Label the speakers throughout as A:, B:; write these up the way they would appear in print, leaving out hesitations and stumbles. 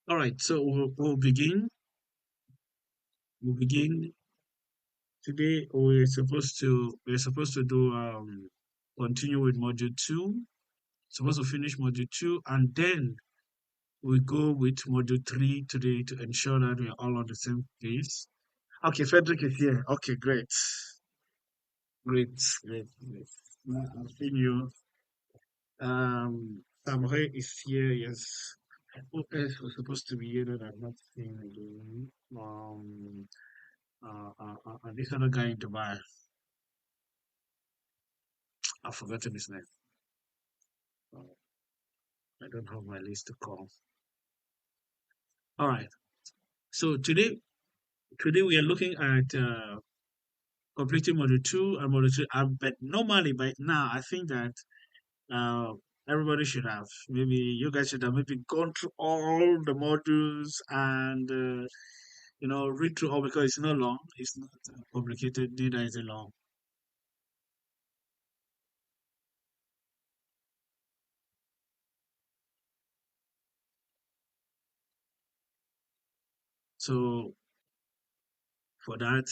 A: All right, so we'll begin. We'll begin today. We're supposed to do continue with module two. Supposed to finish module two, and then we go with module three today to ensure that we're all on the same page. Okay, Frederick is here. Okay, great, great. I've seen you. Samuel is here. Yes. Who else was supposed to be here that I've not seen again? This other guy in Dubai. I've forgotten his name. Uh, I don't have my list to call. All right. So today we are looking at completing module two and module three. But normally by now, I think that uh, everybody should have. Maybe you guys should have maybe gone through all the modules and read through all because it's not long. It's not complicated. Neither is it long. So for that,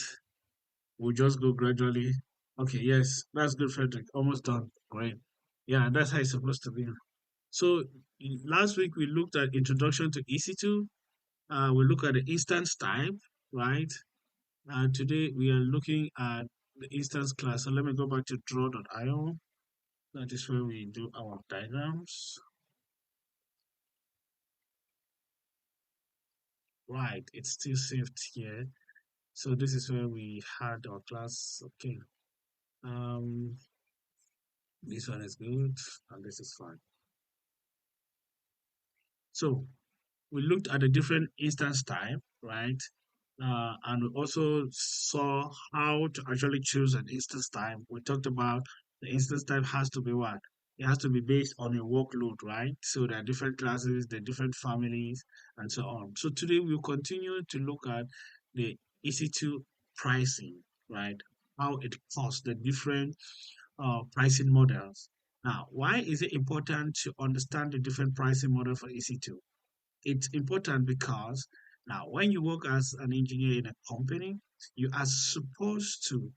A: we'll just go gradually. Okay, yes, that's good, Frederick. Almost done. Great. Yeah, that's how it's supposed to be. So last week we looked at introduction to EC2. We look at the instance type, right? Today we are looking at the instance class. So let me go back to draw.io. That is where we do our diagrams. Right, it's still saved here. So this is where we had our class. Okay. Um, this one is good, and this is fine. So we looked at the different instance type, right? And we also saw how to actually choose an instance type. We talked about the instance type has to be what? It has to be based on your workload, right? So there are different classes, there are different families, and so on. So today we'll continue to look at the EC2 pricing, right? How it costs, the different pricing models. Now, why is it important to understand the different pricing model for EC2? It's important because now when you work as an engineer in a company, you are supposed to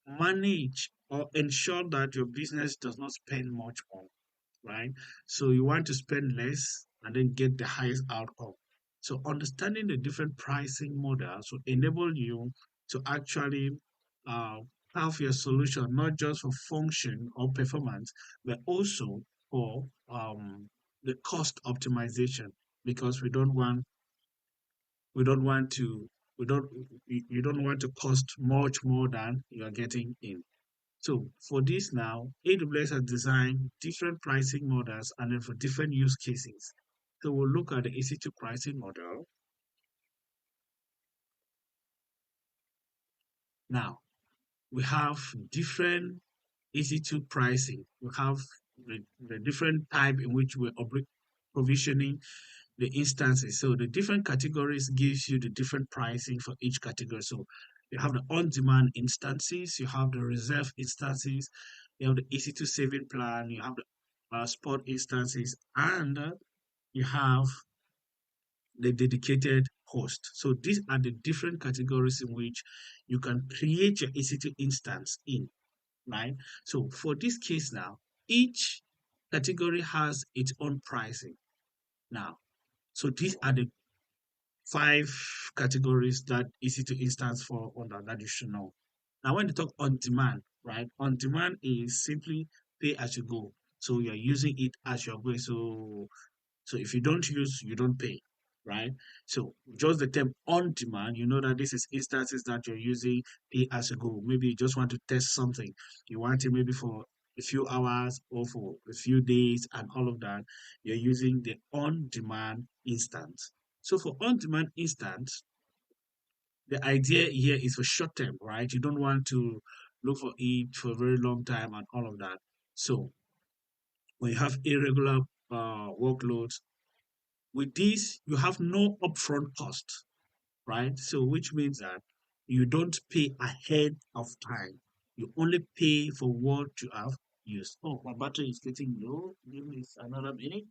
A: manage or ensure that your business does not spend much more, right? So you want to spend less and then get the highest outcome. So understanding the different pricing models will enable you to actually uh, have your solution not just for function or performance, but also for the cost optimization because we don't want to we don't you don't want to cost much more than you are getting in. So for this now, AWS has designed different pricing models and then for different use cases. So we'll look at the EC2 pricing model. Now we have different EC2 pricing. We have the different type in which we're provisioning the instances. So the different categories gives you the different pricing for each category. So you have the on-demand instances, you have the reserve instances, you have the EC2 saving plan, you have the spot instances, and you have the dedicated host. So these are the different categories in which you can create your EC2 instance in, right? So for this case now, each category has its own pricing. Now, so these are the five categories that EC2 stands for under that you should know. Now, when you talk on demand, right? On demand is simply pay as you go. So you're using it as you're going. So if you don't use, you don't pay, right? So just the term on demand, you know that this is instances that you're using pay as you go. Maybe you just want to test something. You want it maybe for a few hours or for a few days and all of that. You're using the on demand instance. So for on demand instance, the idea here is for short term, right? You don't want to look for it for a very long time and all of that. So when you have irregular workloads, with this, you have no upfront cost, right? So, which means that you don't pay ahead of time. You only pay for what you have used. Oh, my battery is getting low. Give me another minute.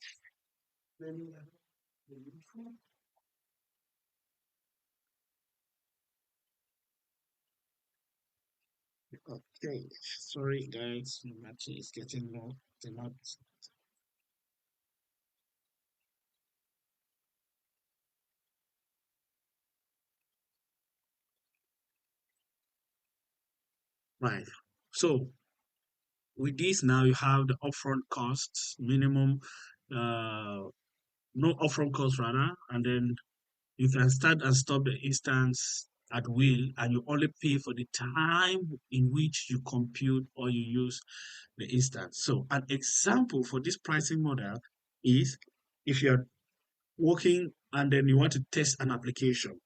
A: Okay, sorry guys, the battery is getting low. The not right. So with this now you have the upfront costs, minimum, uh, no upfront cost rather, and then you can start and stop the instance at will, and you only pay for the time in which you compute or you use the instance. So an example for this pricing model is if you're working and then you want to test an application.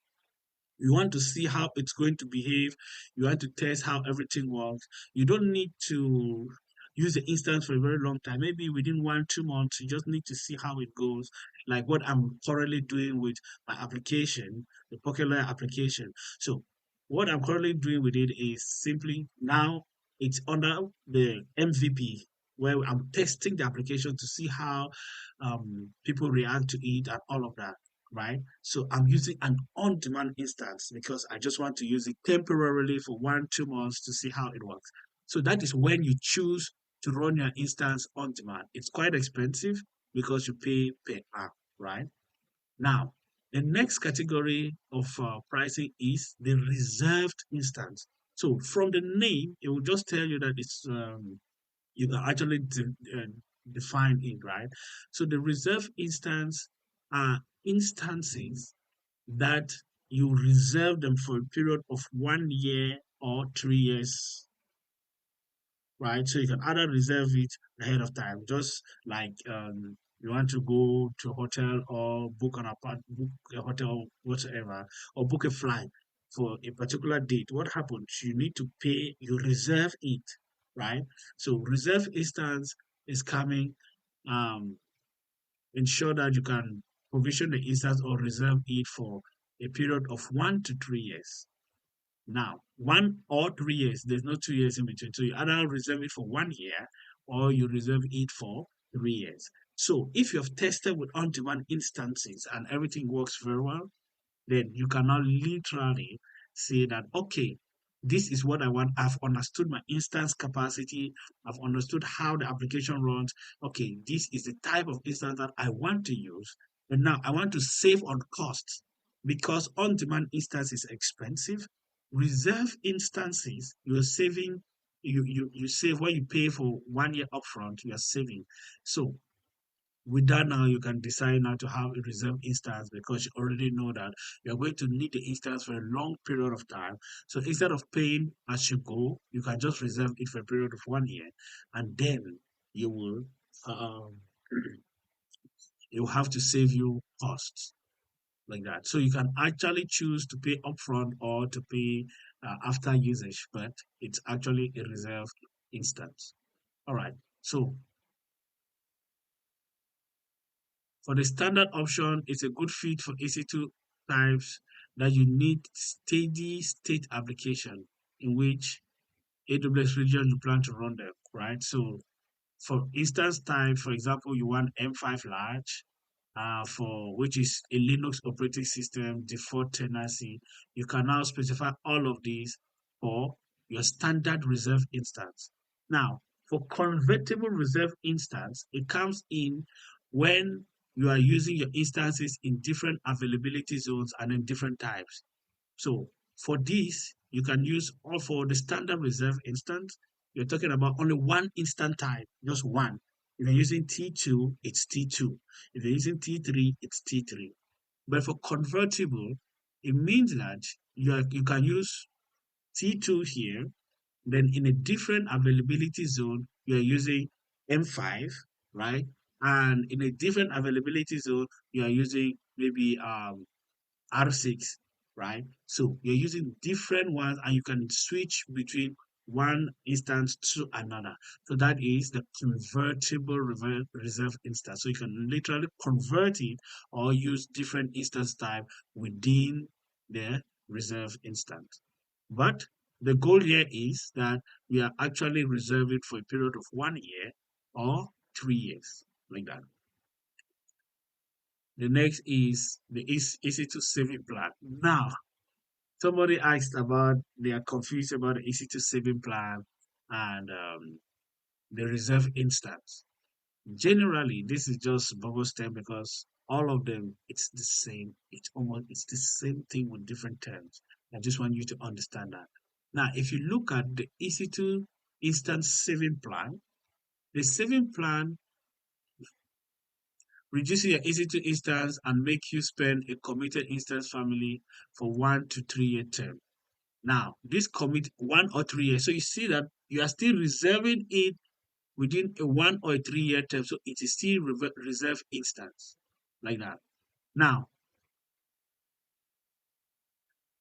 A: You want to see how it's going to behave. You want to test how everything works. You don't need to use the instance for a very long time. Maybe within 1, 2 months, you just need to see how it goes. Like what I'm currently doing with my application, the Pocket Lawyer application. So what I'm currently doing with it is simply now it's under the MVP where I'm testing the application to see how people react to it and all of that, right? So I'm using an on-demand instance because I just want to use it temporarily for 1, 2 months to see how it works. So that is when you choose to run your instance on demand. It's quite expensive because you pay per hour, right? Now, the next category of pricing is the reserved instance. So from the name, it will just tell you that it's you can actually define it, right? So the reserve instance are instances that you reserve them for a period of 1 year or 3 years, right? So you can either reserve it ahead of time, just like you want to go to a hotel or book a hotel, whatever, or book a flight for a particular date. What happens? You need to pay, you reserve it, right? So reserve instance is coming, um, ensure that you can provision the instance or reserve it for a period of 1 to 3 years. Now, 1 or 3 years, there's no 2 years in between. So you either reserve it for 1 year or you reserve it for 3 years. So if you've tested with on-demand instances and everything works very well, then you can now literally say that, okay, this is what I want. I've understood my instance capacity. I've understood how the application runs. Okay, this is the type of instance that I want to use. And now I want to save on costs because on-demand instance is expensive. Reserve instances, you're saving, you save what you pay for 1 year upfront, you're saving. So with that now you can decide now to have a reserve instance because you already know that you're going to need the instance for a long period of time. So instead of paying as you go, you can just reserve it for a period of 1 year, and then you will um, it will have to save you costs like that. So you can actually choose to pay upfront or to pay after usage, but it's actually a reserved instance. All right. So for the standard option, it's a good fit for EC2 types that you need steady state application in which AWS region you plan to run them, right? So for instance type, for example, you want M5 large, for which is a Linux operating system, default tenancy. You can now specify all of these for your standard reserve instance. Now, for convertible reserve instance, it comes in when you are using your instances in different availability zones and in different types. So for this, you can use all for the standard reserve instance. You're talking about only one instant type, just one. If you're using T2, it's T2. If you're using T3, it's T3. But for convertible, it means that you can use T2 here, then in a different availability zone, you're using M5, right? And in a different availability zone, you are using maybe R6, right? So you're using different ones and you can switch between one instance to another. So that is the convertible reserve instance. So you can literally convert it or use different instance type within the reserve instance. But the goal here is that we are actually reserving for a period of 1 year or 3 years, like that. The next is the EC2 saving plan. Now, somebody asked about, they are confused about the EC2 saving plan and the reserve instance. Generally, this is just bubble stem because all of them, it's the same. It's the same thing with different terms. I just want you to understand that. Now, if you look at the EC2 instance saving plan, the saving plan reduces your EC2 instance and make you spend a committed instance family for 1 to 3 year term. Now, this commit 1 or 3 years. So you see that you are still reserving it within a 1 or 3 year term. So it is still reserve instance like that. Now,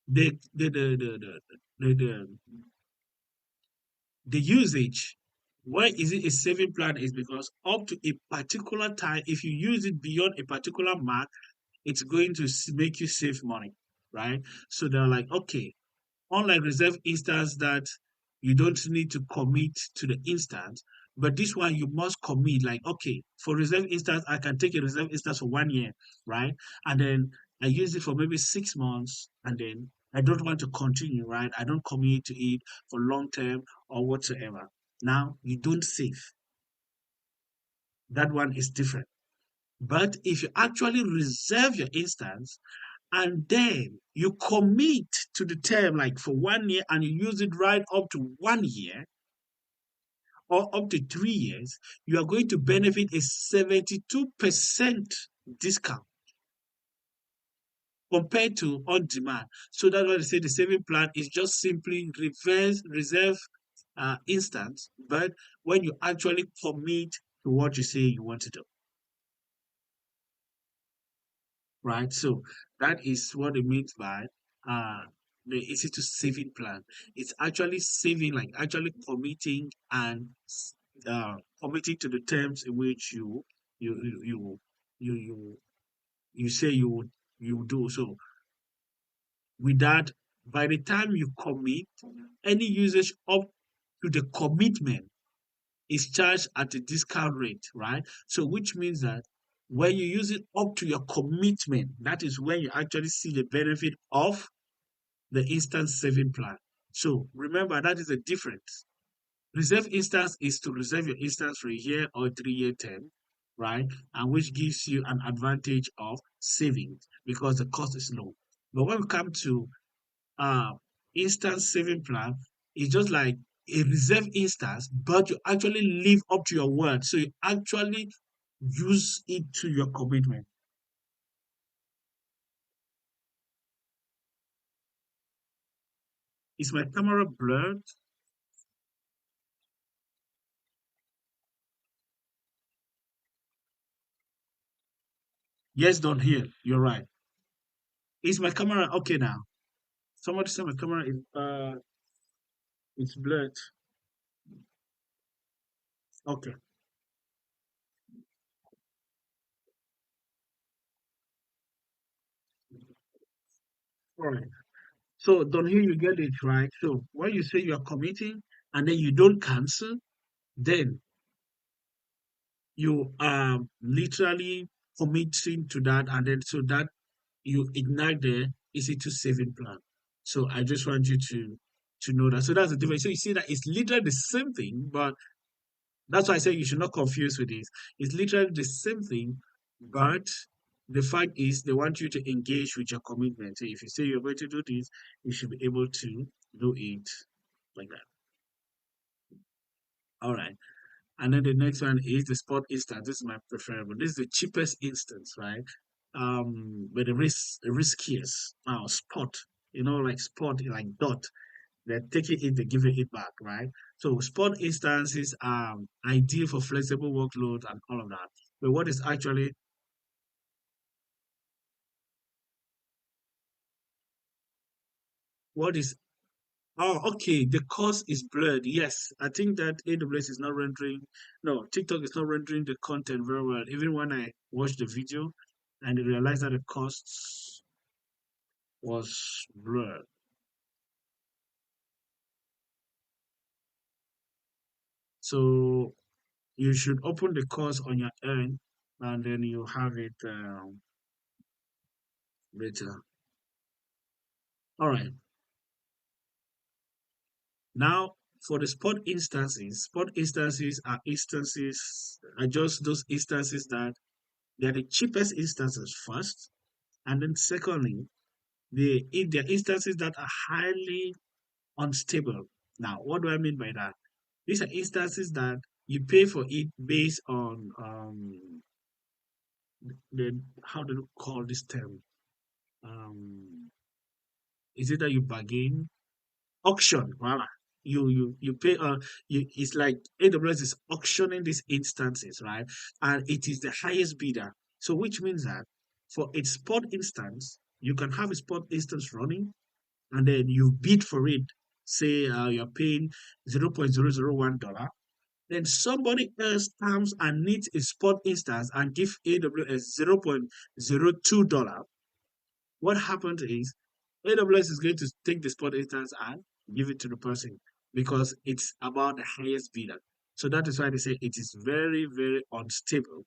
A: the the the the the, the, the, the usage, why is it a saving plan, is because up to a particular time, if you use it beyond a particular mark, it's going to make you save money, right? So they're like, okay, unlike reserve instance that you don't need to commit to the instance, but this one you must commit. Like, okay, for reserve instance, I can take a reserve instance for 1 year, right? And then I use it for maybe 6 months, and then I don't want to continue, right? I don't commit to it for long term or whatsoever. Now you don't save. That one is different. But if you actually reserve your instance, and then you commit to the term like for 1 year and you use it right up to 1 year or up to 3 years, you are going to benefit a 72% discount compared to on demand. So that's why they say the saving plan is just simply reverse reserve instance, but when you actually commit to what you say you want to do, right? So that is what it means by uh, the easy to saving plan. It's actually saving, like actually committing and committing to the terms in which you you you you you, you say you do. So with that, by the time you commit, any usage up to the commitment is charged at a discount rate, right? So which means that when you use it up to your commitment, that is when you actually see the benefit of the instant saving plan. So remember, that is the difference. Reserve instance is to reserve your instance for a year or 3 year term, right? And which gives you an advantage of savings because the cost is low. But when we come to uh, instance saving plan, is just like a reserve instance, but you actually live up to your word. So you actually use it to your commitment. Is my camera blurred? Yes, don't hear. You're right. Is my camera okay now? Somebody said my camera is it's blurred. Okay. All right. So don't hear, you get it right. So when you say you are committing and then you don't cancel, then you are literally committing to that, and then so that you ignite the EC2 saving plan. So I just want you to know that. So that's the difference. So you see that it's literally the same thing, but that's why I say you should not confuse with this. It's literally the same thing, but the fact is they want you to engage with your commitment. So if you say you're going to do this, you should be able to do it like that. All right. And then the next one is the spot instance. This is my preferable. This is the cheapest instance, right? But the riskiest. Now, spot, like spot, like dot. They're taking it, they're giving it back, right? So spot instances are ideal for flexible workload and all of that. But what is oh, okay, the course is blurred. Yes, I think that AWS is not rendering, no, TikTok is not rendering the content very well. Even when I watched the video and I realized that the cost was blurred. So you should open the course on your end and then you have it. better. All right. Now, for the spot instances are just those instances that they are the cheapest instances first, and then secondly, they're instances that are highly unstable. Now, what do I mean by that? These are instances that you pay for it based on the how do you call this term? Um, is it that you bargain? Auction, voila. You pay it's like AWS is auctioning these instances, right? And it is the highest bidder. So which means that for a spot instance, you can have a spot instance running and then you bid for it. Say you're paying $0.001. Then somebody else comes and needs a spot instance and give AWS $0.02. What happens is AWS is going to take the spot instance and give it to the person because it's about the highest bidder. So that is why they say it is very, very unstable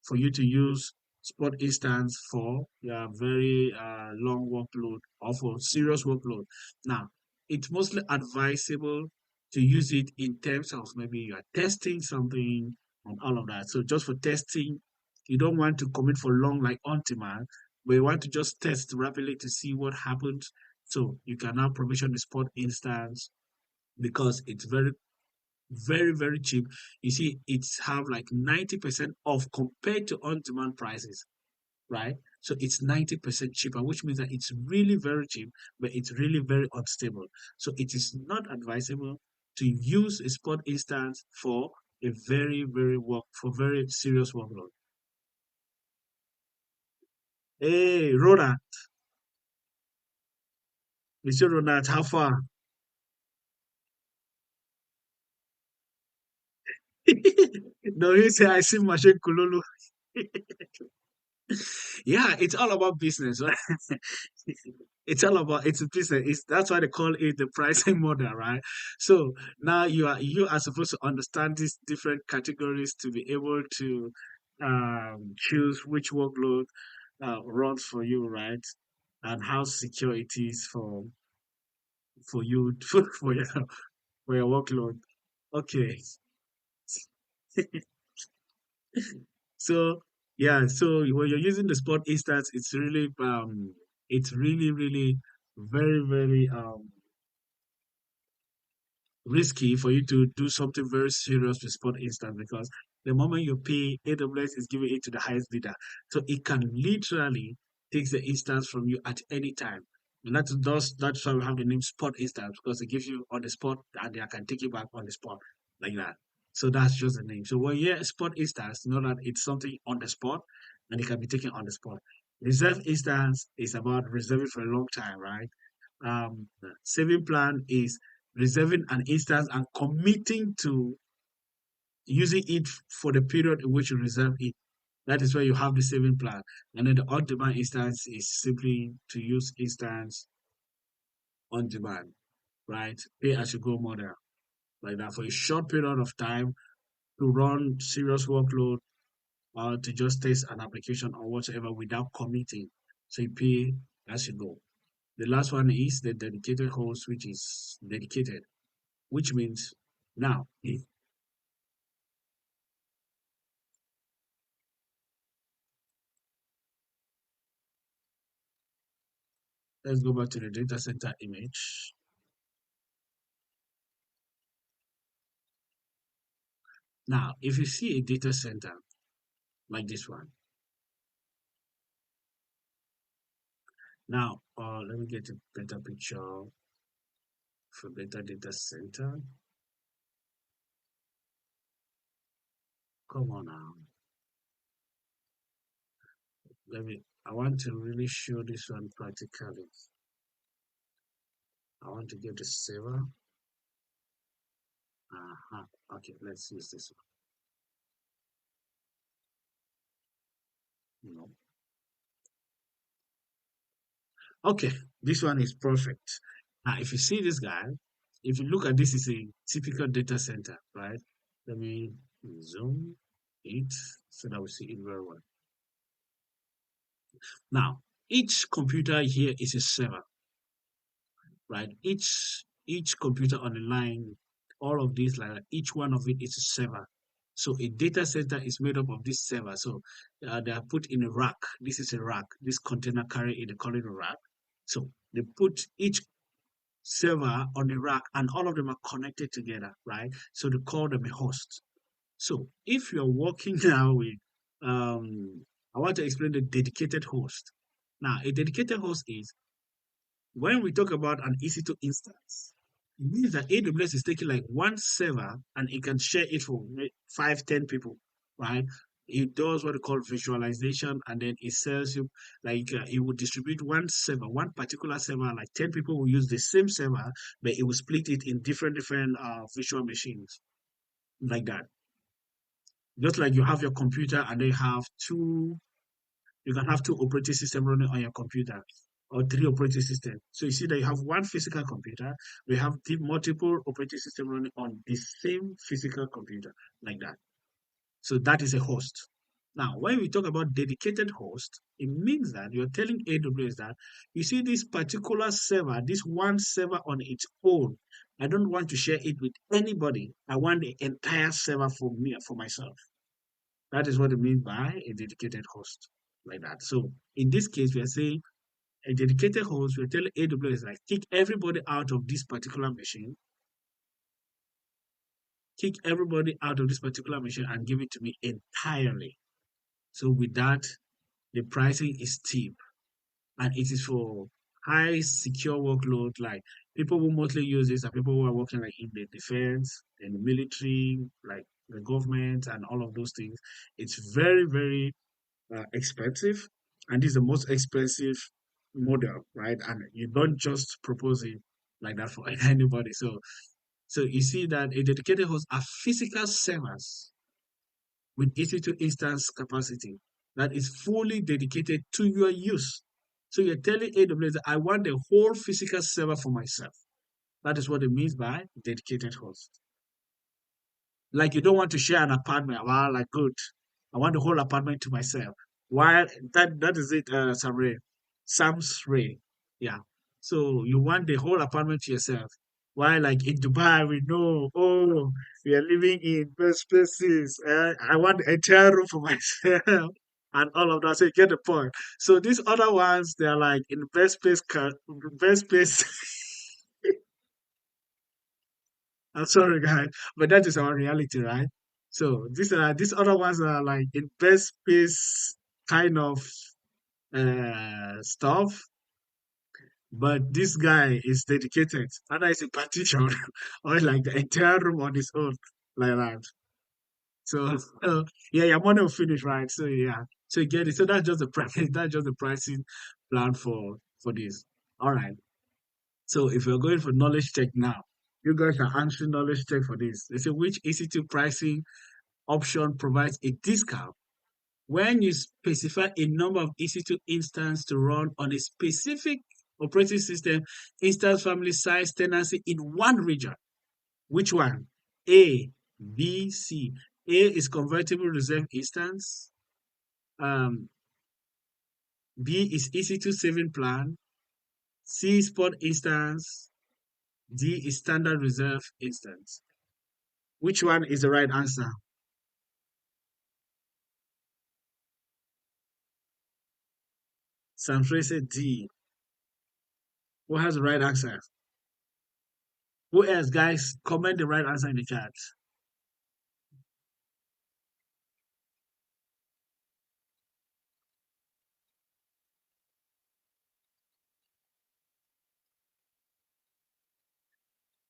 A: for you to use spot instance for your very long workload or for serious workload. Now, it's mostly advisable to use it in terms of maybe you are testing something and all of that. So just for testing, you don't want to commit for long like on demand, but you want to just test rapidly to see what happens. So you can now provision the spot instance because it's very very very cheap. You see it's have like 90% off compared to on-demand prices, right? So it's 90% cheaper, which means that it's really very cheap, but it's really very unstable. So it is not advisable to use a spot instance for a very very work for very serious workload. Hey Ronald, Mr. Ronald, how far? No, he say I see machine kululu. Yeah, it's all about business, right? It's all about it's a business. It's that's why they call it the pricing model, right? So now you are supposed to understand these different categories to be able to choose which workload runs for you, right? And how secure it is for you for your workload. Okay. So yeah, so when you're using the spot instance, it's really really very very risky for you to do something very serious with spot instance because the moment you pay, AWS is giving it to the highest bidder. So it can literally take the instance from you at any time. And that's why we have the name spot instance because it gives you on the spot and they can take it back on the spot like that. So that's just the name. So when you hear spot instance, know that it's something on the spot and it can be taken on the spot. Reserve instance is about reserving for a long time, right? Saving plan is reserving an instance and committing to using it for the period in which you reserve it. That is where you have the saving plan. And then the on-demand instance is simply to use instance on demand, right? Pay as you go model like that for a short period of time to run serious workload or to just test an application or whatever without committing. So you pay as you go. The last one is the dedicated host, which is dedicated, which means now let's go back to the data center image. Now, if you see a data center like this one, now let me get a better picture for better data center. Come on now. I want to really show this one practically. I want to get the server. Uh-huh. Okay, let's use this one. No. Okay, this one is perfect. Now, if you see this guy, if you look at this, is a typical data center, right? Let me zoom it so that we see it very well. Now, each computer here is a server, right? Each computer on the line, all of these, like each one of it is a server. So a data center is made up of this server. So they are put in a rack. This is a rack. This container carrier they call it a rack. So they put each server on a rack, and all of them are connected together, right? So they call them a host. So if you're working now with, I want to explain the dedicated host. Now, a dedicated host is when we talk about an EC2 instance, it means that AWS is taking like one server and it can share it for 5, 10 people, right? It does what we call visualization, and then it sells you like it will distribute one server, one particular server, like 10 people will use the same server, but it will split it in different virtual machines like that. Just like you have your computer and they have two, you can have two operating systems running on your computer or three operating systems. So you see that you have one physical computer, we have multiple operating systems running on the same physical computer like that. So that is a host. Now, when we talk about dedicated host, it means that you're telling AWS that you see this particular server, this one server on its own. I don't want to share it with anybody. I want the entire server for me, for myself. That is what it means by a dedicated host, like that. So in this case, we are saying a dedicated host, we're telling AWS like kick everybody out of this particular machine, kick everybody out of this particular machine and give it to me entirely. So with that, the pricing is steep and it is for high secure workload. Like people who mostly use this are people who are working like in the defense, in the military, like the government and all of those things. It's very, very expensive, and this is the most expensive model, right? And you don't just propose it like that for anybody. So you see that a dedicated host are physical servers with EC2 instance capacity that is fully dedicated to your use. So you're telling AWS that I want the whole physical server for myself. That is what it means by dedicated host. Like you don't want to share an apartment. Well, like good. I want the whole apartment to myself. While that is it, Sam Ray. Sam's Ray. Yeah. So you want the whole apartment to yourself. While like in Dubai, we know, oh, we are living in best places. I want the entire room for myself. And all of that. So you get the point. So these other ones, they are like in best place, best place. I'm sorry, guys, but that is our reality, right? So these other ones are like in best space kind of stuff, but this guy is dedicated. Either it's a partition or like the entire room on his own, like that. So yeah, your money will finish, right? So yeah, so you get it. So that's just the price. That's just the pricing plan for this. All right. So if you're going for knowledge check now, you guys are answering knowledge check for this. They say which EC2 pricing option provides a discount when you specify a number of EC2 instances to run on a specific operating system, instance family size tenancy in one region. Which one? A, B, C. A is convertible reserve instance. Um, B is EC2 saving plan. C is spot instance. D is standard reserve instance. Which one is the right answer? Sanfre said D. Who has the right answer? Who else, guys? Comment the right answer in the chat.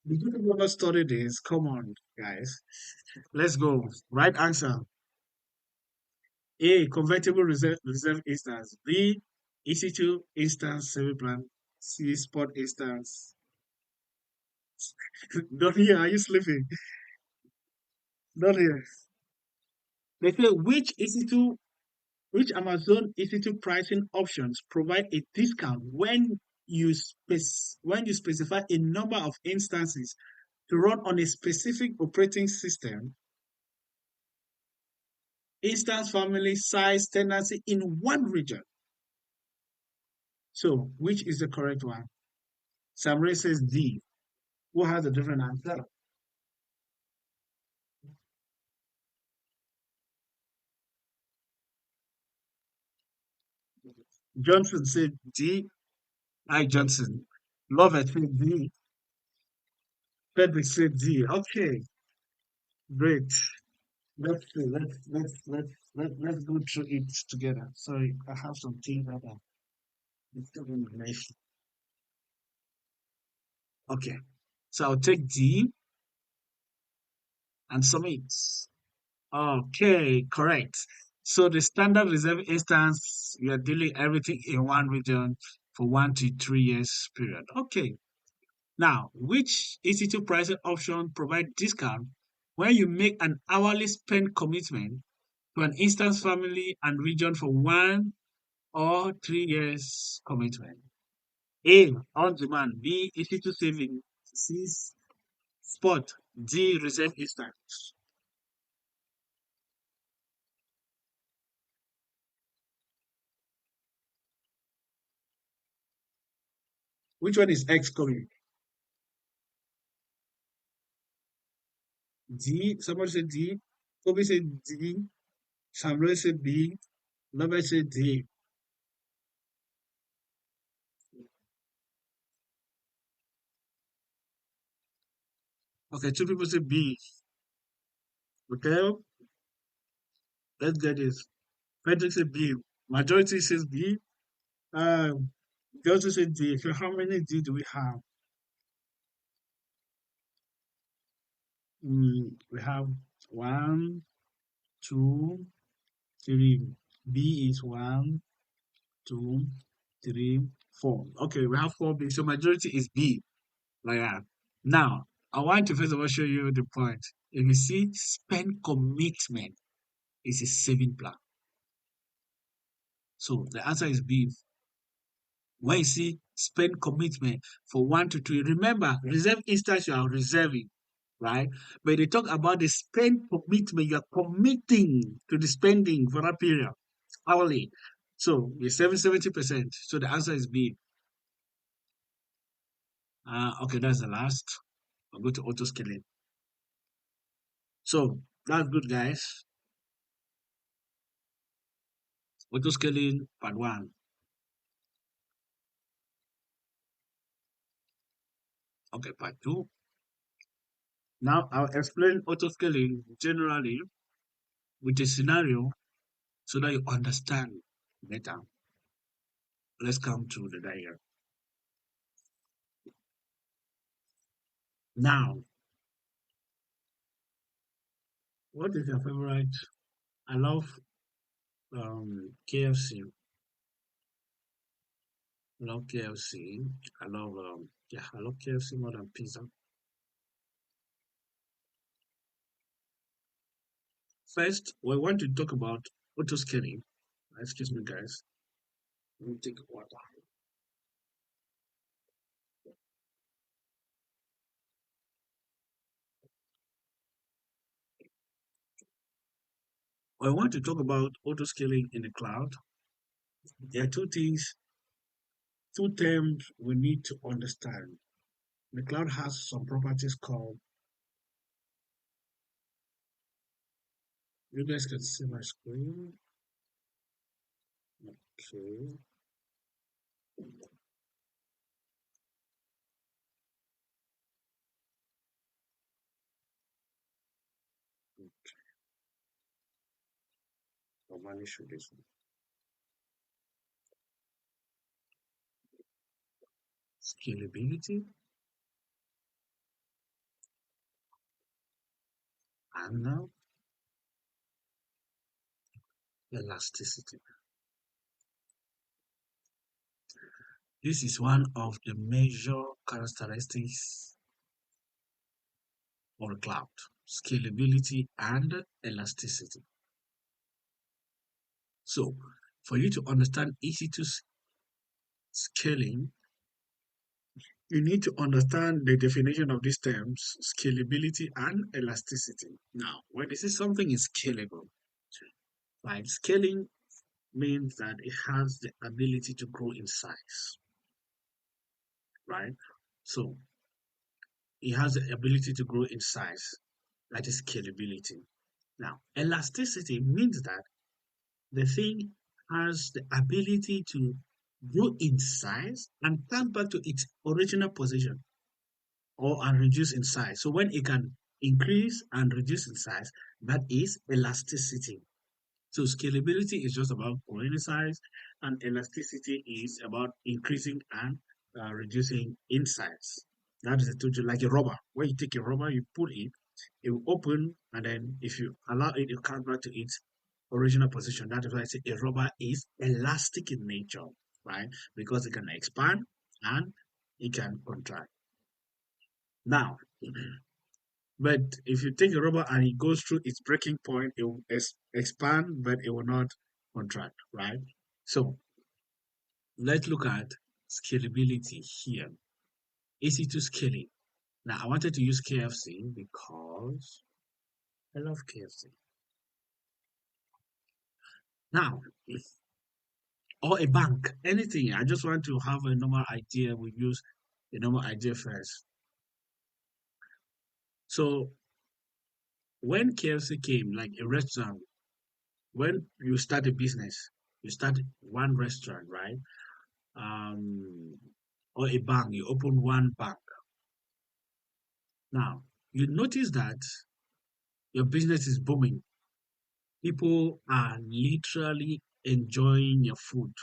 A: Did you ever study this? Come on, guys. Let's go. Right answer. A. Convertible reserve instance. B. EC2 instance saving plan. C. Spot instance. Not here. Are you sleeping? Not here. They say which Amazon EC2 pricing options provide a discount when when you specify a number of instances to run on a specific operating system, instance family size tenancy in one region. So, which is the correct one? Samray says D. Who has a different answer? Johnson said D. I Johnson. Lovett said D. Frederick said D. Okay, great. Let's go through it together. Sorry, I have some things that are disturbing my life. Okay, so I'll take D and submit. Okay, correct. So the standard reserve instance, you are dealing everything in one region for 1 to 3 years period. Okay. Now, which EC2 pricing option provide discount when you make an hourly spend commitment to an instance family and region for 1 or 3 years commitment? A, on demand. B, EC2 saving. C, spot. D, reserve instance. Which one is X coming? D. Somebody said D. Kobe said D. Samuel said B. Nobody said D. Okay, two people said B. Okay, let's get this. Frederick said B. Majority says B. Um, they also said D. So how many D do we have? We have one, two, three. B is one, two, three, four. Okay, we have four B. So majority is B. Like that. Now, I want to first of all show you the point. If you see spend commitment is a saving plan. So the answer is B. When you see spend commitment for 1 to 2, remember reserve instance you are reserving, right? But they talk about the spend commitment, you are committing to the spending for that period hourly. So you're 70%. So the answer is B. Okay, that's the last. I'll go to auto scaling. So that's good, guys. Auto scaling part one. Okay, part two. Now I'll explain auto scaling generally with a scenario so that you understand better. Let's come to the diagram. Now, what is your favorite? I love KFC. I love KFC. I love I love KFC more than pizza. First, we want to talk about auto scaling. Excuse me, guys. Let me take water. I want to talk about auto scaling in the cloud. There are two things, two terms we need to understand. The cloud has some properties called, you guys can see my screen. Okay. I'll manage with this one. Scalability and elasticity. This is one of the major characteristics of the cloud, scalability and elasticity. So, for you to understand EC2 scaling, you need to understand the definition of these terms, scalability and elasticity. Now, when they say something is scalable, right? Scaling means that it has the ability to grow in size, right? So it has the ability to grow in size. That is scalability. Now, elasticity means that the thing has the ability to grow in size and come back to its original position or and reduce in size. So when it can increase and reduce in size, that is elasticity. So scalability is just about growing in size, and elasticity is about increasing and reducing in size. That is a total like a rubber. When you take a rubber, you pull it, it will open, and then if you allow it, it comes back to its original position. That is why I say a rubber is elastic in nature, right? Because it can expand and it can contract. Now, but if you take a rubber and it goes through its breaking point, it will expand, but it will not contract, right? So let's look at scalability here. Easy to scaling. Now, I wanted to use KFC because I love KFC. Now, or a bank, anything. I just want to have a normal idea. We use a normal idea first. So when KFC came, like a restaurant, when you start a business, you start one restaurant, right? Um, or a bank, you open one bank. Now, you notice that your business is booming. People are literally enjoying your food.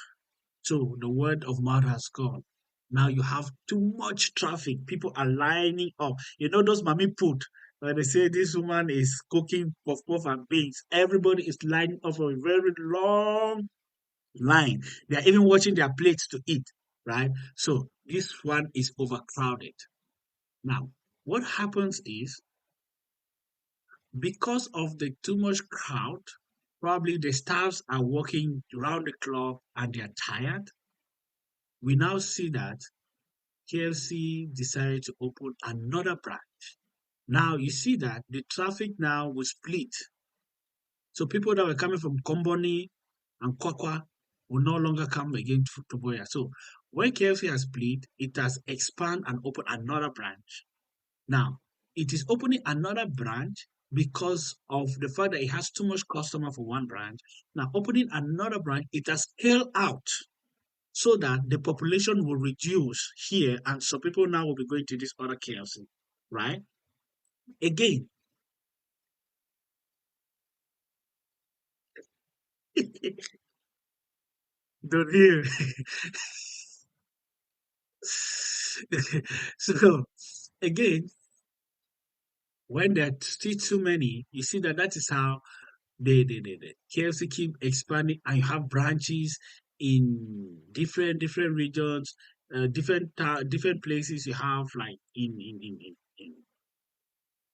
A: So the word of mouth has gone. Now you have too much traffic. People are lining up. You know those mommy put when they say this woman is cooking puff puff and beans. Everybody is lining up for a very long line. They are even watching their plates to eat, right? So this one is overcrowded. Now, what happens is because of the too much crowd, probably the staffs are working around the clock and they're tired. We now see that KFC decided to open another branch. Now you see that the traffic now will split. So people that were coming from Komboni and Kwakwa will no longer come again to Boya. So when KFC has split, it has expanded and opened another branch. Now, it is opening another branch because of the fact that it has too much customer for one branch. Now, opening another branch, it has scaled out so that the population will reduce here, and so people now will be going to this other KFC, right? Again, don't hear. So again, when there are still too many, you see that that is how the KFC keep expanding, and you have branches in different regions, different places. You have like in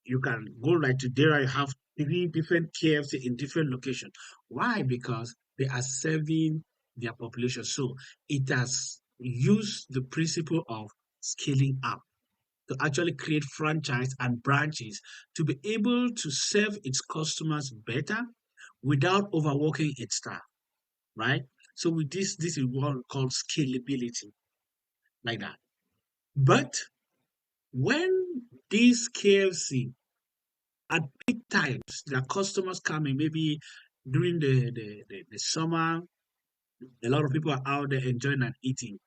A: you can go like today. I have three different KFC in different locations. Why? Because they are serving their population. So it has used the principle of scaling up to actually create franchise and branches to be able to serve its customers better without overworking its staff, right? So with this is what we call scalability, like that. But when this KFC at peak times, their customers coming, maybe during the summer, a lot of people are out there enjoying and eating.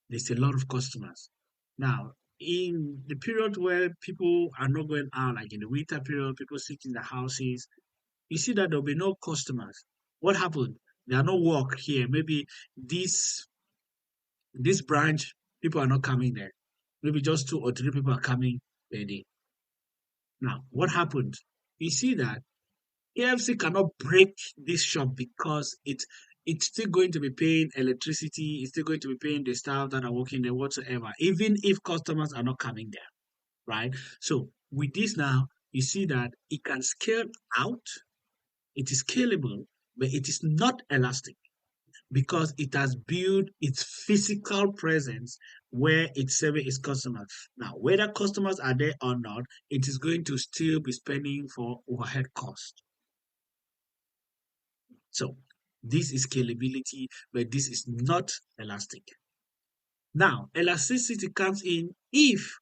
A: There's a lot of customers. Now, in the period where people are not going out, like in the winter period, people sit in their houses, you see that there'll be no customers. What happened? There are no work here. Maybe this branch, people are not coming there. Maybe just two or three people are coming per day. Now, what happened? You see that AFC cannot break this shop because it's still going to be paying electricity, it's still going to be paying the staff that are working there whatsoever, even if customers are not coming there, right? So with this now, you see that it can scale out, it is scalable, but it is not elastic because it has built its physical presence where it's serving its customers. Now, whether customers are there or not, it is going to still be spending for overhead cost. So This is scalability, but this is not elastic. Now, elasticity comes in if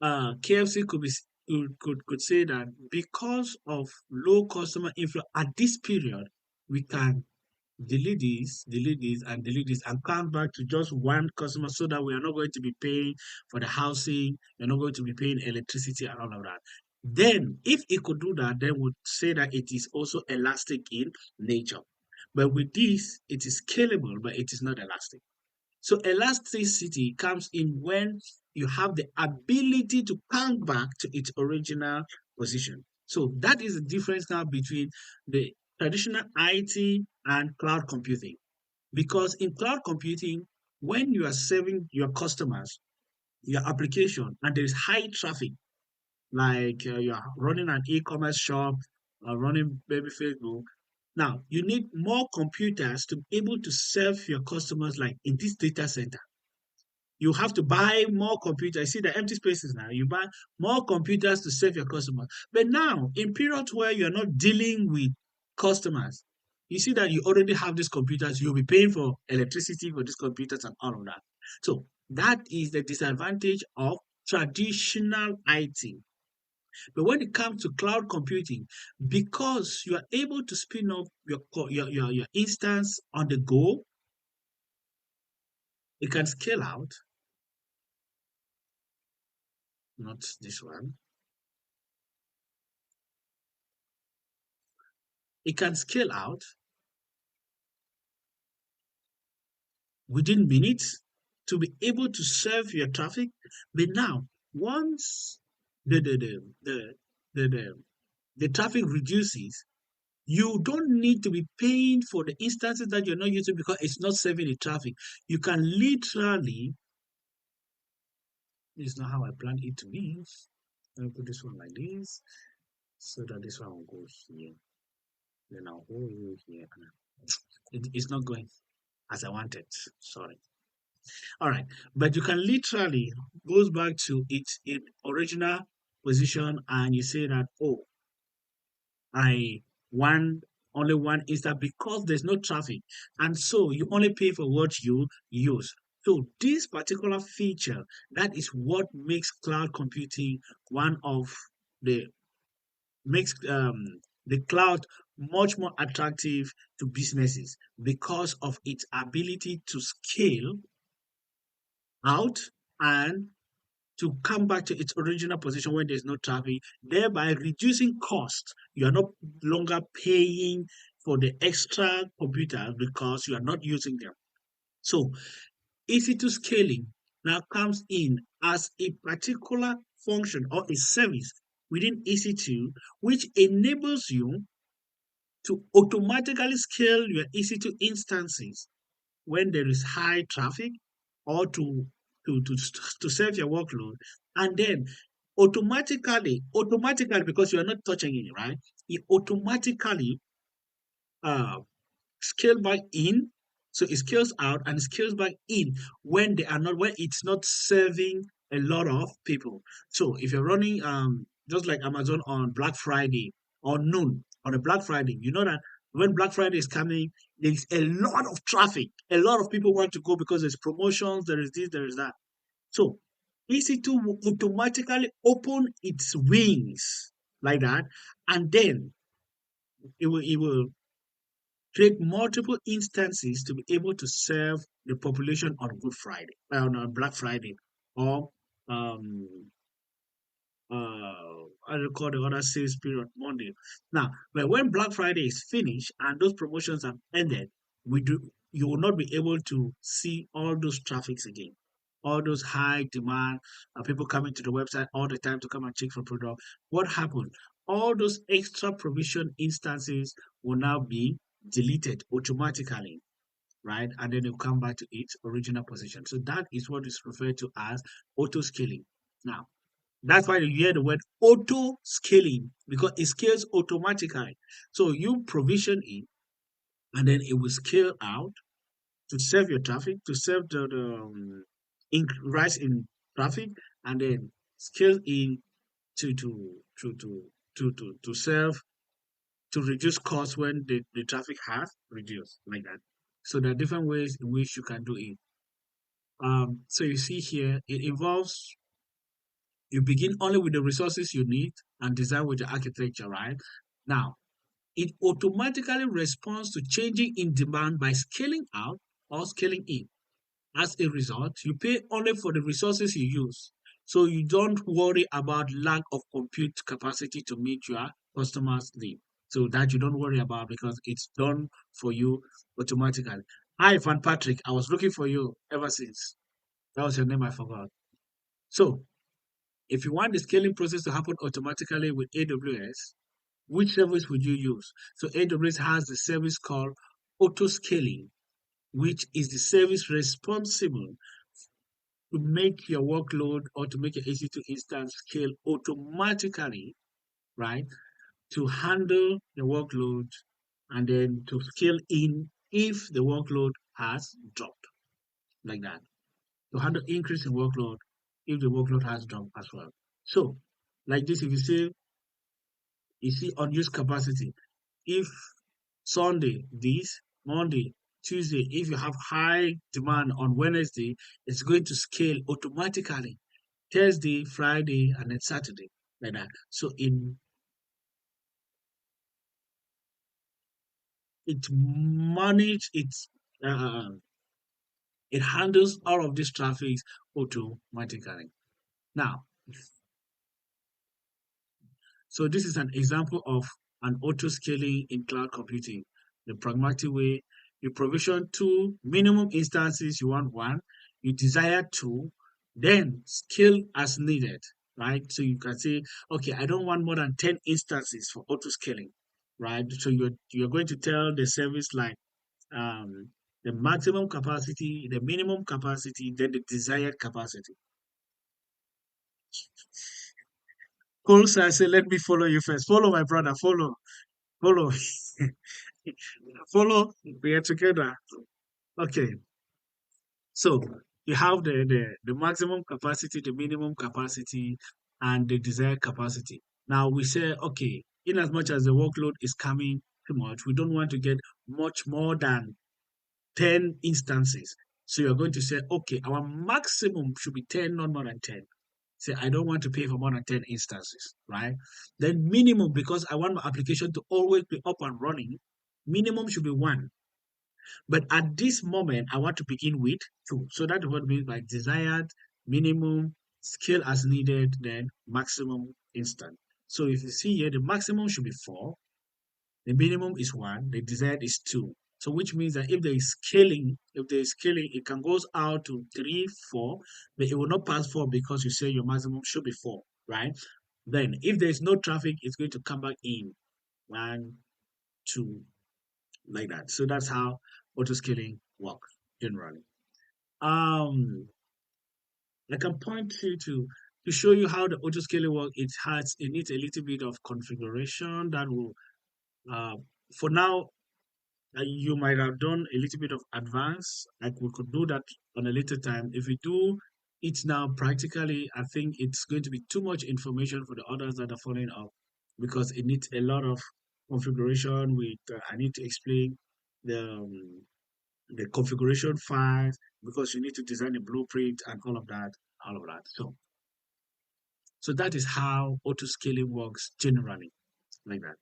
A: KFC could say that because of low customer inflow at this period, we can delete this, and come back to just one customer so that we are not going to be paying for the housing, we're not going to be paying electricity and all of that. Then, if it could do that, then we'd say that it is also elastic in nature. But with this, it is scalable, but it is not elastic. So elasticity comes in when you have the ability to come back to its original position. So that is the difference now between the traditional IT and cloud computing. Because in cloud computing, when you are serving your customers, your application, and there is high traffic, like you are running an e-commerce shop, running maybe Facebook. Now, you need more computers to be able to serve your customers like in this data center. You have to buy more computers. See the empty spaces now. You buy more computers to serve your customers. But now, in periods where you're not dealing with customers, you see that you already have these computers. You'll be paying for electricity for these computers and all of that. So that is the disadvantage of traditional IT. But when it comes to cloud computing, because you are able to spin up your instance on the go, it can scale out, not this one. It can scale out within minutes to be able to serve your traffic. But now, once the the the the the, the, the traffic reduces, you don't need to be paying for the instances that you're not using because it's not serving the traffic. You can literally, this is not how I plan it to be. Let me put this one like this so that this one will go here. Then I'll hold you here. It's not going as I wanted. Sorry. All right, but you can literally goes back to its original position, and you say that, oh, I want only one instant because there's no traffic, and so you only pay for what you use. So this particular feature, that is what makes cloud computing one of the makes the cloud much more attractive to businesses because of its ability to scale out and to come back to its original position when there's no traffic, thereby reducing cost. You are no longer paying for the extra computers because you are not using them. So EC2 scaling now comes in as a particular function or a service within EC2, which enables you to automatically scale your EC2 instances when there is high traffic or to serve your workload, and then automatically because you are not touching it, right, it automatically uh scale back in. So it scales out and scales back in when they are not, when it's not serving a lot of people. So if you're running just like Amazon on Black Friday or noon on a Black Friday, you know that when Black Friday is coming, there's a lot of traffic. A lot of people want to go because there's promotions, there is this, there is that. So EC2 will automatically open its wings like that, and then it will create multiple instances to be able to serve the population on Good Friday, on Black Friday, or um, I recall the other sales period Monday. Now, but when Black Friday is finished and those promotions have ended, you will not be able to see all those traffics again. All those high demand people coming to the website all the time to come and check for product. What happened? All those extra provision instances will now be deleted automatically, right? And then it will come back to its original position. So that is what is referred to as auto scaling. Now, that's why you hear the word auto scaling because it scales automatically. So you provision it and then it will scale out to serve your traffic, to serve the rise in traffic, and then scale in to to to to to serve to reduce costs when the traffic has reduced, like that. So there are different ways in which you can do it. So you see here, it involves you begin only with the resources you need and design with the architecture, right? Now, it automatically responds to changing in demand by scaling out or scaling in. As a result, you pay only for the resources you use. So you don't worry about lack of compute capacity to meet your customers' need. So that you don't worry about because it's done for you automatically. Hi, Van Patrick. I was looking for you ever since. That was your name, I forgot. So if you want the scaling process to happen automatically with AWS, which service would you use? So AWS has the service called auto scaling, which is the service responsible to make your workload or to make your EC2 instance scale automatically, right? To handle the workload and then to scale in if the workload has dropped, like that. To handle increase in workload if the workload has dropped as well. So, like this, if you see unused capacity, if Sunday, this, Monday, Tuesday, if you have high demand on Wednesday, it's going to scale automatically. Thursday, Friday, and then Saturday, like that. So it manage uh, it handles all of these traffic automatically. Now, so this is an example of an auto scaling in cloud computing. The pragmatic way, you provision two minimum instances, you want one, you desire two, then scale as needed, right? So you can say, okay, I don't want more than 10 instances for auto scaling, right? So you're going to tell the service like um, the maximum capacity, the minimum capacity, then the desired capacity. Cool, so I say, let me follow you first. Follow my brother, follow. Follow, we are together. Okay, so you have the maximum capacity, the minimum capacity, and the desired capacity. Now we say, okay, in as much as the workload is coming too much, we don't want to get much more than 10 instances. So you're going to say, okay, our maximum should be 10, not more than 10. Say, I don't want to pay for more than 10 instances, right? Then minimum, because I want my application to always be up and running, minimum should be one. But at this moment, I want to begin with two. So that's what means by desired, minimum, scale as needed, then maximum instant. So if you see here, the maximum should be four, the minimum is one, the desired is two. So which means that if there is scaling, it can goes out to three, four, but it will not pass four because you say your maximum should be four, right? Then if there is no traffic, it's going to come back in one, two, like that. So that's how auto scaling works generally. Um, I can point to show you how the auto scaling works. It needs a little bit of configuration that will uh, for now you might have done a little bit of advance. Like we could do that on a later time. If we do it now practically, I think it's going to be too much information for the others that are following up because it needs a lot of configuration. With I need to explain the configuration files because you need to design a blueprint and all of that, all of that. So that is how auto scaling works generally, like that.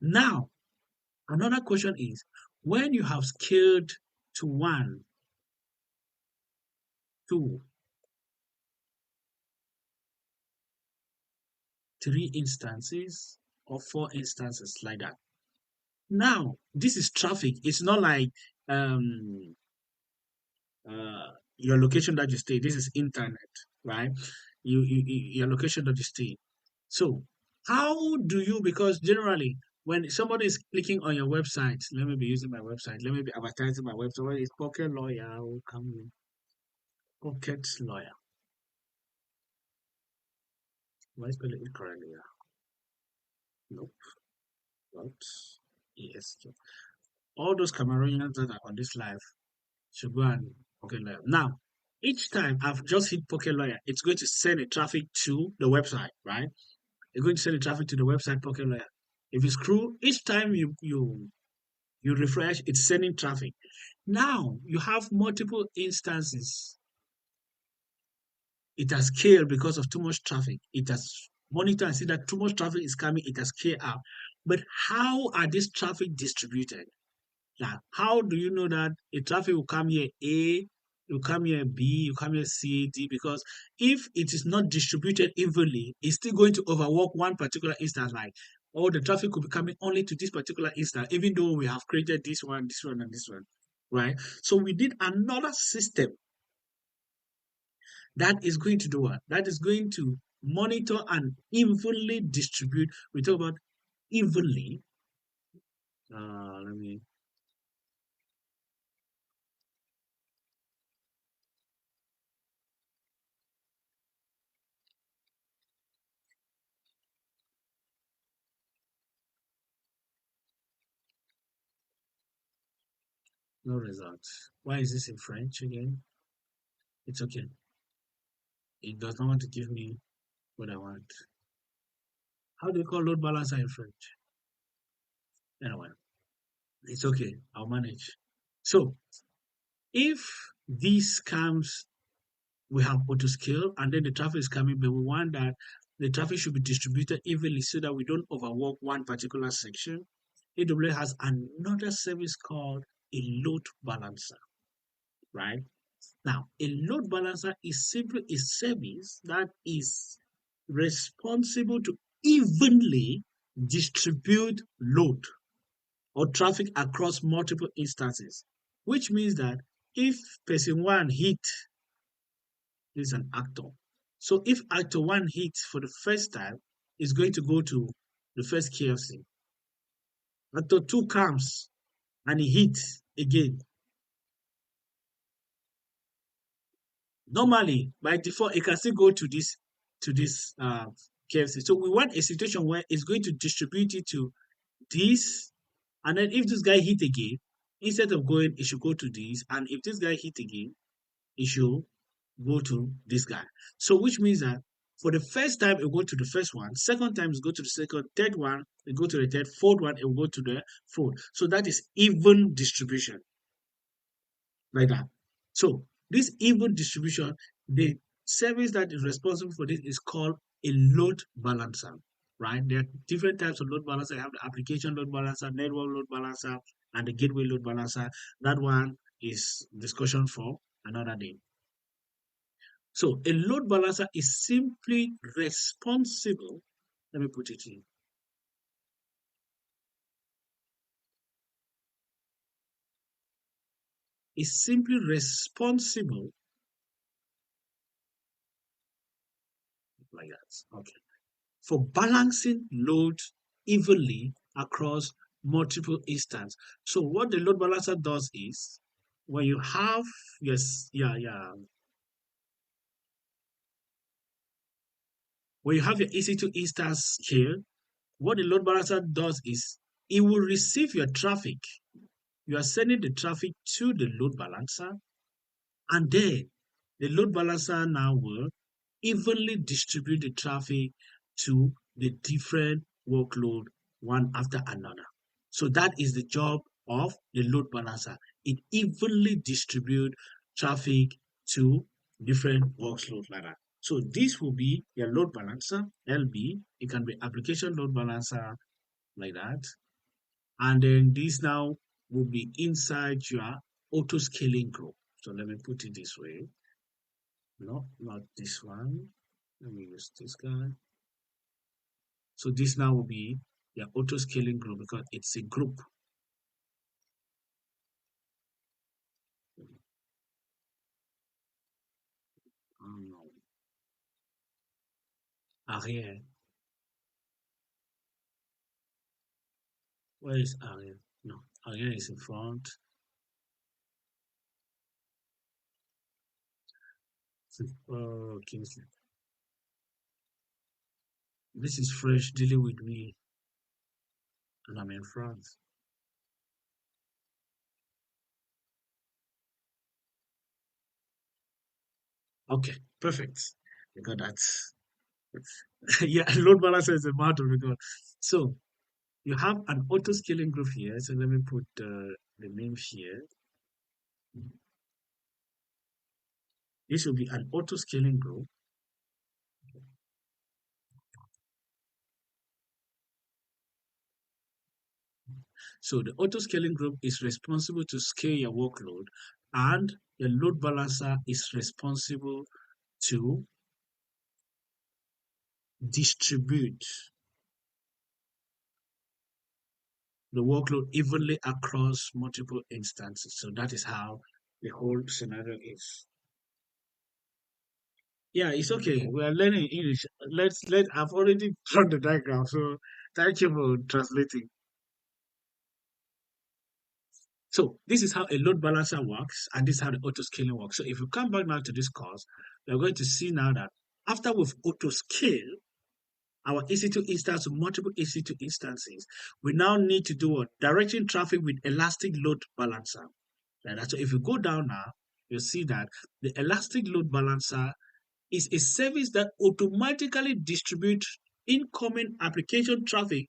A: Now, another question is when you have scaled to one, two, three instances, or four instances like that. Now, this is traffic. It's not like um, your location that you stay. This is internet, right? Your location that you stay. So, how do you? Because generally, when somebody is clicking on your website, let me be using my website. Let me be advertising my website. Well, it's Pocket Lawyer. Will come in. Pocket Lawyer. Am I spelling it correctly? Yeah. Nope. Not. Yes. All those Cameroonians that are on this live should go and Pocket Lawyer. Now, each time I've just hit Pocket Lawyer, it's going to send a traffic to the website, right? It's going to send the traffic to the website Pocket Lawyer. If it's screw, each time you refresh, it's sending traffic. Now you have multiple instances. It has scaled because of too much traffic. It has monitored and see that too much traffic is coming. It has scaled up. But how are this traffic distributed? Yeah. How do you know that a traffic will come here A, will come here B, will come here C, D? Because if it is not distributed evenly, it's still going to overwork one particular instance. Like, oh, the traffic could be coming only to this particular instance, even though we have created this one, and this one, right? So we need another system that is going to do what? That is going to monitor and evenly distribute. We talk about evenly. Let me no result. Why is this in French again? It's okay. It does not want to give me what I want. How do you call load balancer in French? Anyway, it's okay. I'll manage. So if this comes, we have auto scale and then the traffic is coming, but we want that the traffic should be distributed evenly so that we don't overwork one particular section. AWS has another service called a load balancer, right? Now, a load balancer is simply a service that is responsible to evenly distribute load or traffic across multiple instances, which means that if person one hit is an actor. So if actor one hits for the first time, it's going to go to the first KFC. Actor two comes and he hits again. Normally, by default, it can still go to this KFC. So we want a situation where it's going to distribute it to this, and then if this guy hit again, instead of going, it should go to this, and if this guy hit again, it should go to this guy. So which means that for the first time, it will go to the first one. Second time, it go to the second. Third one, it go to the third. Fourth one, it will go to the fourth. So that is even distribution, like that. So this even distribution, the service that is responsible for this is called a load balancer, right? There are different types of load balancer. You have the application load balancer, network load balancer, and the gateway load balancer. That one is discussion for another day. So a load balancer is simply responsible. Let me put it in. Is simply responsible like that. Okay. For balancing load evenly across multiple instances. So what the load balancer does is when you have yes, yeah, yeah. When you have your EC2 instance scale, what the load balancer does is it will receive your traffic. You are sending the traffic to the load balancer, and then the load balancer now will evenly distribute the traffic to the different workload one after another. So that is the job of the load balancer. It evenly distributes traffic to different workloads like that. So this will be your load balancer, LB. It can be application load balancer like that. And then this now will be inside your auto scaling group. So let me put it this way. No, not this one. Let me use this guy. So this now will be your auto scaling group because it's a group. No. Arrière. Where is arrière? No, arrière is in front. Oh, Kingsley. This is fresh dealing with me, and I'm in front. Okay, perfect. Because that's yeah, load balancer is a matter because so You have an auto scaling group here. So let me put the name here. This will be an auto scaling group. So the auto scaling group is responsible to scale your workload, and the load balancer is responsible to distribute the workload evenly across multiple instances. So that is how the whole scenario is. Yeah, it's okay. We are learning English. I've already drawn the diagram, so thank you for translating. So this is how a load balancer works, and this is how the auto scaling works. So if you come back now to this course, we're going to see now that after we've auto scale our EC2 instance to multiple EC2 instances, we now need to do what? Directing traffic with elastic load balancer. Like that. So if you go down now, you'll see that the elastic load balancer is a service that automatically distributes incoming application traffic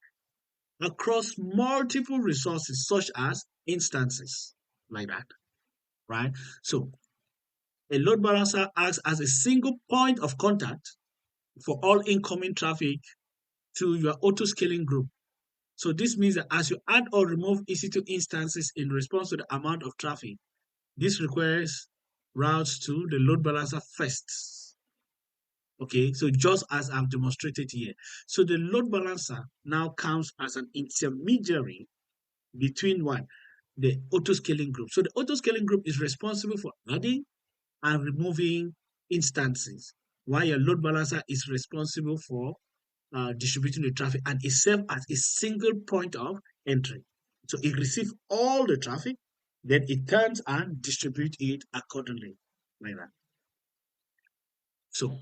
A: across multiple resources, such as instances, like that, right? So a load balancer acts as a single point of contact for all incoming traffic to your auto scaling group. So this means that as you add or remove EC2 instances in response to the amount of traffic, this requires routes to the load balancer first. Okay, so just as I've demonstrated here. So the load balancer now comes as an intermediary between what? The auto scaling group. So the auto scaling group is responsible for adding and removing instances, while your load balancer is responsible for distributing the traffic and it serves as a single point of entry. So it receives all the traffic, then it turns and distributes it accordingly, like that. So,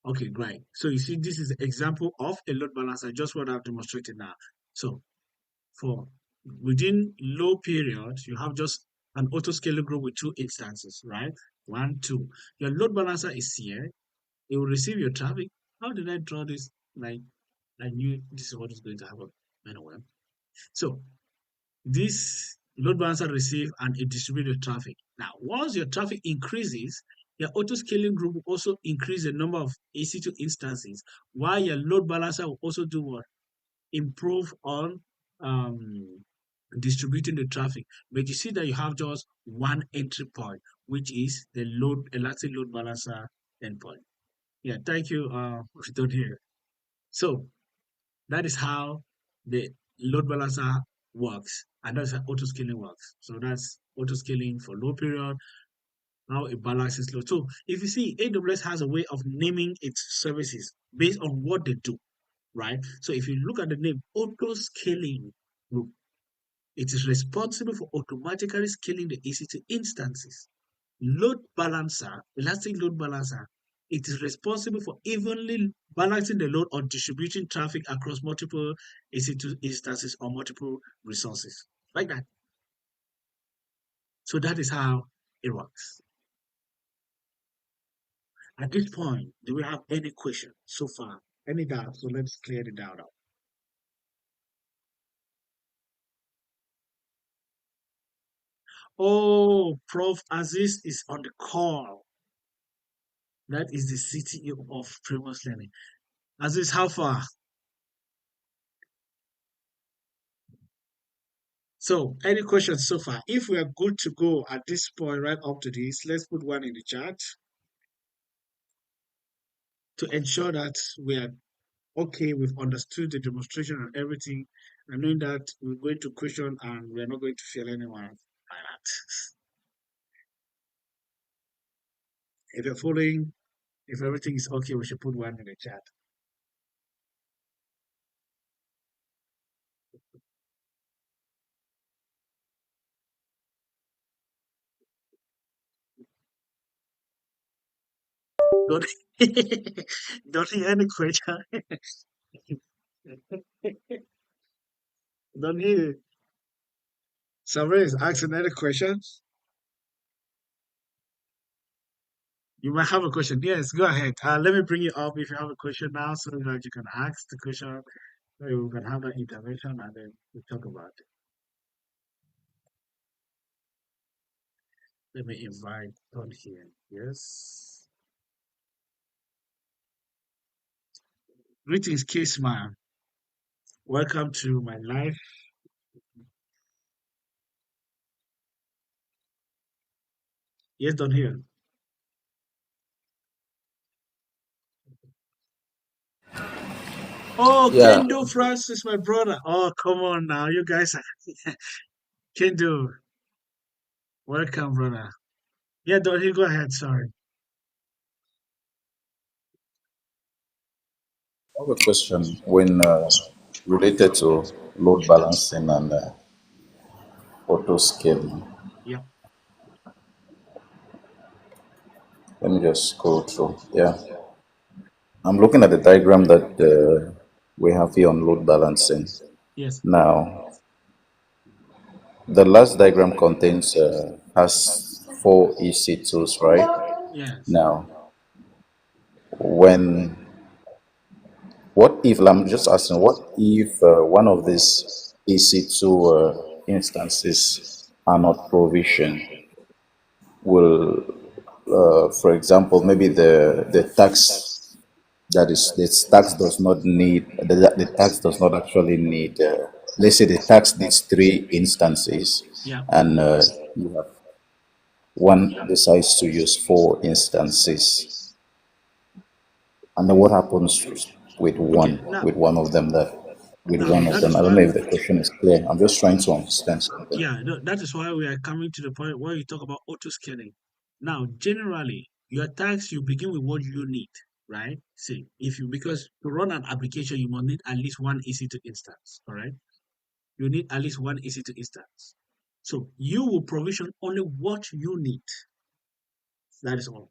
A: okay, great. So you see, this is an example of a load balancer, just what I've demonstrated now. So for within low period, you have just an auto scaling group with two instances, right? One, two. Your load balancer is here. It will receive your traffic. How did I draw this? Like I knew this is what is going to happen anyway. So this load balancer receive and it distributes the traffic. Now, once your traffic increases, your auto scaling group will also increase the number of EC2 instances, while your load balancer will also do what? Improve on distributing the traffic. But you see that you have just one entry point, which is the load elastic load balancer endpoint. Yeah, thank you. We're done here. So that is how the load balancer works, and that's how auto scaling works. So that's auto scaling for low period, how it balances load. So if you see, AWS has a way of naming its services based on what they do, right? So if you look at the name auto scaling group, it is responsible for automatically scaling the EC2 instances. Load balancer, elastic load balancer, it is responsible for evenly balancing the load or distributing traffic across multiple EC2 instances or multiple resources. Like that. So that is how it works. At this point, do we have any question so far? Any doubt? So let's clear the doubt up. Oh, Prof. Aziz is on the call. That is the CTO of Previous Learning. Aziz, how far? So, any questions so far? If we are good to go at this point, right up to this, let's put one in the chat to ensure that we are okay, we've understood the demonstration and everything, and knowing that we're going to question and we're not going to fail anyone like that. If you're following, if everything is okay, we should put one in the chat. Don't, don't hear any question. Don't hear. Somebody is asking any questions. You might have a question. Yes, go ahead. Let me bring you up if you have a question now so that you can ask the question. Maybe we can have that intervention and then we talk about it. Let me invite on here. Yes. Greetings, Case Man. Welcome to my life. Yes, Don here. Oh,
B: Yeah,
A: Kendo Francis, my brother. Oh, come on now. You guys are Kendo. Welcome, brother. Yeah, Don here, go ahead. Sorry.
B: I have a question when related to load balancing and auto scaling.
A: Yeah.
B: Let me just go through. Yeah, I'm looking at the diagram that we have here on load balancing.
A: Yes.
B: Now, the last diagram contains has four EC2s, right?
A: Yes.
B: Now, when what if I'm just asking, what if one of these EC2 instances are not provisioned? Will for example, maybe the tax that is the tax does not need the tax does not actually need. Let's say the tax needs three instances,
A: Yeah.
B: and you have one decides to use four instances, and then what happens
A: Okay. Now,
B: with one of them that with
A: now
B: one of
A: that
B: them?
A: is
B: I don't
A: why.
B: know if the question is clear. I'm just trying to understand something.
A: Yeah, that is why we are coming to the point where you talk about auto scaling. Now, generally, your tax you begin with what you need, right? See, if you because to run an application, you must need at least one EC2 instance, all right? You need at least one EC2 instance. So you will provision only what you need. That is all.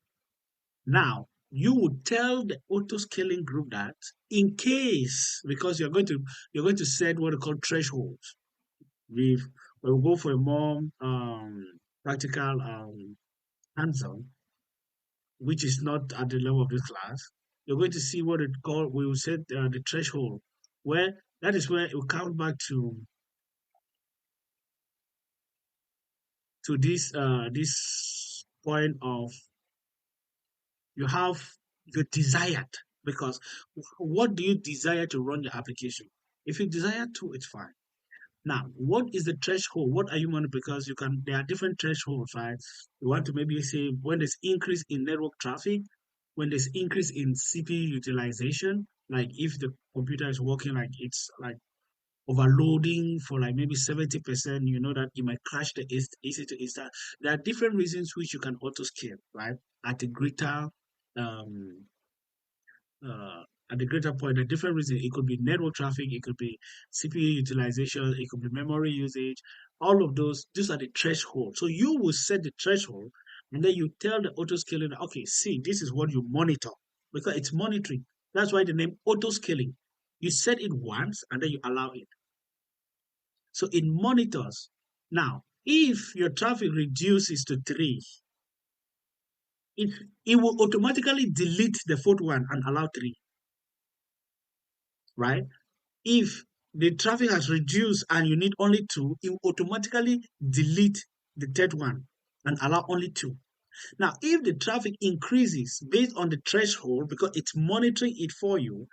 A: Now, you would tell the auto scaling group that in case, because you're going to set what they call thresholds. We've we'll go for a more practical hands-on, which is not at the level of this class. You're going to see what it call. We will set the threshold, where that is where it will count back to this point of you have your desired, because what do you desire to run your application? If you desire to, it's fine. Now, what is the threshold? What are you monitoring? Because you can, there are different thresholds, right? You want to maybe say when there's increase in network traffic, when there's increase in CPU utilization, like if the computer is working like it's like overloading for like maybe 70%, you know that it might crash the AC to instance. There are different reasons which you can auto scale, right? At a greater um, uh, at the greater point, the different reasons. It could be network traffic, it could be CPU utilization, it could be memory usage. All of these are the threshold. So you will set the threshold, and then you tell the auto scaling, okay, see, this is what you monitor because it's monitoring. That's why the name auto scaling. You set it once, and then you allow it. So it monitors. Now, if your traffic reduces to three, it, it will automatically delete the fourth one and allow three, right? If the traffic has reduced and you need only two, it will automatically delete the third one and allow only two. Now, if the traffic increases based on the threshold, because it's monitoring it for you,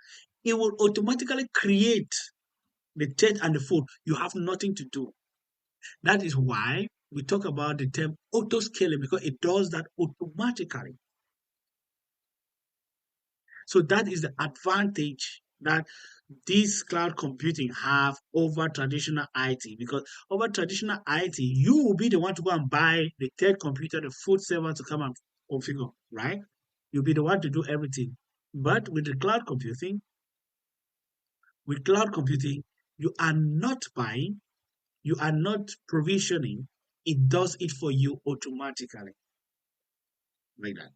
A: it will automatically create the third and the fourth. You have nothing to do. That is why we talk about the term auto scaling, because it does that automatically. So that is the advantage that this cloud computing have over traditional IT, because over traditional IT, you will be the one to go and buy the third computer, the full server to come and configure, right? You'll be the one to do everything. But with cloud computing, you are not buying, you are not provisioning, it does it for you automatically, like that.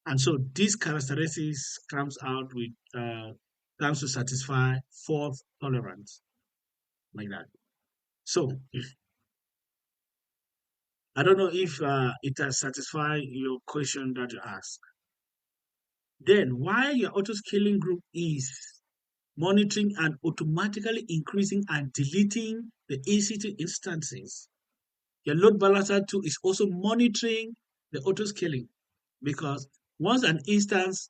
A: And so these characteristics comes to satisfy fault tolerance, like that. So I don't know if it has satisfied your question that you asked. Then why your auto scaling group is monitoring and automatically increasing and deleting the EC2 instances. Your load balancer too is also monitoring the auto scaling, because once an instance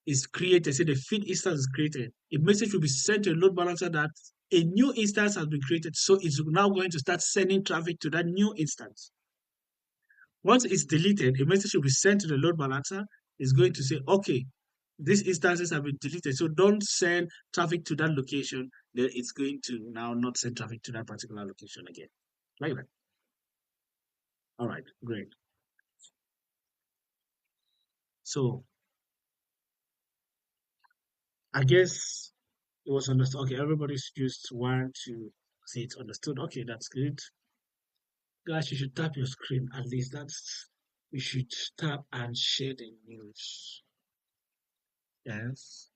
A: is created, say the feed instance is created, a message will be sent to a load balancer that a new instance has been created. So it's now going to start sending traffic to that new instance. Once it's deleted, a message will be sent to the load balancer. It's going to say, okay, these instances have been deleted, so don't send traffic to that location. Then it's going to now not send traffic to that particular location again. Like that. All right, great. So I guess it was understood. Okay, everybody's used one to see it's understood. Okay, that's good. Guys, you should tap your screen. At least that's, you should tap and share the news. Yes.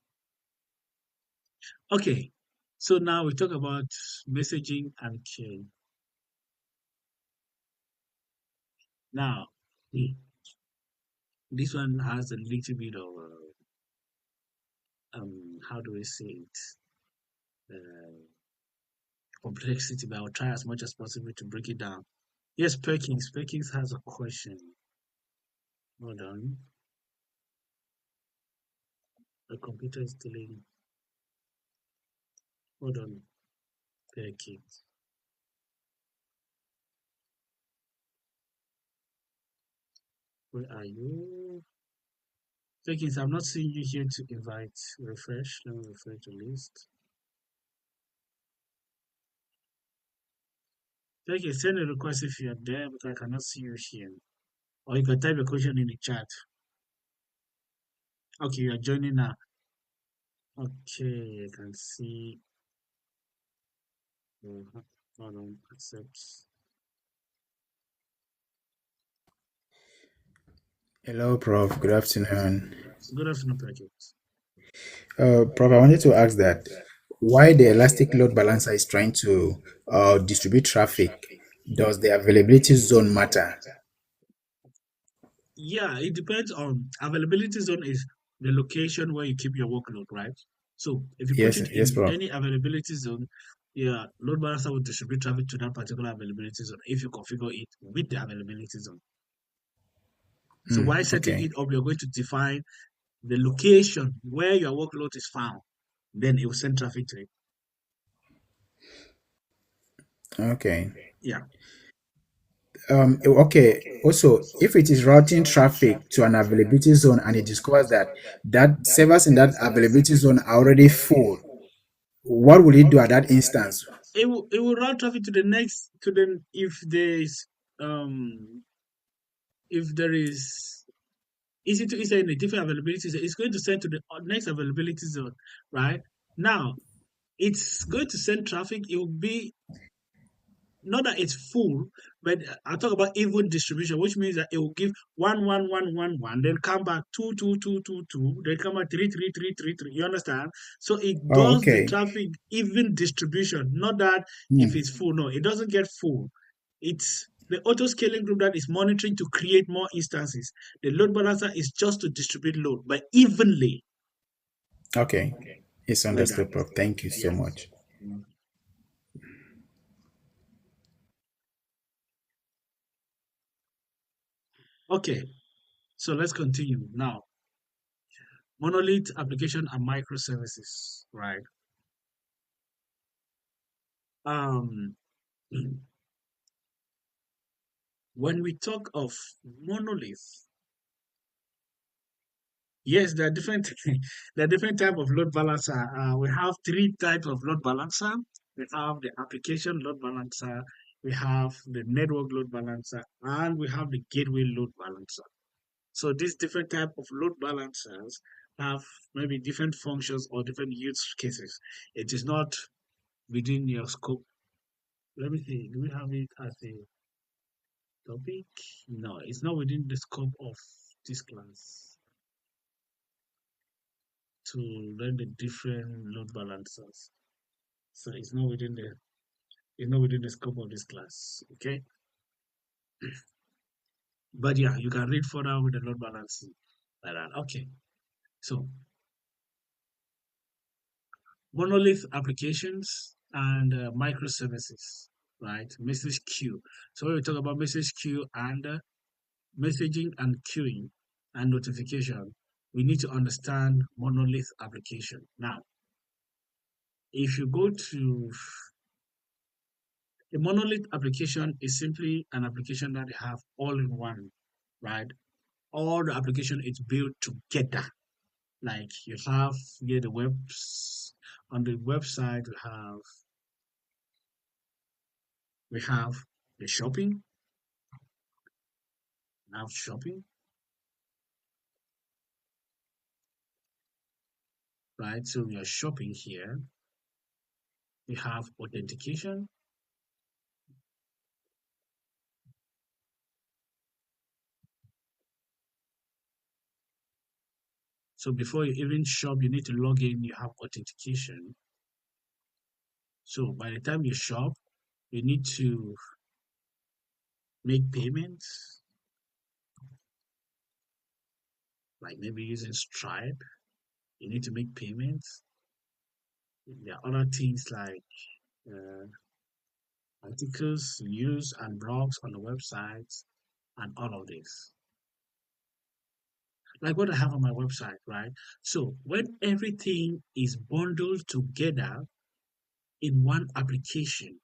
A: Okay. So now we talk about messaging and chain. Now, this one has a little bit of how do we say it? Uh, Complexity, but I'll try as much as possible to break it down. Yes, Perkins. Perkins has a question. Hold on. The computer is telling. Hold on, Perkins. Where are you? Perkins, I'm not seeing you here to invite. Refresh. Let me refresh the list. Perkins, send a request if you're there, but I cannot see you here. Or you can type a question in the chat. Okay, you are joining now. Okay, I can see. Hold on, accept.
C: Hello, Prof. Good afternoon.
A: Good afternoon, Perkins.
C: Prof, I wanted to ask that why the elastic load balancer is trying to distribute traffic, does the availability zone matter?
A: Yeah, it depends on availability zone is the location where you keep your workload, right? So if you put
C: Yes,
A: it
C: yes,
A: in
C: Prof.
A: any availability zone, yeah, load balancer will distribute traffic to that particular availability zone if you configure it with the availability zone. So while setting
C: Okay,
A: it up, you're going to define the location where your workload is found. Then it will send traffic to it.
C: okay.
A: Yeah.
C: Okay. Also, if it is routing traffic to an availability zone and it discovers that servers in that availability zone are already full, what will it do at that instance?
A: It will route traffic to the next to the um if there is easy to easy in a different availability zone, it's going to send to the next availability zone, right? Now it's going to send traffic. It will be not that it's full, but I talk about even distribution, which means that it will give 1 1 1 1 1, then come back 2 2 2 2 2, then come back 3 3 3 3 3. You understand? So it
C: Oh,
A: does the
C: okay.
A: traffic even distribution, not that if it's full. No, it doesn't get full. It's the auto scaling group that is monitoring to create more instances. The load balancer is just to distribute load, but evenly,
C: Okay. It's
A: like that.
C: understood, Prof. Thank you so
A: Yes.
C: much.
A: Okay, so let's continue now. Monolith application and microservices, right? Um, when we talk of monolith, yes, there are different there are different type of load balancer. We have three types of load balancer. We have the application load balancer, we have the network load balancer, and we have the gateway load balancer. So these different type of load balancers have maybe different functions or different use cases. It is not within your scope. Let me see. Do we have it as a topic? No, it's not within the scope of this class to learn the different load balancers. So it's not within the scope of this class. Okay. But yeah, you can read further with the load balancing like that. Okay. So monolith applications and microservices, right? Message queue. So when we talk about message queue and messaging and queuing and notification, we need to understand monolith application. Now, if you go to a monolith application is simply an application that you have all in one, right? All the application is built together. Like you have here the webs on the website we have the shopping, now shopping, right? So we are shopping here. We have authentication. So before you even shop, you need to log in, you have authentication. So by the time you shop, you need to make payments, like maybe using Stripe. You need to make payments. There are other things like uh, articles, news, and blogs on the websites, and all of this. Like what I have on my website, right? So when everything is bundled together in one application,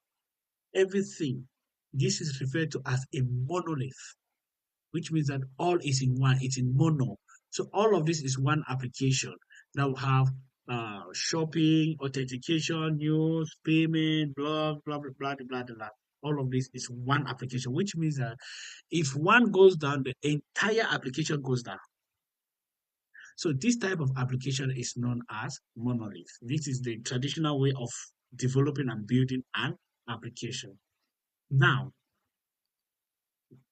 A: everything, this is referred to as a monolith, which means that all is in one, it's in mono. So all of this is one application. Now we have shopping, authentication, news, payment, blog, blah, blah, blah, blah, blah, blah. All of this is one application, which means that if one goes down, the entire application goes down. So this type of application is known as monolith. This is the traditional way of developing and building an application. Now,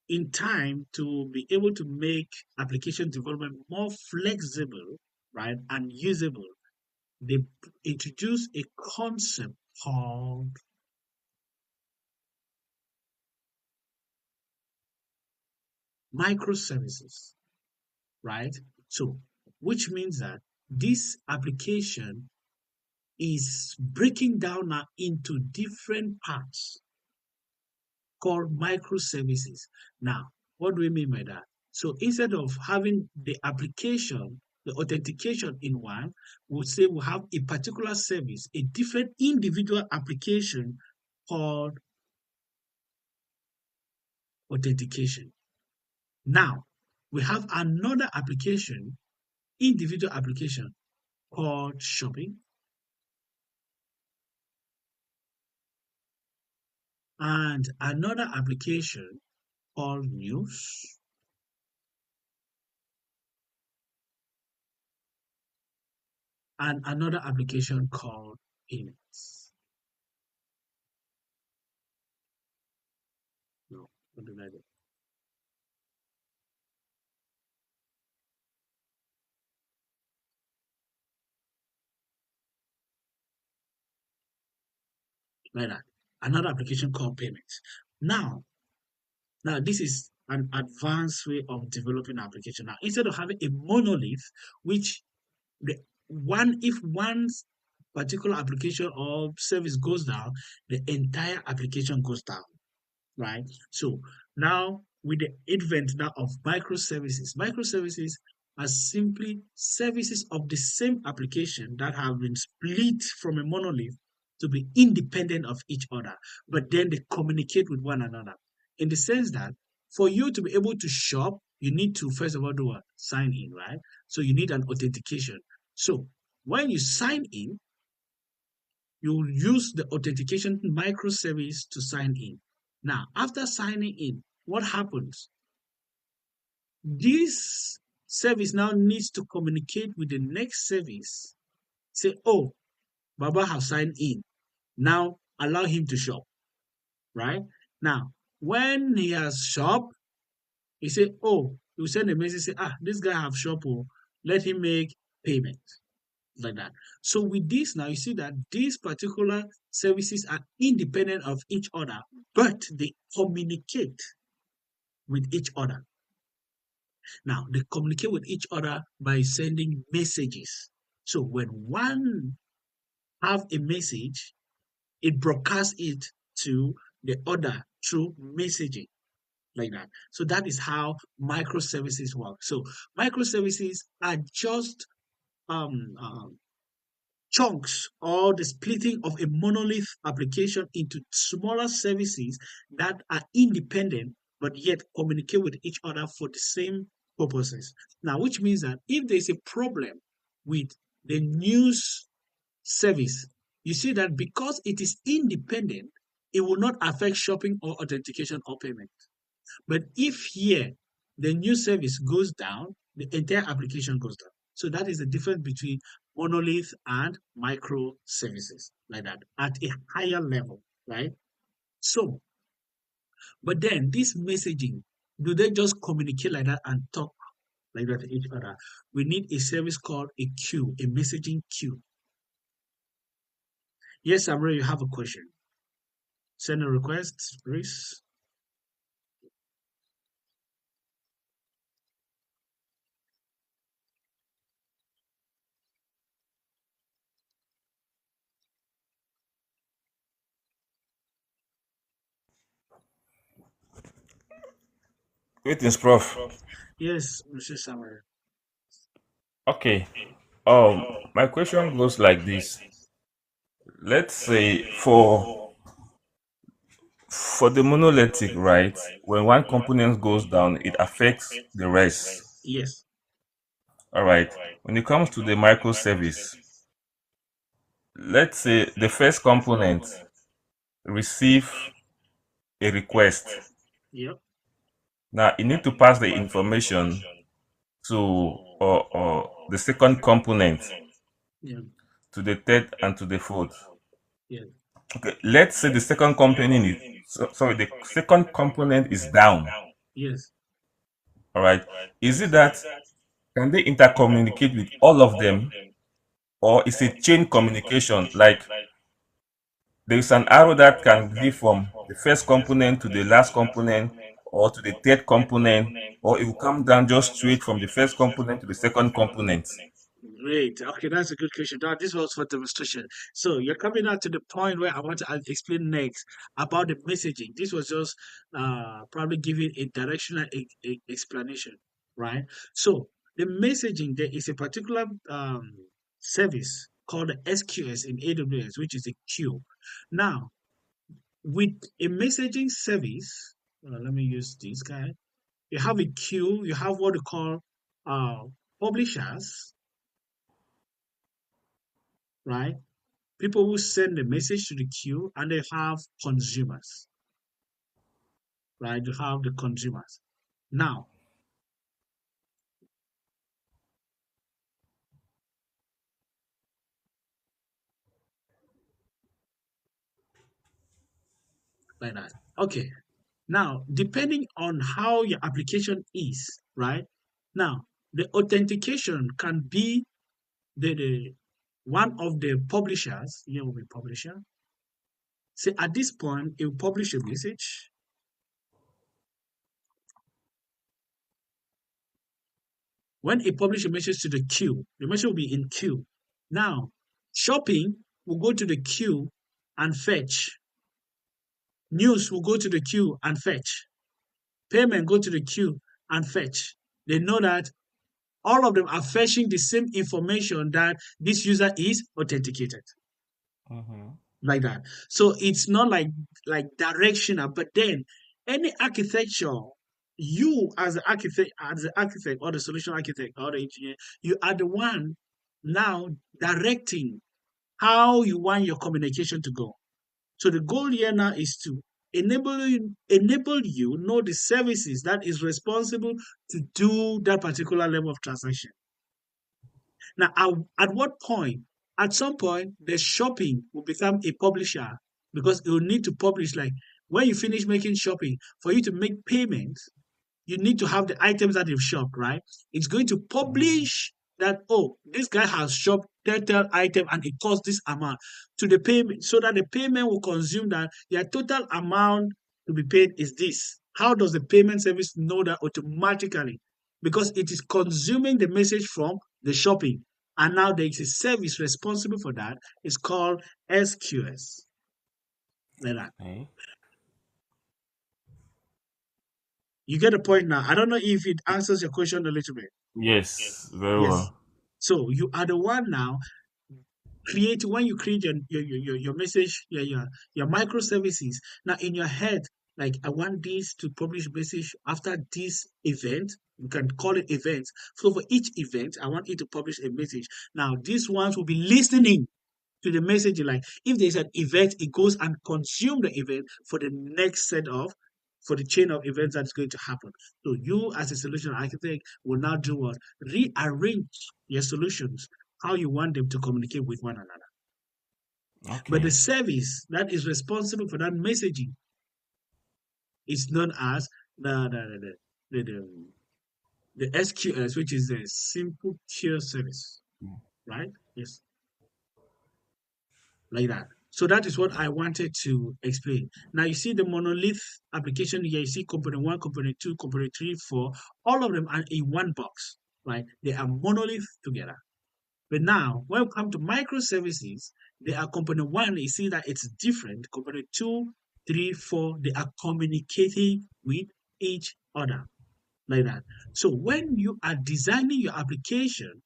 A: in time to be able to make application development more flexible, right, and usable, they introduce a concept called microservices, right? So, which means that this application is breaking down now into different parts called microservices. Now, what do we mean by that? So instead of having the application, the authentication in one, we'll say we have a particular service, a different individual application called authentication. Now, we have another application, individual application called shopping, and another application called news, and another application called payments. No, what did I do? Like that. Another application called payments. Now, now this is an advanced way of developing an application. Now, instead of having a monolith, which the one if one particular application or service goes down, the entire application goes down, right? So now with the advent now of microservices are simply services of the same application that have been split from a monolith to be independent of each other, but then they communicate with one another in the sense that for you to be able to shop, you need to first of all do what? Sign in, right? So you need an authentication. So when you sign in, you will use the authentication microservice to sign in. Now, after signing in, what happens? This service now needs to communicate with the next service. Say, oh, Baba has signed in. Now allow him to shop, right? Now, when he has shop, he say, oh, you send a message, say, this guy have shop, oh, let him make payment. Like that. So with this now, you see that these particular services are independent of each other, but they communicate with each other. Now, they communicate with each other by sending messages. So when one have a message, it broadcasts it to the other through messaging like that. So that is how microservices work. So microservices are just um, um, chunks or the splitting of a monolith application into smaller services that are independent but yet communicate with each other for the same purposes. Now, which means that if there's a problem with the news service, you see that because it is independent, it will not affect shopping or authentication or payment. But if here the new service goes down, the entire application goes down. So that is the difference between monolith and microservices, like that, at a higher level, right? So, but then this messaging, do they just communicate like that and talk like that to each other? We need a service called a queue, a messaging queue. Yes, Amre, you have a question. Send a request, please.
D: Greetings, Prof.
A: Yes, Mr. Samuel.
D: Okay. My question goes like this. Let's say for the monolithic, right? When one component goes down, it affects the rest.
A: Yes.
D: All right. When it comes to the microservice, let's say the first component receive a request.
A: Yep.
D: Now you need to pass the information to the second component,
A: Yeah.
D: to the third and to the fourth.
A: Yeah.
D: Okay, let's say the second component is sorry, the second component is down.
A: Yes.
D: All right. Is it that can they intercommunicate with all of them, or is it chain communication? Like there is an arrow that can lead from the first component to the last component, or to the third component, or it will come down just straight from the first component to the second component.
A: Great. Okay, that's a good question. Now, this was for demonstration. So you're coming out to the point where I want to explain next about the messaging. This was just probably giving a directional explanation, right? So the messaging, there is a particular service called the SQS in AWS, which is a queue. Now, with a messaging service, let me use this guy. You have a queue. You have what you call uh, publishers, right? People who send the message to the queue, and they have consumers, right? You have the consumers. Now, like that. Okay. Now, depending on how your application is, right? Now, the authentication can be the one of the publishers. Here will be publisher. Say at this point, it will publish a message. When it publish a message to the queue, the message will be in queue. Now, shopping will go to the queue and fetch. News will go to the queue and fetch. Payment go to the queue and fetch. They know that all of them are fetching the same information that this user is authenticated,
D: Mhm.
A: like that. So it's not like directional, but then any architecture, you as the architect or the solution architect or the engineer, you are the one now directing how you want your communication to go. So the goal here now is to enable you know the services that is responsible to do that particular level of transaction. Now, at what point? At some point, the shopping will become a publisher because it will need to publish. Like when you finish making shopping, for you to make payments, you need to have the items that you've shopped, right? It's going to
D: Mhm.
A: publish that, oh, this guy has shopped that item and it costs this amount to the payment, so that the payment will consume that your total amount to be paid is this. How does the payment service know that automatically? Because it is consuming the message from the shopping. And now there is a service responsible for that. It's called SQS. Like that.
D: Okay.
A: You get the point now. I don't know if it answers your question a little bit.
D: Yes, very
A: Yes.
D: well.
A: So you are the one now create when you create your message, your microservices. Now in your head, like I want this to publish message after this event. You can call it events. So for each event, I want it to publish a message. Now these ones will be listening to the message. Like if there's an event, it goes and consume the event for the next set of for the chain of events that's going to happen. So you as a solution architect will now do what? Rearrange your solutions how you want them to communicate with one another. But the
D: Okay.
A: service that is responsible for that messaging is known as the SQS, which is the simple queue service, right? Yes, like that. So that is what I wanted to explain. Now you see the monolith application here. You see component one, component two, component three, four. All of them are in one box, right? They are monolith together. But now, when we come to microservices, they are component one. You see that it's different. Component two, three, four. They are communicating with each other like that. So when you are designing your application,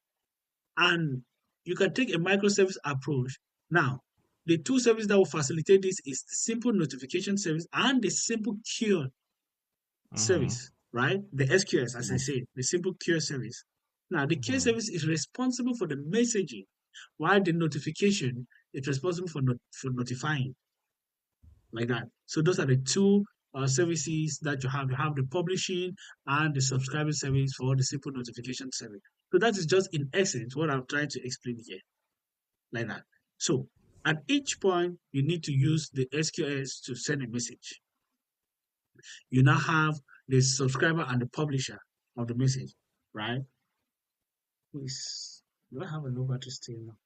A: and you can take a microservice approach. Now, the two services that will facilitate this is the simple notification service and the simple queue
D: Mm-hmm.
A: service, right? The SQS, as I
D: Yes.
A: say, the simple queue service. Now, the queue
D: Mm-hmm.
A: service is responsible for the messaging, while the notification is responsible for notifying, like that. So those are the two services that you have. You have the publishing and the subscribing service for the simple notification service. So that is just in essence what I'm trying to explain here, like that. So at each point, you need to use the SQS to send a message. You now have the subscriber and the publisher of the message, right? Please, do I have a low battery still now?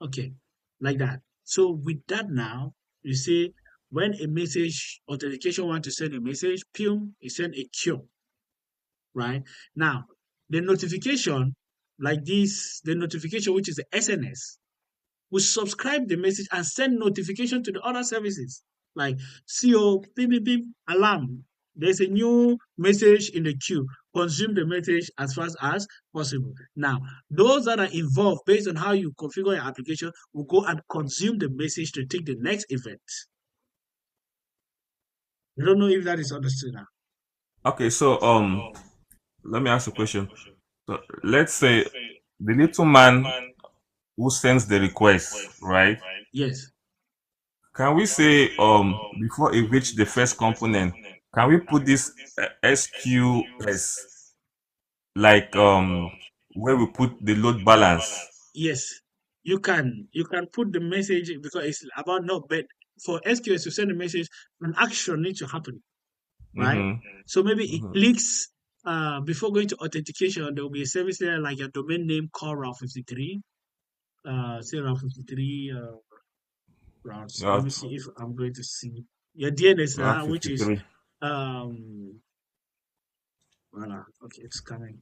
A: Okay, like that. So with that now, you see when a message authentication want to send a message, PIM, it send a queue, right? Now, the notification like this, the notification which is the SNS, will subscribe the message and send notification to the other services like CO, beep, beep, beep, alarm. There's a new message in the queue. Consume the message as fast as possible. Now, those that are involved based on how you configure your application will go and consume the message to take the next event. I don't know if that is understood now.
D: Okay, so let me ask a question. So let's say the little man who sends the request, right?
A: Yes.
D: Can we say before it reach the first component, can we put this SQS like where we put the load balance?
A: Yes. You can put the message because it's about no, but for SQS to send a message, an action needs to happen, right?
D: Mm-hmm.
A: So maybe it
D: Mm-hmm.
A: clicks before going to authentication, there will be a service there like your domain name called Route 53. Say Route 53 routes. Let me
D: Route,
A: see if I'm going to see your DNS
D: Route
A: now, which is
D: 53.
A: voila, okay, it's coming.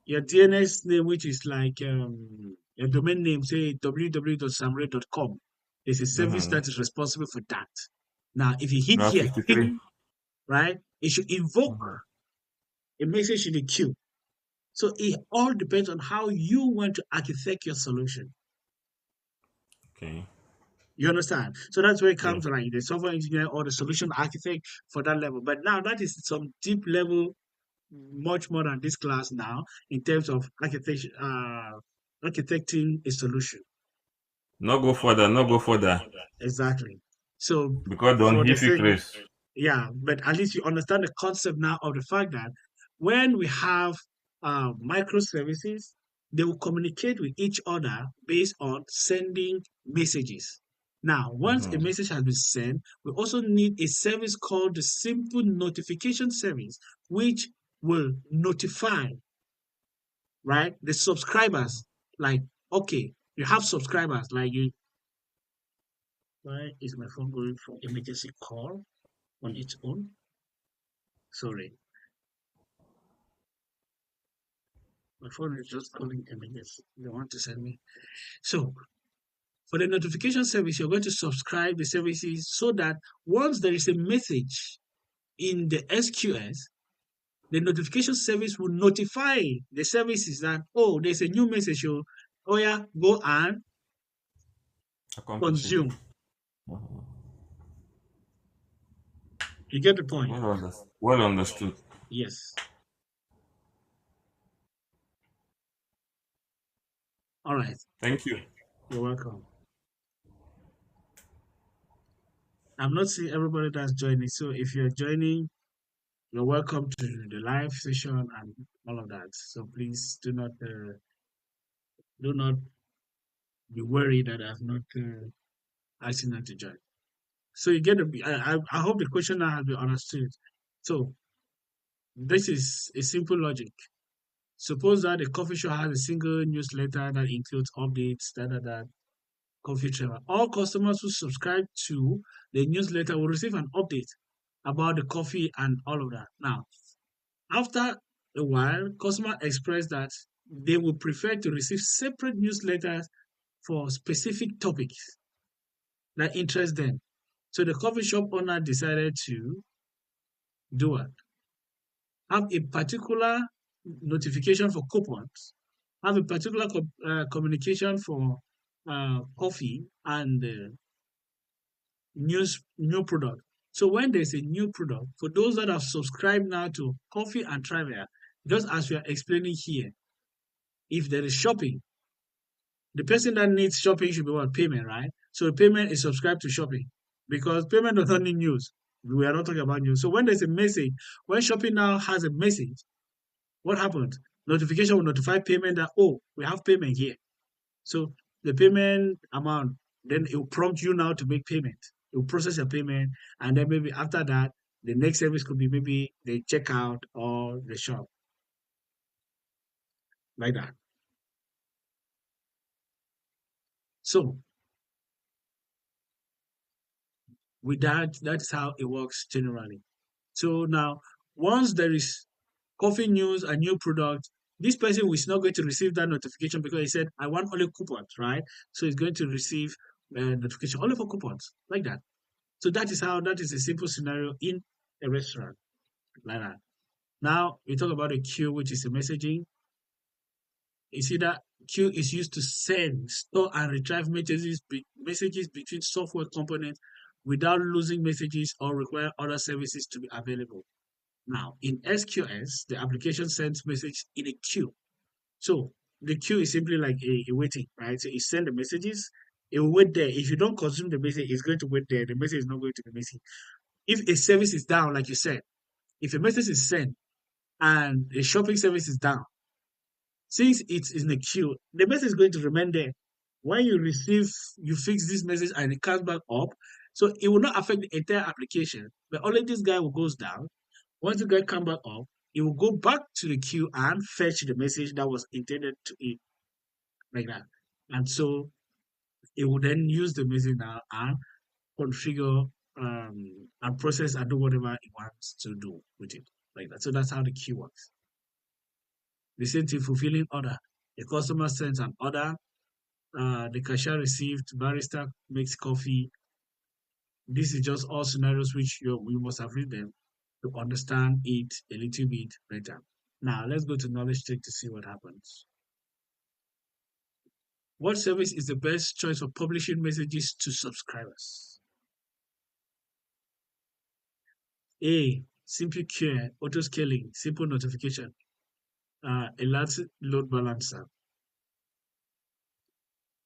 A: Your DNS name, which is like your domain name, say www.samre.com. There's a service
D: Mm-hmm.
A: that is responsible for that. Now, if you hit
D: Route
A: here,
D: 53.
A: ping, right, it should invoke
D: Mm-hmm.
A: a message in the queue. So it all depends on how you want to architect your solution.
D: Okay.
A: You understand? So that's where it
D: Yeah.
A: comes like the software engineer or the solution architect for that level. But now that is some deep level, much more than this class now in terms of architecture, architecting a solution.
D: No go further, no go further.
A: Exactly. So
D: Because don't
A: for the
D: hit it
A: sake,
D: race.
A: yeah, but at least you understand the concept now of the fact that when we have microservices, they will communicate with each other based on sending messages. Now, once a
D: Mm-hmm.
A: message has been sent, we also need a service called the simple notification service, which will notify, right, the subscribers. Like, okay, you have subscribers, like you, why is my phone going for emergency call on its own? Sorry. My phone is just calling images. They want to send me. So for the notification service, you're going to subscribe the services so that once there is a message in the SQS, the notification service will notify the services that, oh, there's a new message. Oh yeah, go and
D: Accomplish it.
A: consume. You get the point?
D: Well understood.
A: Yes. All right.
D: Thank you.
A: You're welcome. I'm not seeing everybody that's joining. So if you're joining, you're welcome to the live session and all of that. So please do not be worried that I've not asked them to join. So you get the. I hope the question now has been understood. So this is a simple logic. Suppose that a coffee shop has a single newsletter that includes updates, that coffee travel. All customers who subscribe to the newsletter will receive an update about the coffee and all of that. Now, after a while, customers express that they would prefer to receive separate newsletters for specific topics that interest them. So the coffee shop owner decided to do it. Have a particular notification for coupons, have a particular communication for coffee and new product. So when there's a new product, for those that have subscribed now to coffee and travel, just as we are explaining here, if there is shopping, the person that needs shopping should be what? Payment, right? So payment is subscribed to shopping because payment does not need news. We are not talking about news. So when there's a message, when shopping now has a message, what happens? Notification will notify payment that, oh, we have payment here. So the payment amount, then it will prompt you now to make payment. It will process your payment. And then maybe after that, the next service could be maybe the checkout or the shop, like that. So with that, that's how it works generally. So now, once there is coffee news, a new product, this person is not going to receive that notification because he said, I want only coupons, right? So he's going to receive notification only for coupons, like that. So that is a simple scenario in a restaurant, like that. Now we talk about a queue, which is a messaging. You see that queue is used to send, store, and retrieve messages between software components without losing messages or require other services to be available. Now, in SQS, the application sends message in a queue. So the queue is simply like a waiting, right? So you send the messages, it will wait there. If you don't consume the message, it's going to wait there. The message is not going to be missing. If a service is down, like you said, if a message is sent and a shopping service is down, since it's in the queue, the message is going to remain there. When you receive, you fix this message and it comes back up. So it will not affect the entire application, but only this guy will goes down. Once the guy come back up, it will go back to the queue and fetch the message that was intended to it, like that. And so it will then use the message now and configure and process and do whatever it wants to do with it, like that. So that's how the queue works. The same thing, fulfilling order. The customer sends an order, the cashier received, barista makes coffee. This is just all scenarios which we must have read them to understand it a little bit better. Now let's go to knowledge check to see what happens. What service is the best choice for publishing messages to subscribers? A. Simple queue, auto scaling, simple notification, elastic load balancer.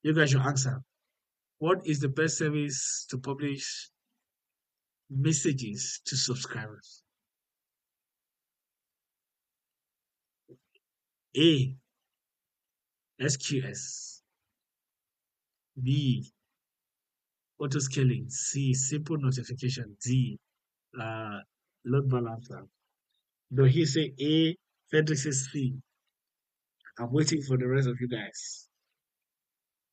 A: You guys should answer. What is the best service to publish messages to subscribers? A. SQS. B. Auto scaling. C. Simple notification. D. Uh, Load balancer. Though he say A, Frederick says C. I'm waiting for the rest of you guys.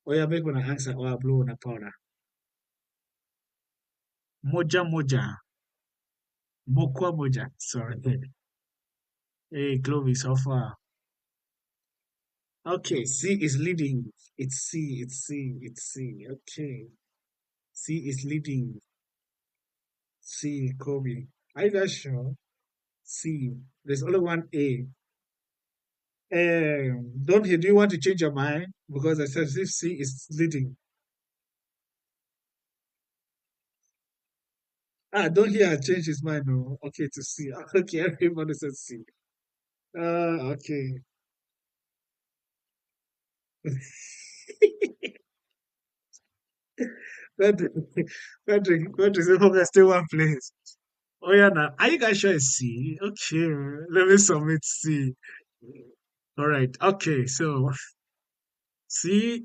A: Oh yeah, make one answer or I blow on a powder. Moja moja. Mokwa moja. Sorry. Hey, Clovis, how far? Okay, C is leading. It's C. It's C. It's C. Okay, C is leading. C, Kobe. Are you guys sure? C. There's only one A. Don't you do you want to change your mind? Because I said if C is leading. Ah, don't hear change his mind. No. Okay, to C. Okay, everybody says C. Okay. Patrick, Patrick said, "Hope there's still one place." Oh yeah, now are you guys sure it's C? Okay, let me submit C. All right. Okay, so C,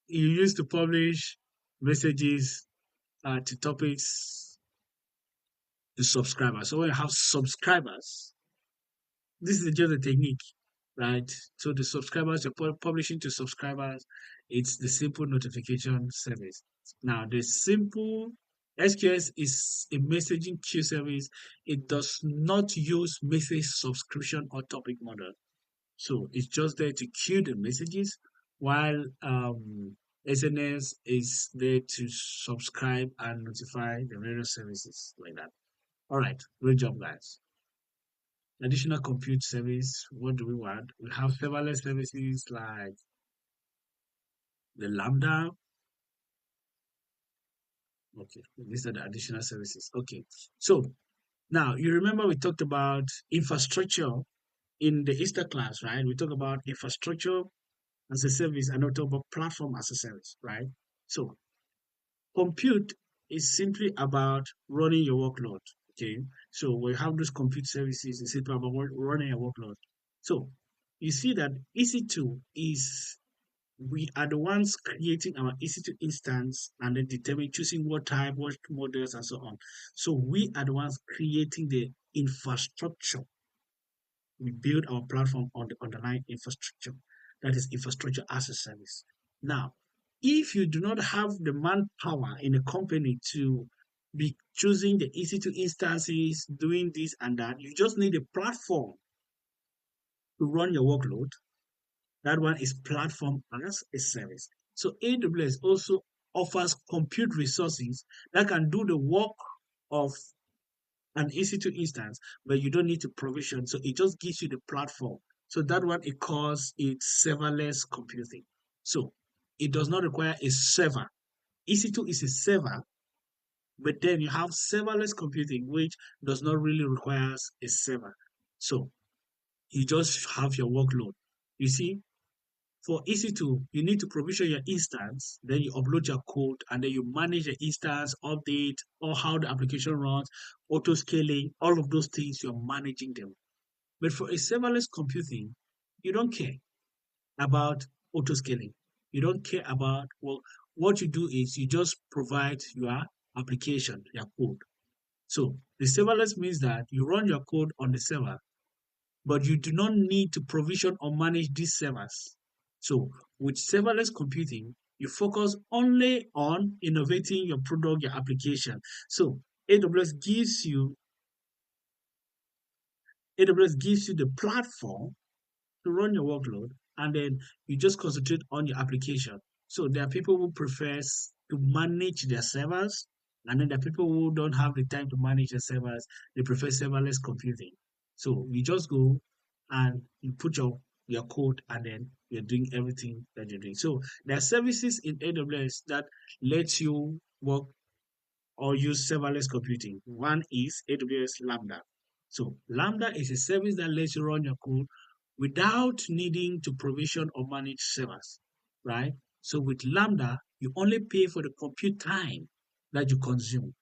A: you used to publish messages to topics to subscribers. So when you have subscribers, this is just a technique, right? So the subscribers you're publishing to subscribers, it's the simple notification service. Now the simple SQS is a messaging queue service. It does not use message subscription or topic model. So it's just there to queue the messages while SNS is there to subscribe and notify the various services like that. All right, great job, guys. Additional compute service, what do we want? We have serverless services like the Lambda. Okay, these are the additional services. Okay, so now you remember we talked about infrastructure in the Easter class, right? We talked about infrastructure as a service and we talk about platform as a service, right? So compute is simply about running your workload. Okay, so we have those compute services. It's simply about running your workload. So you see that EC2 is we are the ones creating our EC2 instance and then determine choosing what type, what models, and so on. So we are the ones creating the infrastructure. We build our platform on the underlying infrastructure. That is infrastructure as a service. Now, if you do not have the manpower in a company to be choosing the EC2 instances, doing this and that, you just need a platform to run your workload. That one is platform as a service. So AWS also offers compute resources that can do the work of an EC2 instance, but you don't need to provision. So it just gives you the platform. So that one it calls it serverless computing. So it does not require a server. EC2 is a server, but then you have serverless computing, which does not really require a server. So you just have your workload. You see, for EC2, you need to provision your instance, then you upload your code, and then you manage the instance, update, or how the application runs, auto scaling, all of those things, you're managing them. But for a serverless computing, you don't care about auto scaling. You don't care about, well, what you do is you just provide your application, your code. So the serverless means that you run your code on the server, but you do not need to provision or manage these servers. So with serverless computing, you focus only on innovating your product, your application. So AWS gives you AWS gives you the platform to run your workload, and then you just concentrate on your application. So there are people who prefers to manage their servers, and then there are people who don't have the time to manage their servers. They prefer serverless computing. So you just go and you put your code, and then you're doing everything that you're doing. So there are services in AWS that let you work or use serverless computing. One is AWS Lambda. So Lambda is a service that lets you run your code without needing to provision or manage servers, right? So with Lambda, you only pay for the compute time that you consume,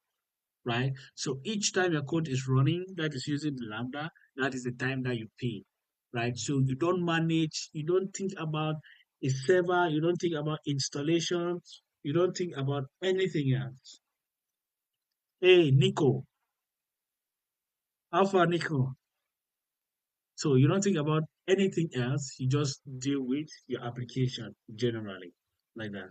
A: right? So each time your code is running that is using the Lambda, that is the time that you pay, right? So you don't manage, you don't think about a server, you don't think about installation, you don't think about anything else. Hey, Nico, Alpha Nico. So you don't think about anything else, you just deal with your application generally, like that.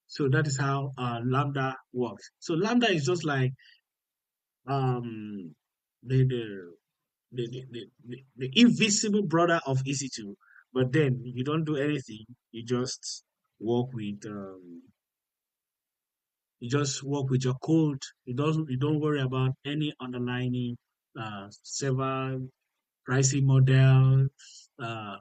A: So that is how Lambda works. So Lambda is just like um, the the invisible brother of EC2. But then you don't do anything. You just work with your code. You don't worry about any underlying server pricing model,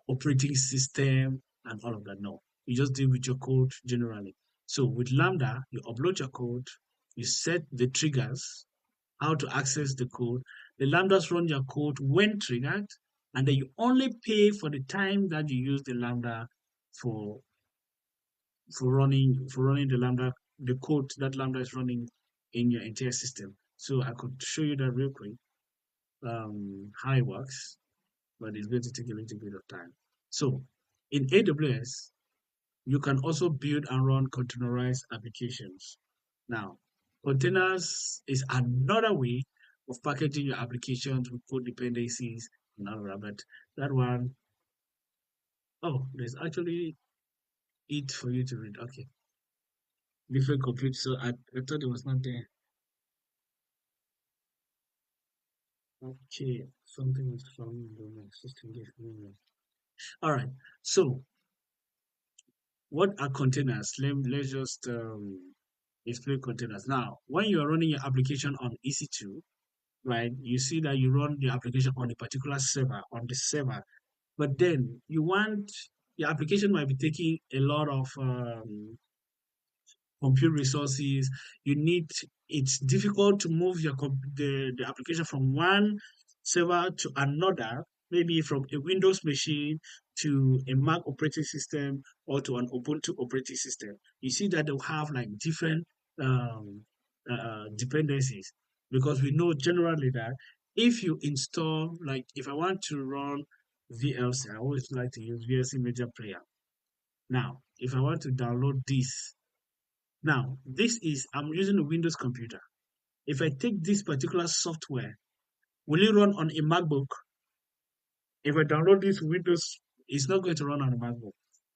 A: operating system, and all of that. No, you just deal with your code generally. So with Lambda, you upload your code, you set the triggers, how to access the code. The Lambdas run your code when triggered, and then you only pay for the time that you use the Lambda for running the code that Lambda is running in your entire system. So I could show you that real quick, how it works, but it's going to take a little bit of time. So in AWS, you can also build and run containerized applications. Now, containers is another way of packaging your applications with code dependencies and all of that. But that one, oh, there's actually it for you to read. Okay, different compute. So I thought it was not there. Okay, something is wrong with my system. All right. So what are containers? Let's just explain containers. Now, when you are running your application on EC2, right, you see that you run the application on a particular server, on the server, but then your application might be taking a lot of compute resources. It's difficult to move the application from one server to another, maybe from a Windows machine to a Mac operating system or to an Ubuntu operating system. You see that they'll have like different dependencies, because we know generally that if you install, like if I want to run VLC, I always like to use VLC Media Player. Now, if I want to download this, now, I'm using a Windows computer. If I take this particular software, will it run on a MacBook? If I download this Windows, it's not going to run on a MacBook.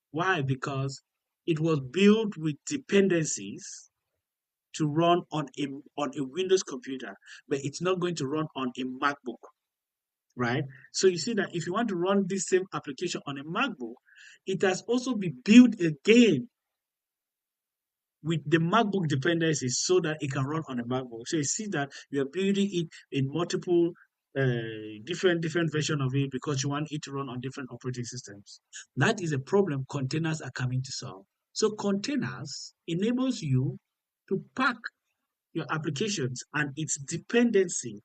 A: Why? Because it was built with dependencies to run on a Windows computer, but it's not going to run on a MacBook, right? So you see that if you want to run this same application on a MacBook, it has also been built again with the MacBook dependencies so that it can run on a MacBook. So you see that you are building it in multiple different version of it because you want it to run on different operating systems. That is a problem containers are coming to solve. So containers enables you to pack your applications and its dependency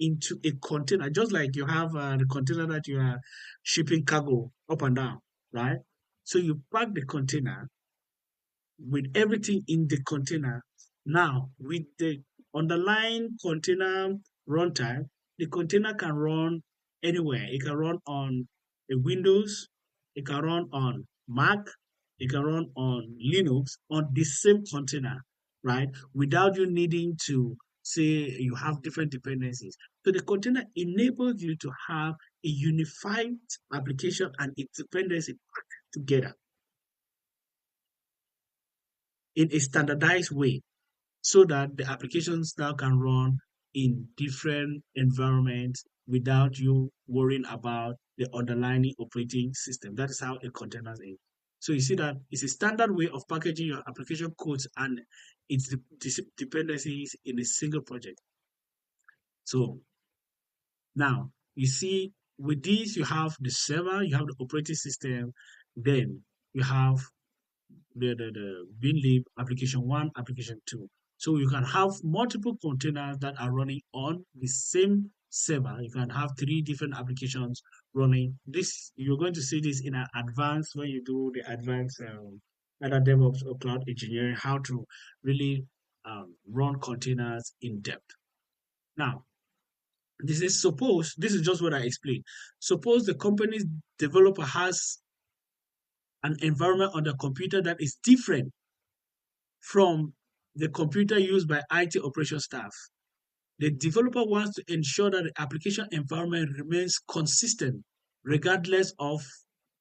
A: into a container, just like you have the container that you are shipping cargo up and down, right? So you pack the container with everything in the container. Now, with the underlying container runtime, the container can run anywhere. It can run on a Windows, it can run on Mac, it can run on Linux on the same container, right? Without you needing to say you have different dependencies. So the container enables you to have a unified application and its dependency together in a standardized way so that the applications now can run in different environments without you worrying about the underlying operating system. That is how a container is. So you see that it's a standard way of packaging your application codes and its dependencies in a single project. So now you see with this, you have the server, you have the operating system, then you have the binlib application one, application two. So you can have multiple containers that are running on the same server. You can have three different applications running. This you're going to see this in an advanced when you do the advanced either DevOps or cloud engineering, how to really run containers in depth. Now, this is just what I explained. Suppose the company's developer has an environment on the computer that is different from the computer used by IT operation staff. The developer wants to ensure that the application environment remains consistent regardless of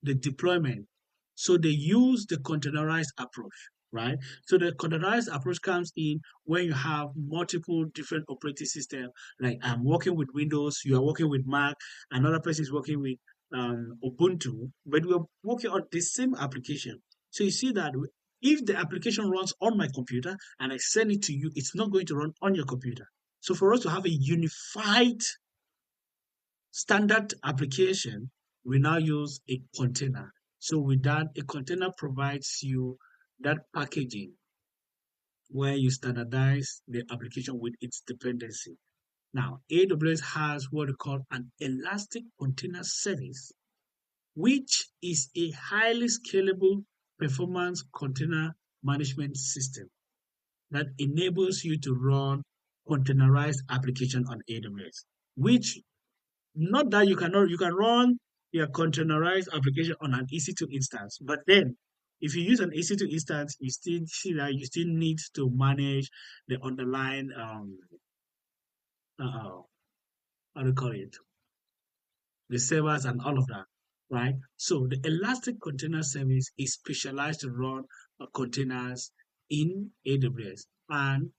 A: the deployment. So they use the containerized approach. right? So the containerized approach comes in when you have multiple different operating systems. Like I'm working with Windows, you are working with Mac, another person is working with Ubuntu, but we're working on the same application. So you see that if the application runs on my computer and I send it to you, it's not going to run on your computer. So for us to have a unified standard application, we now use a container. So with that, a container provides you that packaging where you standardize the application with its dependency. Now, AWS has what we call an elastic container service, which is a highly scalable performance container management system that enables you to run containerized application on AWS, which not that you can run your containerized application on an EC2 instance, but then if you use an EC2 instance, you still see that you still need to manage the underlying how do you call it, the servers and all of that, right? So the Elastic Container Service is specialized to run containers in AWS, and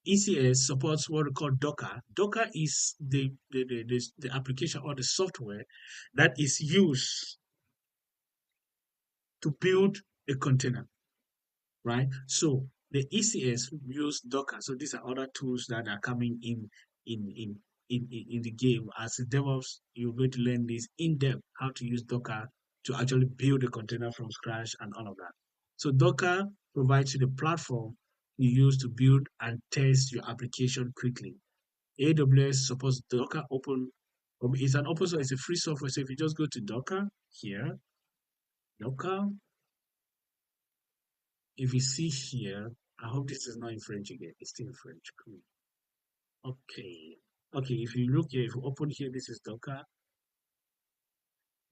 A: ECS supports what we call Docker. Docker is the application or the software that is used to build a container, right? So the ECS use Docker. So these are other tools that are coming in in in the game. As a DevOps, you're going to learn this in depth how to use Docker to actually build a container from scratch and all of that. So Docker provides you the platform you use to build and test your application quickly. AWS supports Docker open. It's an open source, it's a free software. So if you just go to Docker here, Docker, if you see here, I hope this is not in French again. It's still in French. Cool. Okay. Okay, if you look here, if you open here, this is Docker.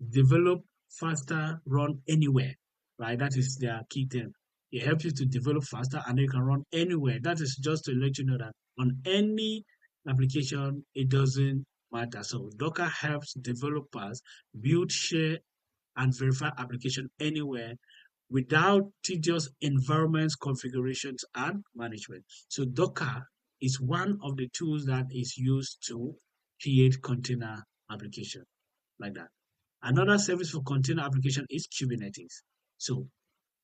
A: Develop faster, run anywhere. Right? That is their key term. It helps you to develop faster and you can run anywhere. That is just to let you know that on any application, it doesn't matter. So Docker helps developers build, share, and verify application anywhere without tedious environments, configurations, and management. So Docker is one of the tools that is used to create container application like that. Another service for container application is Kubernetes. So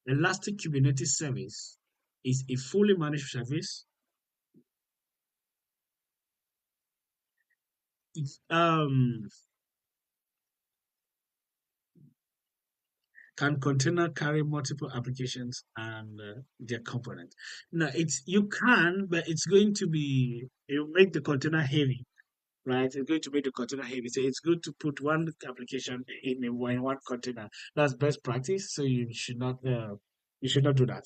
A: Elastic Kubernetes Service is a fully managed service. It's, can container carry multiple applications and their components? Now, it's you can, but it's going to be it will make the container heavy, right? It's going to make the container heavy. So it's good to put one application in one container. That's best practice. So you should not do that.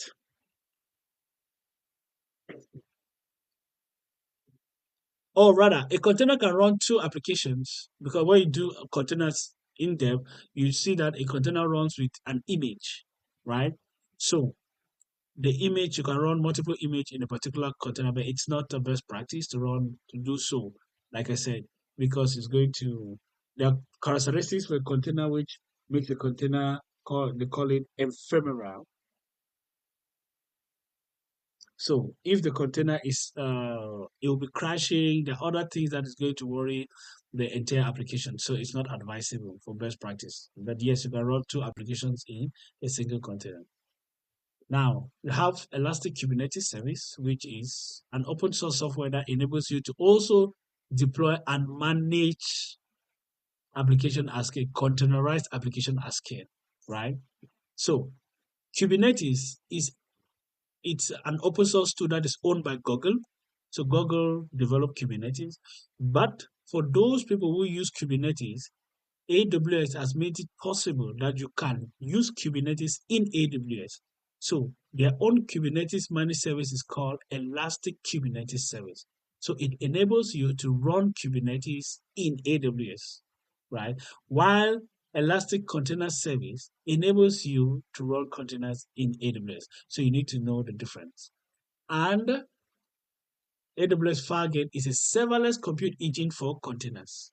A: Or rather, a container can run two applications because when you do containers in depth, you see that a container runs with an image, right? So the image you can run multiple image in a particular container, but it's not the best practice to do so. Like I said, because it's going to there are characteristics for a container which make the container they call it ephemeral. So if the container is it will be crashing, the other things that is going to worry the entire application. So it's not advisable for best practice. But yes, you can run two applications in a single container. Now, we have Elastic Kubernetes Service, which is an open source software that enables you to also deploy and manage application as scale, containerized application as scale, right? So Kubernetes is it's an open source tool that is owned by Google. So Google developed Kubernetes. But for those people who use Kubernetes, AWS has made it possible that you can use Kubernetes in AWS. So their own Kubernetes managed service is called Elastic Kubernetes Service. So it enables you to run Kubernetes in AWS, right? While Elastic Container Service enables you to run containers in AWS. So you need to know the difference. And AWS Fargate is a serverless compute engine for containers.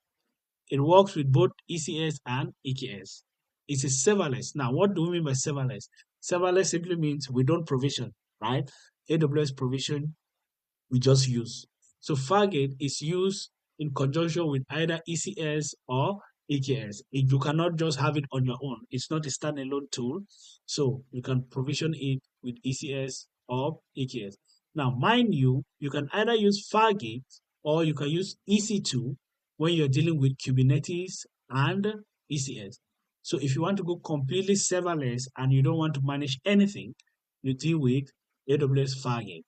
A: It works with both ECS and EKS. It's a serverless. Now, what do we mean by serverless? Serverless simply means we don't provision, right? AWS provision, we just use. So Fargate is used in conjunction with either ECS or EKS. You cannot just have it on your own. It's not a standalone tool. So you can provision it with ECS or EKS. Now, mind you, you can either use Fargate or you can use EC2 when you're dealing with Kubernetes and ECS. So if you want to go completely serverless and you don't want to manage anything, you deal with AWS Fargate.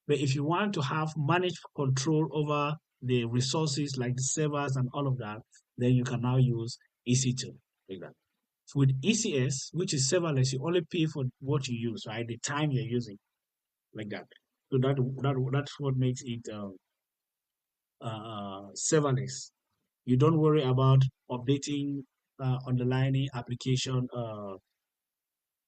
A: But if you want to have managed control over the resources like the servers and all of that, then you can now use EC2 like that. With ECS, which is serverless, you only pay for what you use, right? The time you're using, like that. So that's what makes it serverless. You don't worry about updating underlying application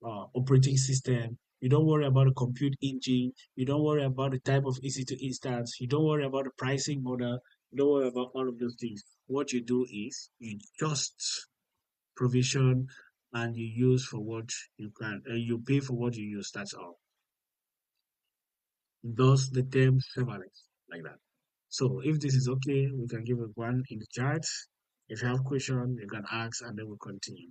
A: operating system. You don't worry about the compute engine. You don't worry about the type of EC2 instance. You don't worry about the pricing model. You don't worry about all of those things. What you do is you just provision and you use for what you can. You pay for what you use. That's all. Thus, the term serverless like that. So, if this is okay, we can give it one in the chat. If you have question, you can ask, and then we'll continue.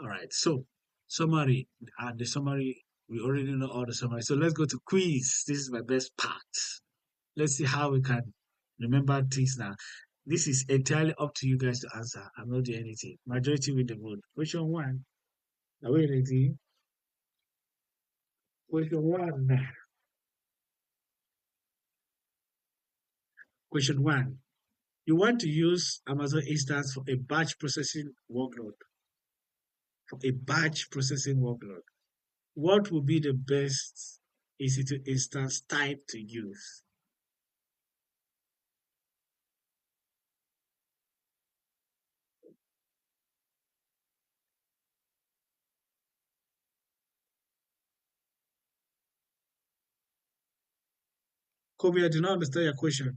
A: All right. So summary. The summary, we already know all the summary. So let's go to quiz. This is my best part. Let's see how we can remember things now. This is entirely up to you guys to answer. I'm not doing anything. Majority with the vote. Question one. Are we ready? Question one. Question one. You want to use Amazon instance for a batch processing workload. For a batch processing workload. What would be the best EC2 instance type to use? Kobe, I do not understand your question.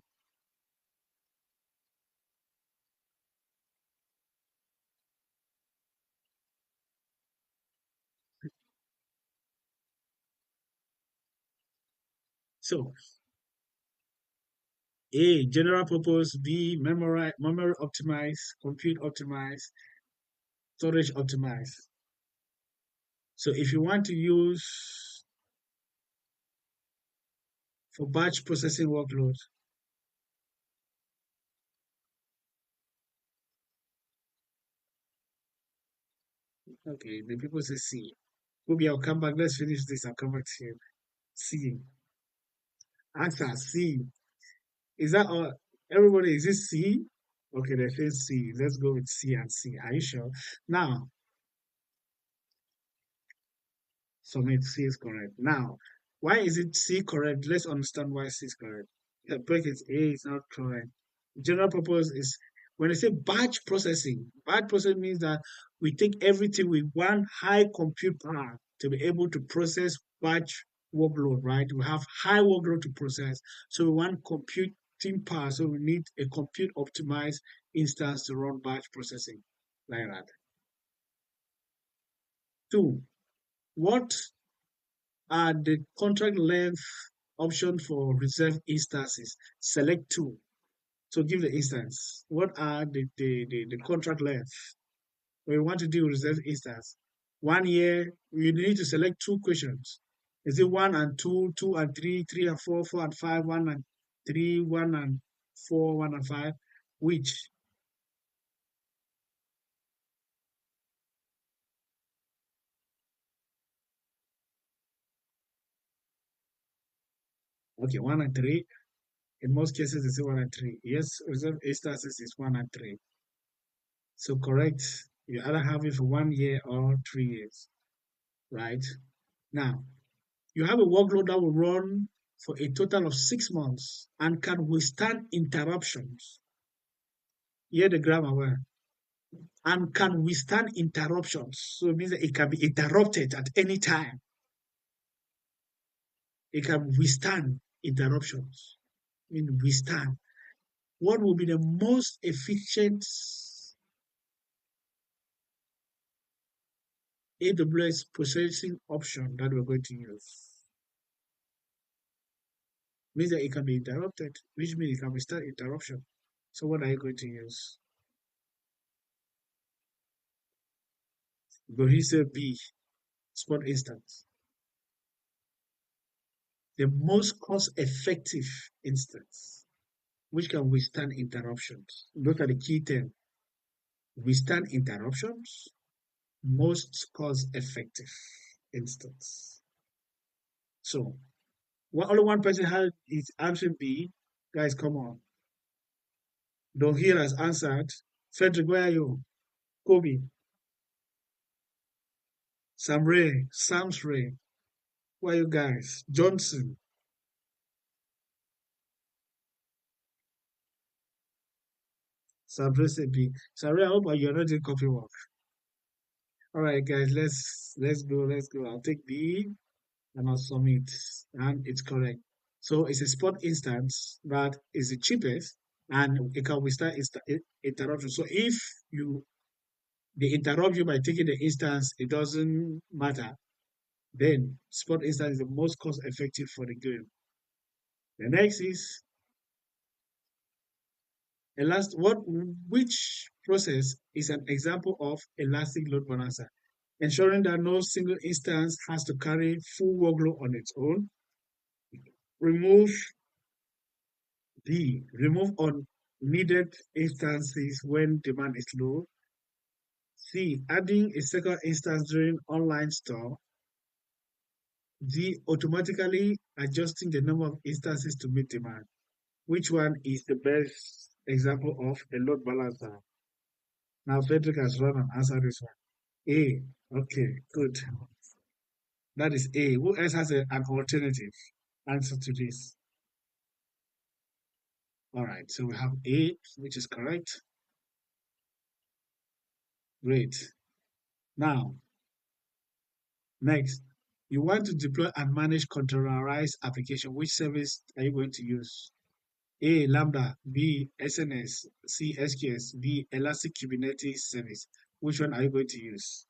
A: So, A, general purpose, B, memory optimized, compute optimized, storage optimized. So if you want to use for batch processing workload, okay, the people say C. Kobe, I'll come back. Let's finish this. I'll come back to you. C. Answer C. Is that all? Everybody, is it C? Okay, they say C. Let's go with C and C. Are you sure? Now, submit C is correct. Now, why is it C correct? Let's understand why C is correct. The bracket A is not correct. General purpose is when I say batch processing, batch processing means that we take everything with one high compute power to be able to process batch workload, right? We have high workload to process. So we want computing power. So we need a compute optimized instance to run batch processing like that. Two, what are the contract length option for reserved instances? Select two. So give the instance. What are the contract length? We want to do reserve instance. 1 year, you need to select two questions. Is it one and two, two and three, three and four, four and five, one and three, one and four, one and five? Which? Okay, one and three. In most cases, it's one and three. Yes, reserve instances is one and three. So correct. You either have it for 1 year or 3 years, right? Now, you have a workload that will run for a total of 6 months and can withstand interruptions. Hear the grammar well. And can withstand interruptions. So it means that it can be interrupted at any time. It can withstand interruptions. I mean, withstand. What will be the most efficient AWS processing option that we're going to use? Means that it can be interrupted, which means it can withstand interruption. So what are you going to use? Cohesive B, spot instance. The most cost-effective instance, which can withstand interruptions. Look at the key term. Withstand interruptions, most cost-effective instance. So, only one person had his answer B. Guys, come on. Don't hear us answered. Frederick, where are you? Kobe, Sam Ray, Sam's Ray. Where are you guys? Johnson, Sam Ray said B. Sam Ray, I hope you're not doing coffee work. All right, guys, let's go, let's go. I'll take B and I'll submit, and it's correct. So it's a spot instance that is the cheapest, and it can withstand interruption. So if you they interrupt you by taking the instance, it doesn't matter. Then spot instance is the most cost effective for the game. The next is which process is an example of elastic load balancer, ensuring that no single instance has to carry full workload on its own. Remove remove unneeded instances when demand is low. C, adding a second instance during online store. D, automatically adjusting the number of instances to meet demand. Which one is the best example of a load balancer? Now Frederick has run and answered this one. A. Okay, good. That is A. Who else has an alternative answer to this? All right, so we have A, which is correct. Great. Now, next, you want to deploy and manage containerized application. Which service are you going to use? A. Lambda. B. SNS. C. SQS. D. Elastic Kubernetes Service. Which one are you going to use?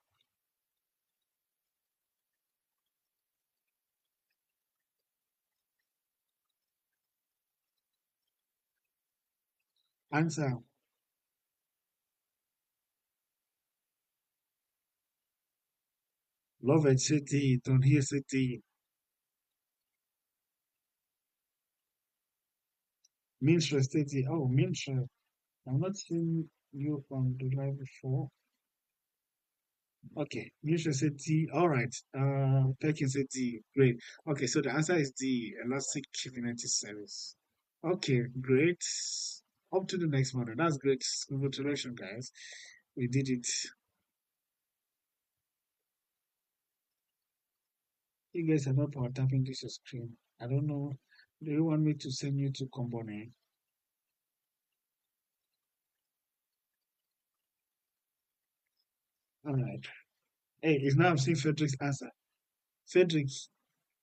A: Answer. Love it, city. Don't hear city. Minstrel city. Oh, Minstrel. I've not seen you on the live before. Okay, Minstrel city. All right. Pekin city. Great. Okay, so the answer is D. Elastic Kubernetes Service. Okay, great. Up to the next model. That's great. Congratulations, guys. We did it. You guys are not power tapping this screen. I don't know. Do you want me to send you to component? All right. Hey, it's now I'm seeing Frederick's answer. Frederick,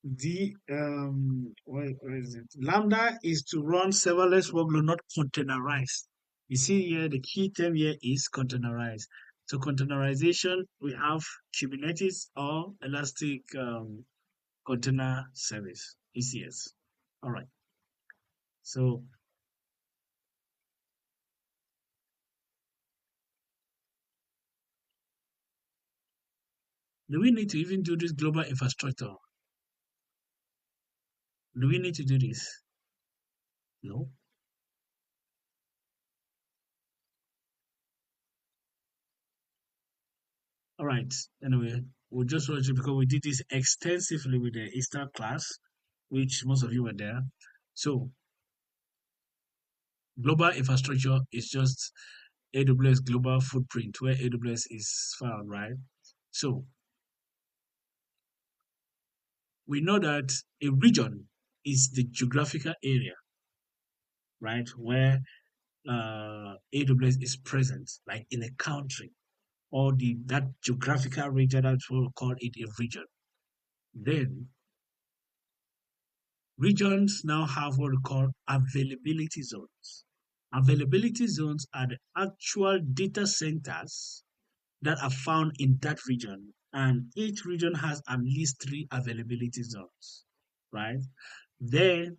A: where is it? Lambda is to run serverless workload, not containerized. You see here, the key term here is containerized. So containerization, we have Kubernetes or Elastic Container Service, ECS. All right. So do we need to even do this global infrastructure? Do we need to do this? No. All right. Anyway, we'll just watch it because we did this extensively with the Easter class, which most of you were there. So global infrastructure is just AWS global footprint where AWS is found, right? So we know that a region is the geographical area, right, where AWS is present, like in a country, or that geographical region. That's what we call it a region. Then Regions now have what we call availability zones. Availability zones are the actual data centers that are found in that region, and each region has at least three availability zones, right? Then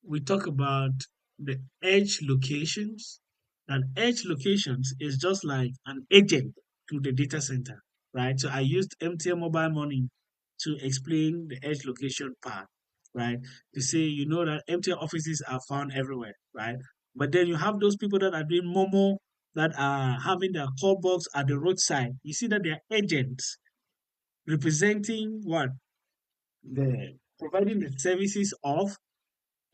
A: we talk about the edge locations. And edge locations is just like an agent to the data center, right? So I used MTN Mobile Money to explain the edge location part, right? To say, you know that MTN offices are found everywhere, right? But then you have those people that are doing Momo that are having their call box at the roadside. You see that they are agents representing what? The providing the services of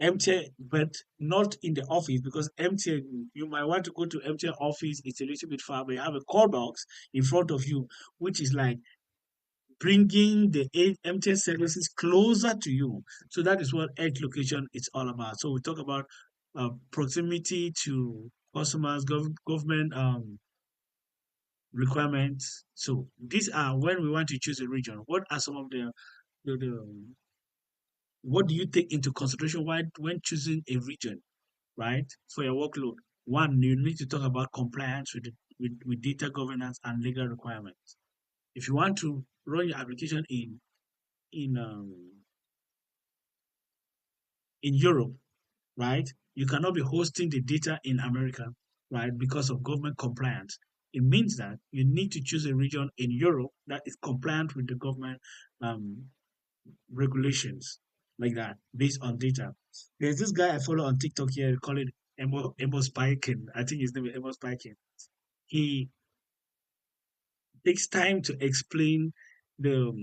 A: MTN, but not in the office because MTN, you might want to go to MTN office, it's a little bit far, but you have a call box in front of you, which is like bringing the MTN services closer to you. So that is what edge location is all about. So we talk about proximity to customers, government requirements. So these are when we want to choose a region. What are some of the what do you take into consideration when choosing a region, right, for your workload? One, you need to talk about compliance with data governance and legal requirements. If you want to run your application in in Europe, right, you cannot be hosting the data in America, right, because of government compliance. It means that you need to choose a region in Europe that is compliant with the government um, regulations, like that, based on data. There's this guy I follow on TikTok here, we call it Emo Spiking. I think his name is Emo Spiking. He takes time to explain the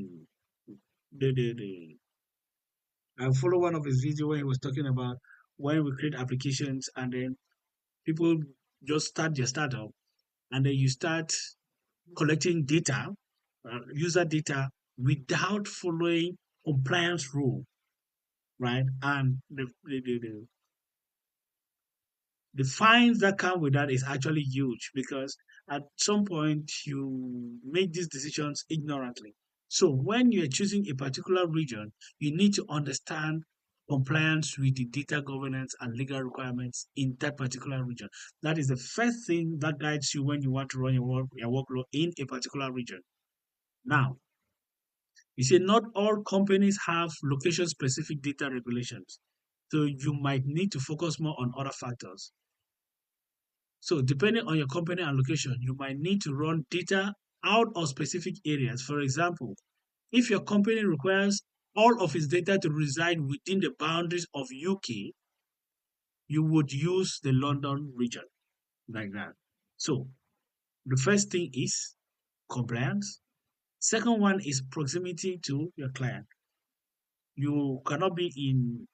A: the I follow one of his videos where he was talking about when we create applications and then people just start their startup and then you start collecting data, user data without following compliance rule, right? And the fines that come with that is actually huge because at some point you make these decisions ignorantly. So when you're choosing a particular region, you need to understand compliance with the data governance and legal requirements in that particular region. That is the first thing that guides you when you want to run your workload in a particular region. Now, you see, not all companies have location specific data regulations. So you might need to focus more on other factors. So depending on your company and location, you might need to run data out of specific areas. For example, if your company requires all of its data to reside within the boundaries of UK, you would use the London region like that. So the first thing is compliance. Second one is proximity to your client. You cannot be in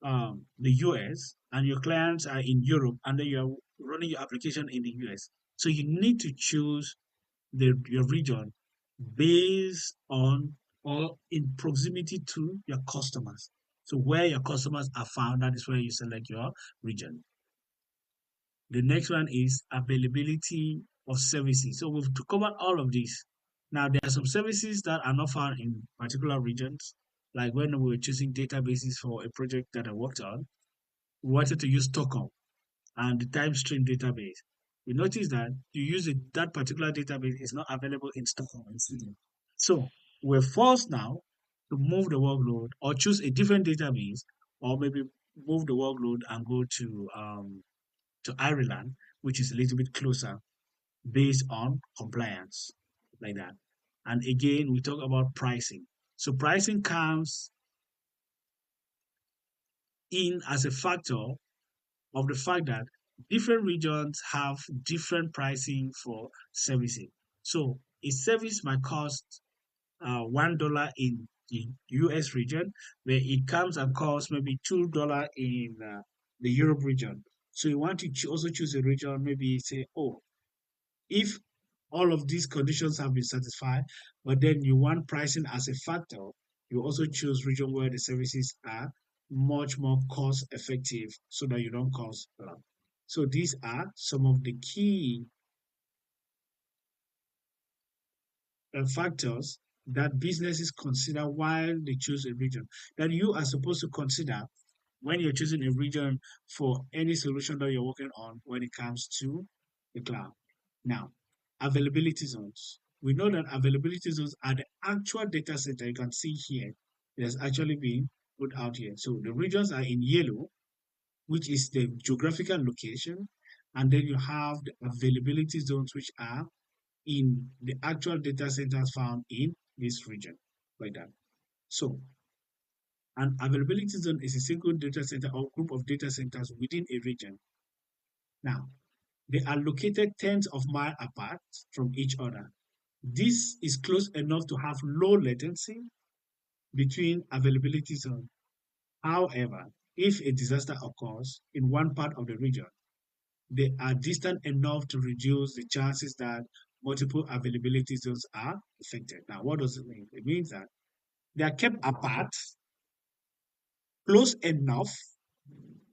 A: the US and your clients are in Europe and then you're running your application in the US. So you need to choose your region based on or in proximity to your customers. So where your customers are found, that is where you select your region. The next one is availability of services. So we've covered all of these. Now there are some services that are not found in particular regions. Like when we were choosing databases for a project that I worked on, we wanted to use Stockholm and the time stream database. We notice that to use that particular database is not available in Stockholm and Sweden. So we're forced now to move the workload or choose a different database or maybe move the workload and go to Ireland, which is a little bit closer based on compliance, like that. And again, we talk about pricing. So pricing comes in as a factor of the fact that different regions have different pricing for servicing. So a service might cost $1 in the US region, where it comes and costs maybe $2 in the Europe region. So you want to also choose a region, maybe say, oh, if all of these conditions have been satisfied, but then you want pricing as a factor, you also choose region where the services are much more cost effective so that you don't cost a lot. So these are some of the key factors that businesses consider while they choose a region, that you are supposed to consider when you're choosing a region for any solution that you're working on when it comes to the cloud. Now, availability zones. We know that availability zones are the actual data center. You can see here, it has actually been put out here. So the regions are in yellow, which is the geographical location, and then you have the availability zones, which are in the actual data centers found in this region, like that. So an availability zone is a single data center or group of data centers within a region. Now, they are located tens of miles apart from each other. This is close enough to have low latency between availability zones. However, if a disaster occurs in one part of the region, they are distant enough to reduce the chances that multiple availability zones are affected. Now, what does it mean? It means that they are kept apart, close enough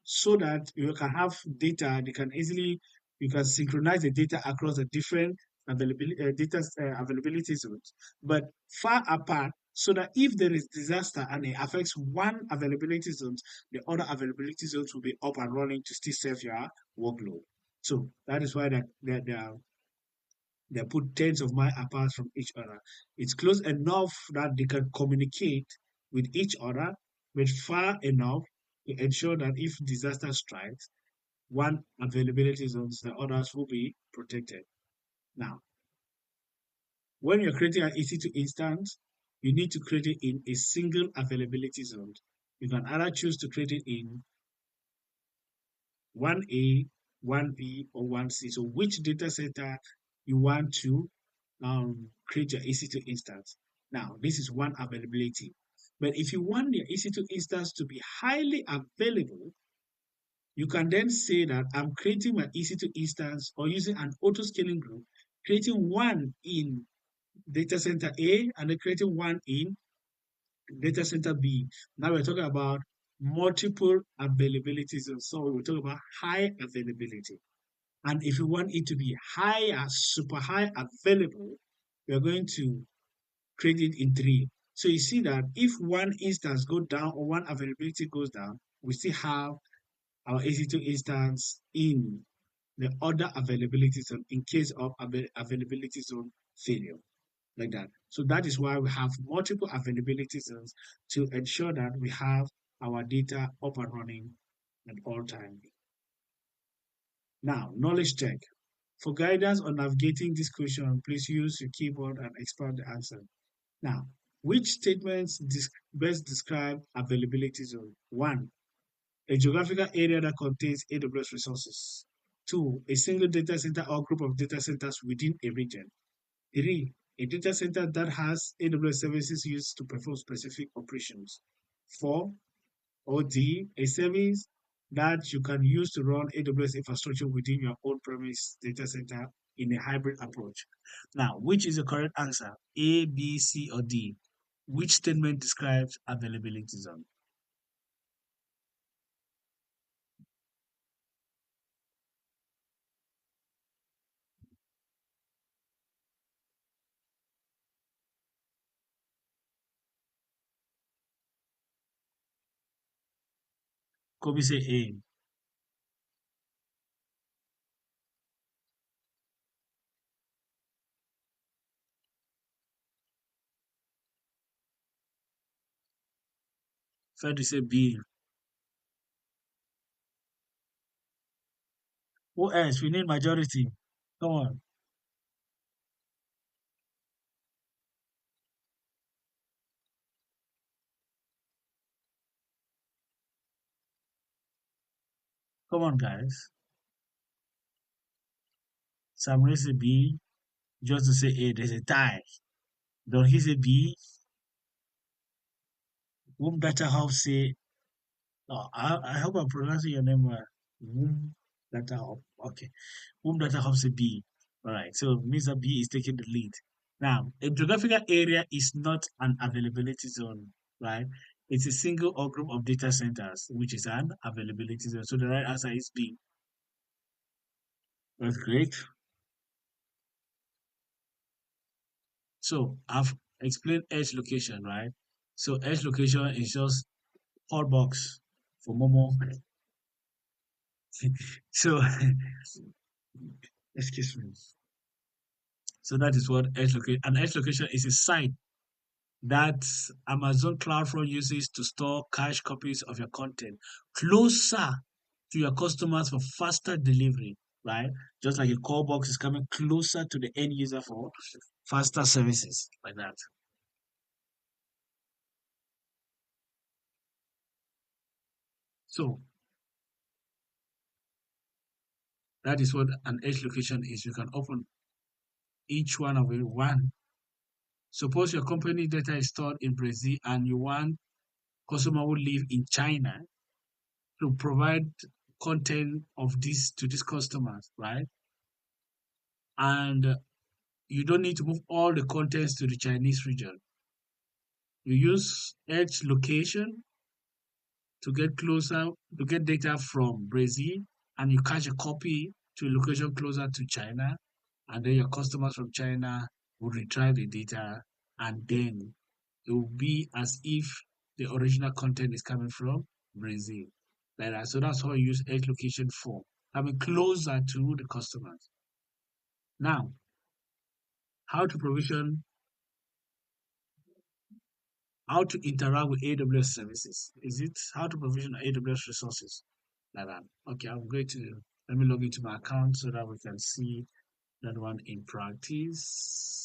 A: so that you can have data, they can easily, you can synchronize the data across the different availability zones, but far apart so that if there is disaster and it affects one availability zones, the other availability zones will be up and running to still serve your workload. So that is why they're put tens of miles apart from each other. It's close enough that they can communicate with each other, but far enough to ensure that if disaster strikes, one availability zones, the others will be protected. Now, when you're creating an EC2 instance, you need to create it in a single availability zone. You can either choose to create it in 1A, 1B, or 1C. So which data center you want to create your EC2 instance. Now, this is one availability. But if you want your EC2 instance to be highly available, you can then say that I'm creating my EC2 instance or using an auto scaling group, creating one in data center A and then creating one in data center B. Now we're talking about multiple availabilities. And so we're talking about high availability. And if you want it to be higher, super high available, we're going to create it in three. So you see that if one instance goes down or one availability goes down, we still have our EC2 instance in the other availability zone in case of availability zone failure, like that. So that is why we have multiple availability zones to ensure that we have our data up and running at all times. Now, knowledge check. For guidance on navigating this question, please use your keyboard and expand the answer. Now, which statements best describe availability zone? One, a geographical area that contains AWS resources. Two, a single data center or group of data centers within a region. Three, a data center that has AWS services used to perform specific operations. Four, or D, a service that you can use to run AWS infrastructure within your on-premise data center in a hybrid approach. Now, which is the correct answer? A, B, C, or D? Which statement describes availability zone? Kobe say A. Ferdi say B. Who else? We need majority. Come on. Come on, guys. Samuel say B. Just to say A. There's a tie. Don't he say B? Whom Data House say, oh, I hope I'm pronouncing your name well. Whom Data House. Okay. Whom Data House say B. All right. So Mr. B is taking the lead. Now, a geographical area is not an availability zone, right? It's a single or group of data centers, which is an availability zone. So the right answer is B. That's great. So explain edge location, right? So edge location is just hot box for Momo. So excuse me. So that is what edge location. An edge location is a site that Amazon CloudFront uses to store cache copies of your content closer to your customers for faster delivery, right? Just like a call box is coming closer to the end user for faster services, like that. So that is what an edge location is. You can open each one of it. One, suppose your company data is stored in Brazil and you want customer who live in China to provide content of this to these customers, right? And you don't need to move all the contents to the Chinese region. You use edge location to get closer, to get data from Brazil, and you catch a copy to a location closer to China, and then your customers from China will retrieve the data, and then it will be as if the original content is coming from Brazil. Like that. So that's how you use edge location for coming closer to the customers. Now, how to provision, how to interact with AWS services. Is it how to provision AWS resources? Like that. Okay, I'm going to let me log into my account so that we can see that one in practice.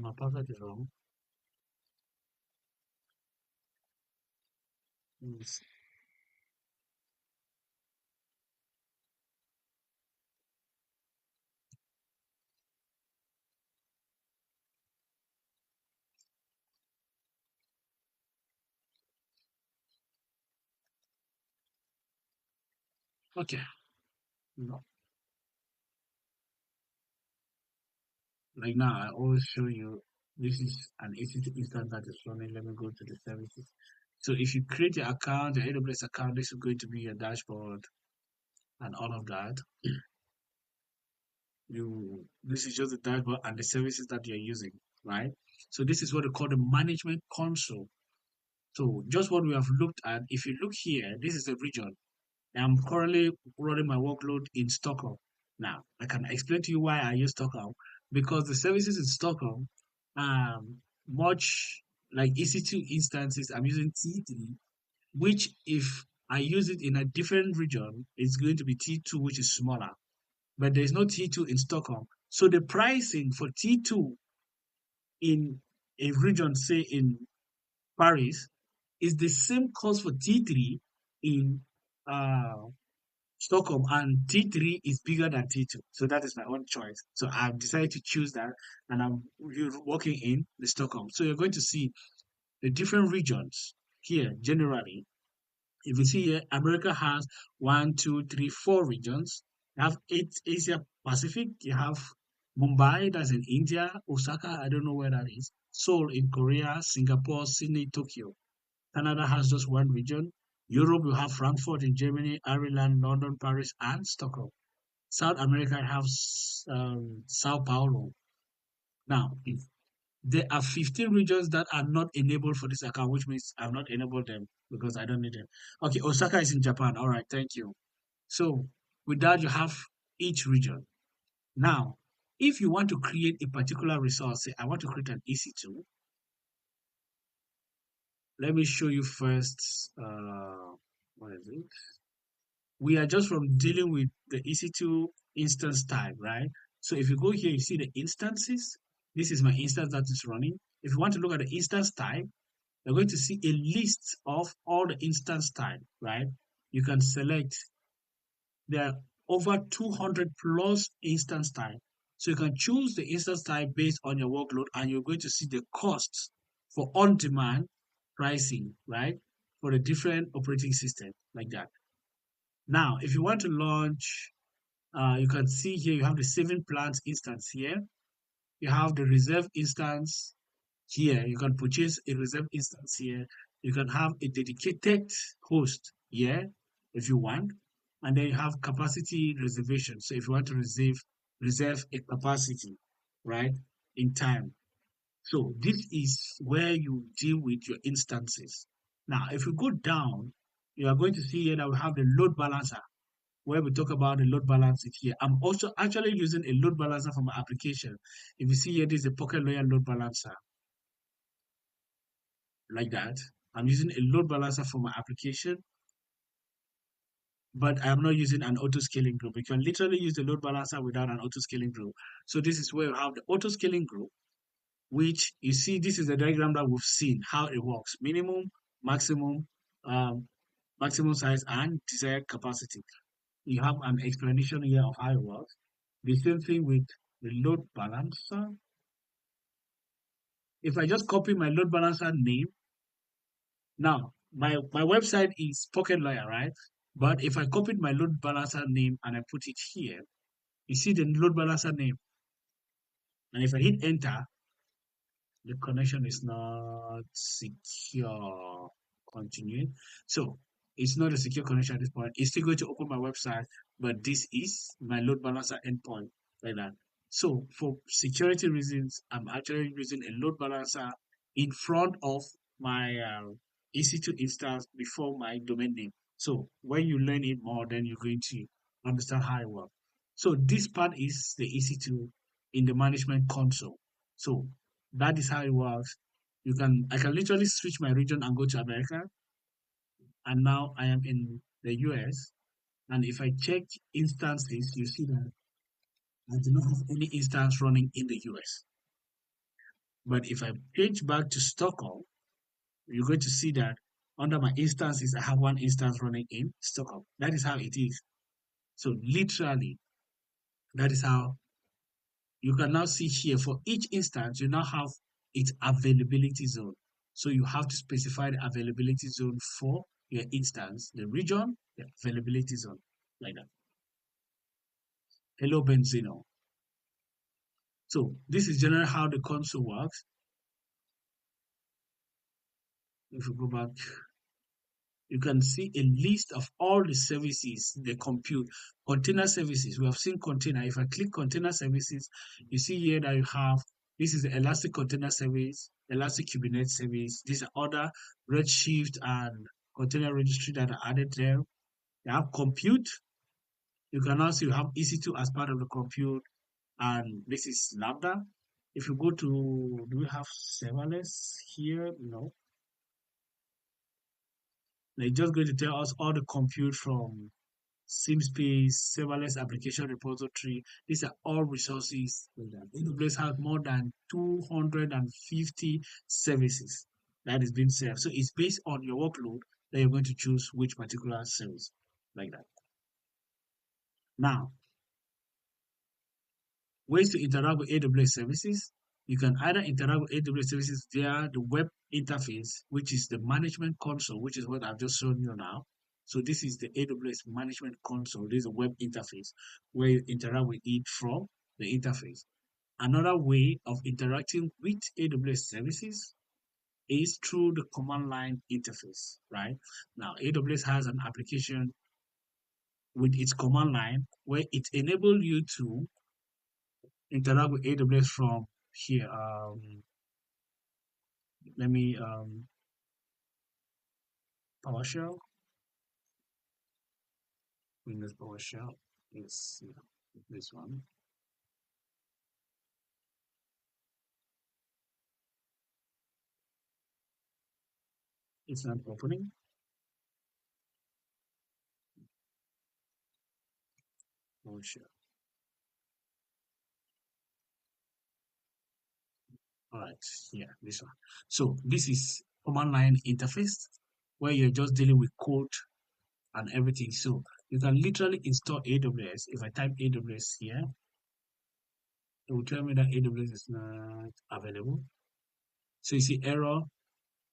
A: My password is wrong. Yes. Okay. No. Like now, I always show you this is an EC2 instance that is running. Let me go to the services. So if you create your account, your AWS account, this is going to be your dashboard and all of that. This is just the dashboard and the services that you're using, right? So this is what we call the management console. So just what we have looked at, if you look here, this is the region. I'm currently running my workload in Stockholm. Now, I can explain to you why I use Stockholm because the services in Stockholm are much like EC2 instances. I'm using T3, which if I use it in a different region, it's going to be T2, which is smaller. But there's no T2 in Stockholm. So the pricing for T2 in a region, say in Paris, is the same cost for T3 in uh, Stockholm, and T3 is bigger than T2. So that is my own choice. So I've decided to choose that, and I'm working in the Stockholm. So you're going to see the different regions here generally. If you see here, America has one, two, three, four regions. You have eight Asia Pacific. You have Mumbai, that's in India. Osaka, I don't know where that is. Seoul in Korea. Singapore, Sydney, Tokyo. Canada has just one region. Europe, you have Frankfurt in Germany, Ireland, London, Paris, and Stockholm. South America has Sao Paulo. Now, there are 15 regions that are not enabled for this account, which means I've not enabled them because I don't need them. Okay, Osaka is in Japan. All right, thank you. So with that, you have each region. Now, if you want to create a particular resource, say I want to create an EC2, let me show you first. What is it? We are just from dealing with the EC2 instance type, right? So if you go here, you see the instances. This is my instance that is running. If you want to look at the instance type, you're going to see a list of all the instance type, right? You can select, there are over 200 plus instance type. So you can choose the instance type based on your workload and you're going to see the costs for on-demand pricing, right? For the different operating systems like that. Now, if you want to launch You can see here you have the saving plans instance here. You have the reserve instance here. You can purchase a reserve instance here. You can have a dedicated host here if you want. And then you have capacity reservation. So if you want to reserve a capacity, right, in time. So this is where you deal with your instances. Now, if you go down, you are going to see here that we have the load balancer, where we talk about the load balancing here. I'm also actually using a load balancer for my application. If you see here, this is a Pocket Lawyer load balancer, like that. I'm using a load balancer for my application, but I'm not using an auto scaling group. You can literally use the load balancer without an auto scaling group. So this is where you have the auto scaling group, which you see, this is the diagram that we've seen, how it works. Minimum, maximum, um, maximum size, and desired capacity. You have an explanation here of how it works. The same thing with the load balancer. If I just copy my load balancer name, now my website is Pocket Lawyer, right? But if I copied my load balancer name and I put it here, you see the load balancer name. And if I hit enter, the connection is not secure. Continuing. So it's not a secure connection at this point. It's still going to open my website, but this is my load balancer endpoint, like that. So for security reasons, I'm actually using a load balancer in front of my EC2 instance before my domain name. So when you learn it more, then you're going to understand how it works. So this part is the EC2 in the management console. So that is how it works. I can literally switch my region and go to America, and now I am in the US. And if I check instances, you see that I do not have any instance running in the US. But if I change back to Stockholm, you're going to see that under my instances, I have one instance running in Stockholm. That is how it is. So literally, that is how you can now see here for each instance, you now have its availability zone. So you have to specify the availability zone for your instance, the region, the availability zone, like that. Hello, Benzino. So this is generally how the console works. If we go back, you can see a list of all the services they compute. Container services, we have seen container. If I click container services, you see here that you have, this is the Elastic Container Service, Elastic Kubernetes Service. These are other Redshift and container registry that are added there. You have compute. You can also have EC2 as part of the compute, and this is Lambda. If you go to, do we have serverless here? No. They're just going to tell us all the compute from SimSpace, serverless application repository. These are all resources. AWS has more than 250 services that is being served. So it's based on your workload that you're going to choose which particular service, like that. Now, ways to interact with AWS services. You can either interact with AWS services via the web interface, which is the management console, which is what I've just shown you now. So this is the AWS management console. This is a web interface where you interact with it from the interface. Another way of interacting with AWS services is through the command line interface, right? Now, AWS has an application with its command line where it enables you to interact with AWS from here. Let me PowerShell, Windows PowerShell is this one. It's not opening. PowerShell. All right, yeah, this one. So this is command line interface where you're just dealing with code and everything. So you can literally install AWS. If I type AWS here, it will tell me that AWS is not available. So you see error,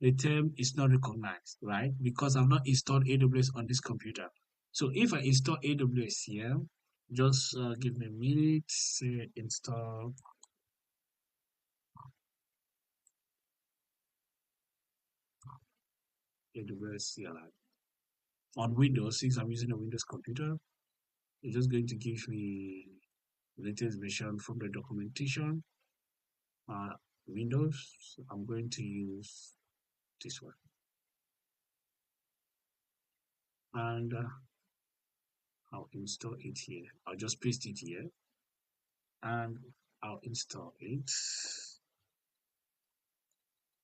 A: the term is not recognized, right? Because I've not installed AWS on this computer. So if I install AWS here, Just give me a minute. Say install AWS CLI on Windows. Since I'm using a Windows computer, it's just going to give me the latest version from the documentation. Uh, Windows. So I'm going to use this one, and I'll install it here. I'll just paste it here, and I'll install it.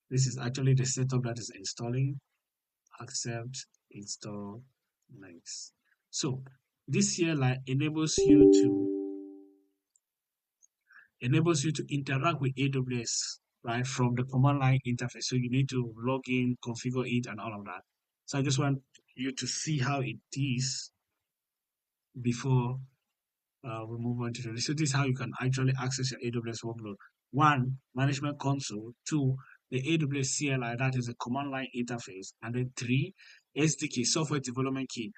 A: This is actually the setup that is installing. Accept, install, next. So this here like enables you to interact with AWS right from the command line interface. So you need to log in, configure it, and all of that. So I just want you to see how it is before we move on to the. So this is how you can actually access your AWS workload. One, management console. Two, the AWS CLI, that is a command line interface. And then three, SDK, software development kit.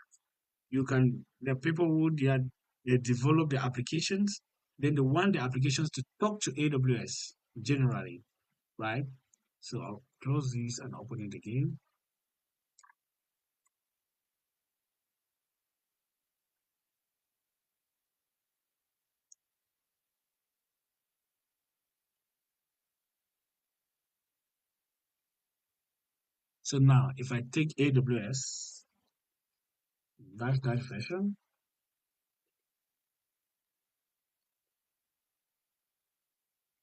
A: You can, the people who they develop the applications, then they want the applications to talk to AWS generally, right? So I'll close this and open it again. So now if I take AWS dash version,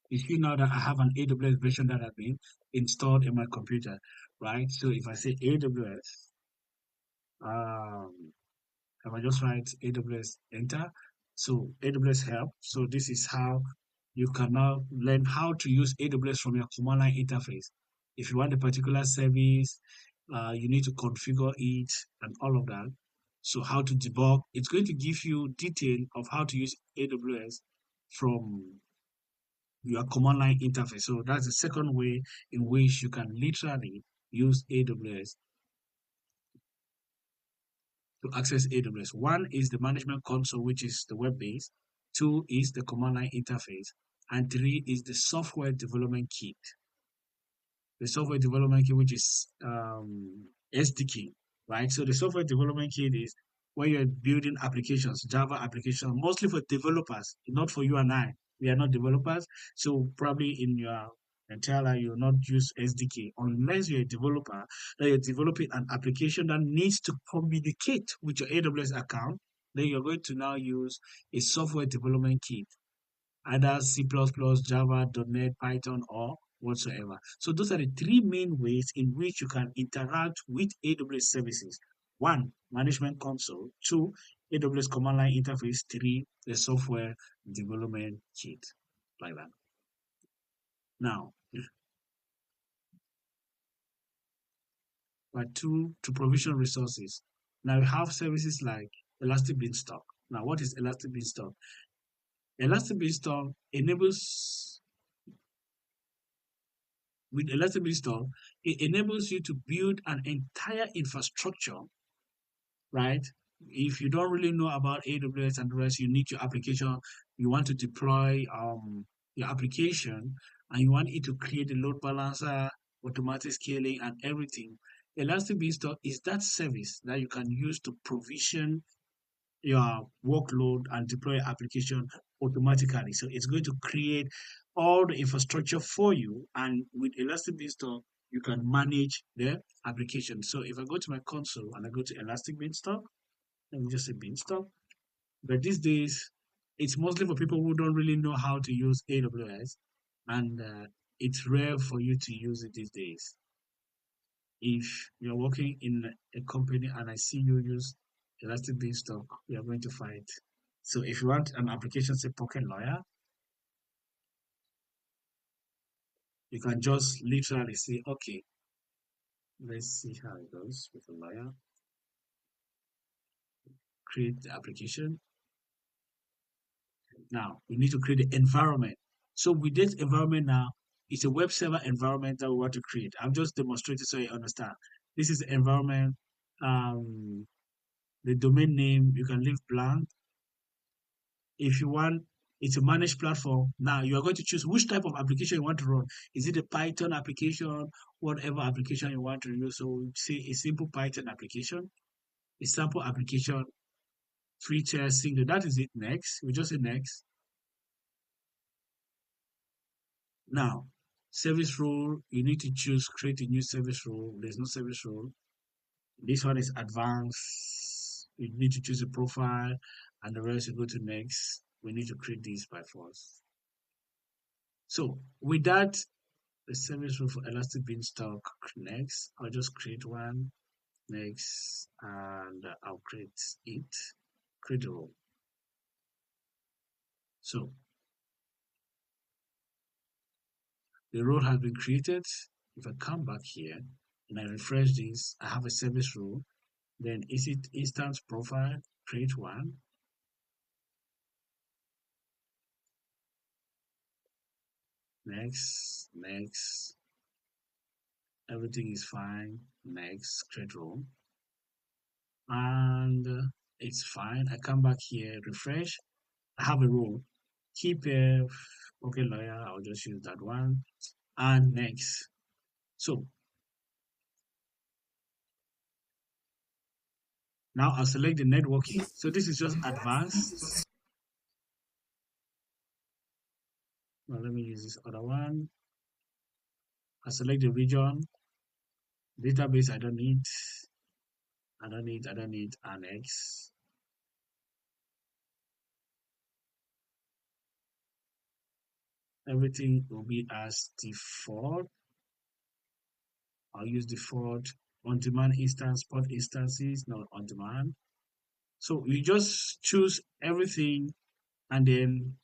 A: you see now that I have an AWS version that has been installed in my computer, right? So if I say AWS, um, if I just write AWS enter, so AWS help. So this is how you can now learn how to use AWS from your command line interface. If you want a particular service, you need to configure it and all of that. So how to debug, it's going to give you detail of how to use AWS from your command line interface. So that's the second way in which you can literally use AWS to access AWS. One is the management console, which is the web base. Two is the command line interface. And three is the software development kit. The software development kit, which is SDK, right? So the software development kit is when you're building applications, Java applications, mostly for developers, not for you and I. We are not developers, so probably in your entire life you'll not use SDK unless you're a developer that you're developing an application that needs to communicate with your AWS account. Then you're going to now use a software development kit, either C++, Java, .NET, Python, or whatsoever. So those are the three main ways in which you can interact with AWS services. One, management console. Two, AWS command line interface. Three, the software development kit, like that. Now, part two, to provision resources. Now we have services like Elastic Beanstalk. Now, what is Elastic Beanstalk? Elastic Beanstalk enables with Elastic Beanstalk, it enables you to build an entire infrastructure, right? If you don't really know about AWS and the rest, you need your application, you want to deploy your application, and you want it to create a load balancer, automatic scaling, and everything. Elastic Beanstalk is that service that you can use to provision your workload and deploy your application automatically. So it's going to create all the infrastructure for you. And with Elastic Beanstalk, you can manage the application. So if I go to my console and I go to Elastic Beanstalk, let me just say Beanstalk. But these days, it's mostly for people who don't really know how to use AWS. And it's rare for you to use it these days. If you're working in a company and I see you use Elastic Beanstalk, we are going to fight. So if you want an application, say Pocket Lawyer, you can just literally say, okay, let's see how it goes with a lawyer. Create the application. Now we need to create the environment. So with this environment now, it's a web server environment that we want to create. I'm just demonstrating so you understand. This is the environment. The domain name you can leave blank. If you want it's a managed platform, now you are going to choose which type of application you want to run. Is it a Python application, whatever application you want to use? So say a simple Python application, a sample application, free tier single. That is it. Next, we just say next. Now, service role, you need to choose create a new service role. There's no service role. This one is advanced. You need to choose a profile, and the rest you go to next. We need to create this by force. So with that, the service role for Elastic Beanstalk next. I'll just create one next, and I'll create it. Create a role. So the role has been created. If I come back here and I refresh this, I have a service role. Then is it instance profile? Create one. Next, next. Everything is fine. Next, create role. And it's fine. I come back here, refresh. I have a role. Keep okay lawyer. I'll just use that one. And next. So now I'll select the networking. So this is just advanced. Now let me use this other one. I select the region. Database I don't need. I don't need annex. Everything will be as default. I'll use default on-demand instance, spot instances, not on-demand. So you just choose everything and then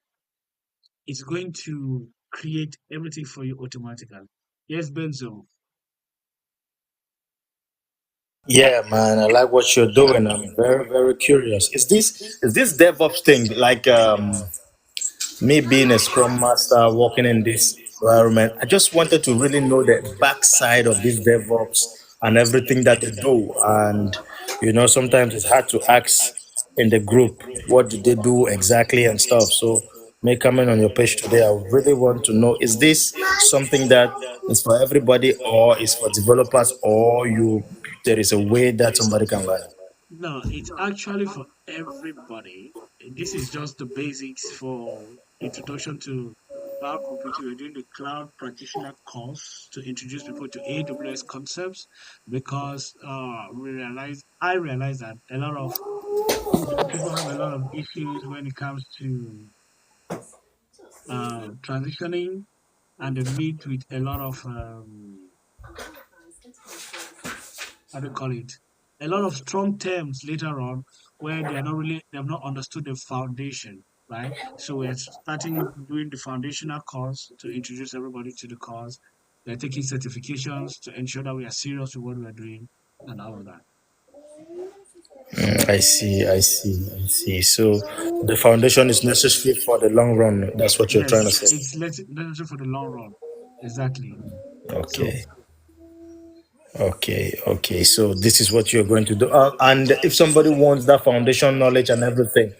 A: it's going to create everything for you automatically. Yes, Benzo.
E: Yeah, man, I like what you're doing. I'm very, very curious. Is this DevOps thing like me being a Scrum Master working in this environment? I just wanted to really know the backside of this DevOps and everything that they do. And sometimes it's hard to ask in the group what did they do exactly and stuff. So me coming on your page today, I really want to know: is this something that is for everybody, or is for developers, or there is a way that somebody can learn?
A: No, it's actually for everybody. This is just the basics for introduction to cloud computing. We're doing the cloud practitioner course to introduce people to AWS concepts because I realize that a lot of people have a lot of issues when it comes to transitioning, and they meet with a lot of how do you call it? A lot of strong terms later on where they have not understood the foundation, right? So we're starting doing the foundational course to introduce everybody to the course. We're taking certifications to ensure that we are serious with what we're doing and all of that.
E: I see, I see, I see. So the foundation is necessary for the long run. That's what you're trying to
A: Yes,
E: say.
A: it's necessary for the long run. Exactly. So
E: Okay, okay, okay. So this is what you're going to do. And if somebody wants that foundation knowledge and everything,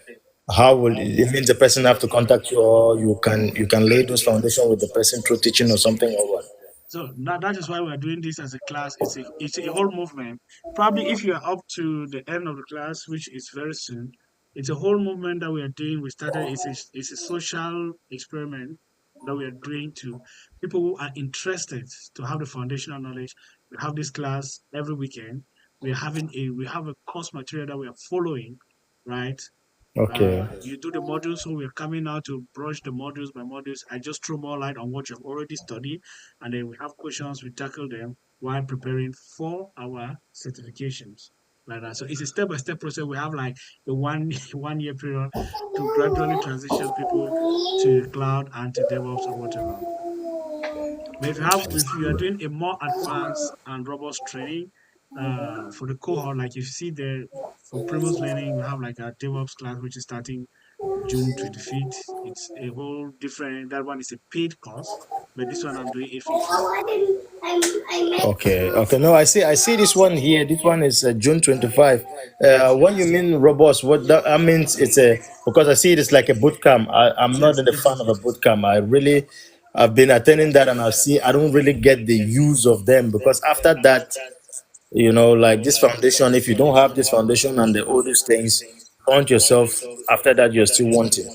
E: how will it means the person have to contact you, or you can lay those foundation with the person through teaching or something, or what?
A: So that is why we're doing this as a class. It's a whole movement. Probably if you are up to the end of the class, which is very soon, it's a whole movement that we are doing. We started. It's a social experiment that we are doing to people who are interested to have the foundational knowledge. We have this class every weekend. We have a course material that we are following, right?
E: Okay.
A: You do the modules, so we're coming now to brush the modules by modules. I just throw more light on what you've already studied, and then we have questions, we tackle them while preparing for our certifications. Like that. So it's a step-by-step process. We have like a one 1 year period to gradually transition people to the cloud and to DevOps or whatever. But if you are doing a more advanced and robust training for the cohort, like you see there for previous learning, we have like a DevOps class which is starting June 25th. It's a whole different. That one is a paid course. but this one I'm doing it for free.
E: Okay, okay. No, I see this one here. This one is June 25.
A: Yes,
E: When you mean robust, what that means it's a, because I see it as like a boot camp. I'm not
A: yes,
E: a
A: it
E: fan
A: is.
E: of a boot camp. I've been attending that, and I don't really get the use of them, because after that, like this foundation, if you don't have this foundation and the all these things, count yourself. After that, you're still wanting.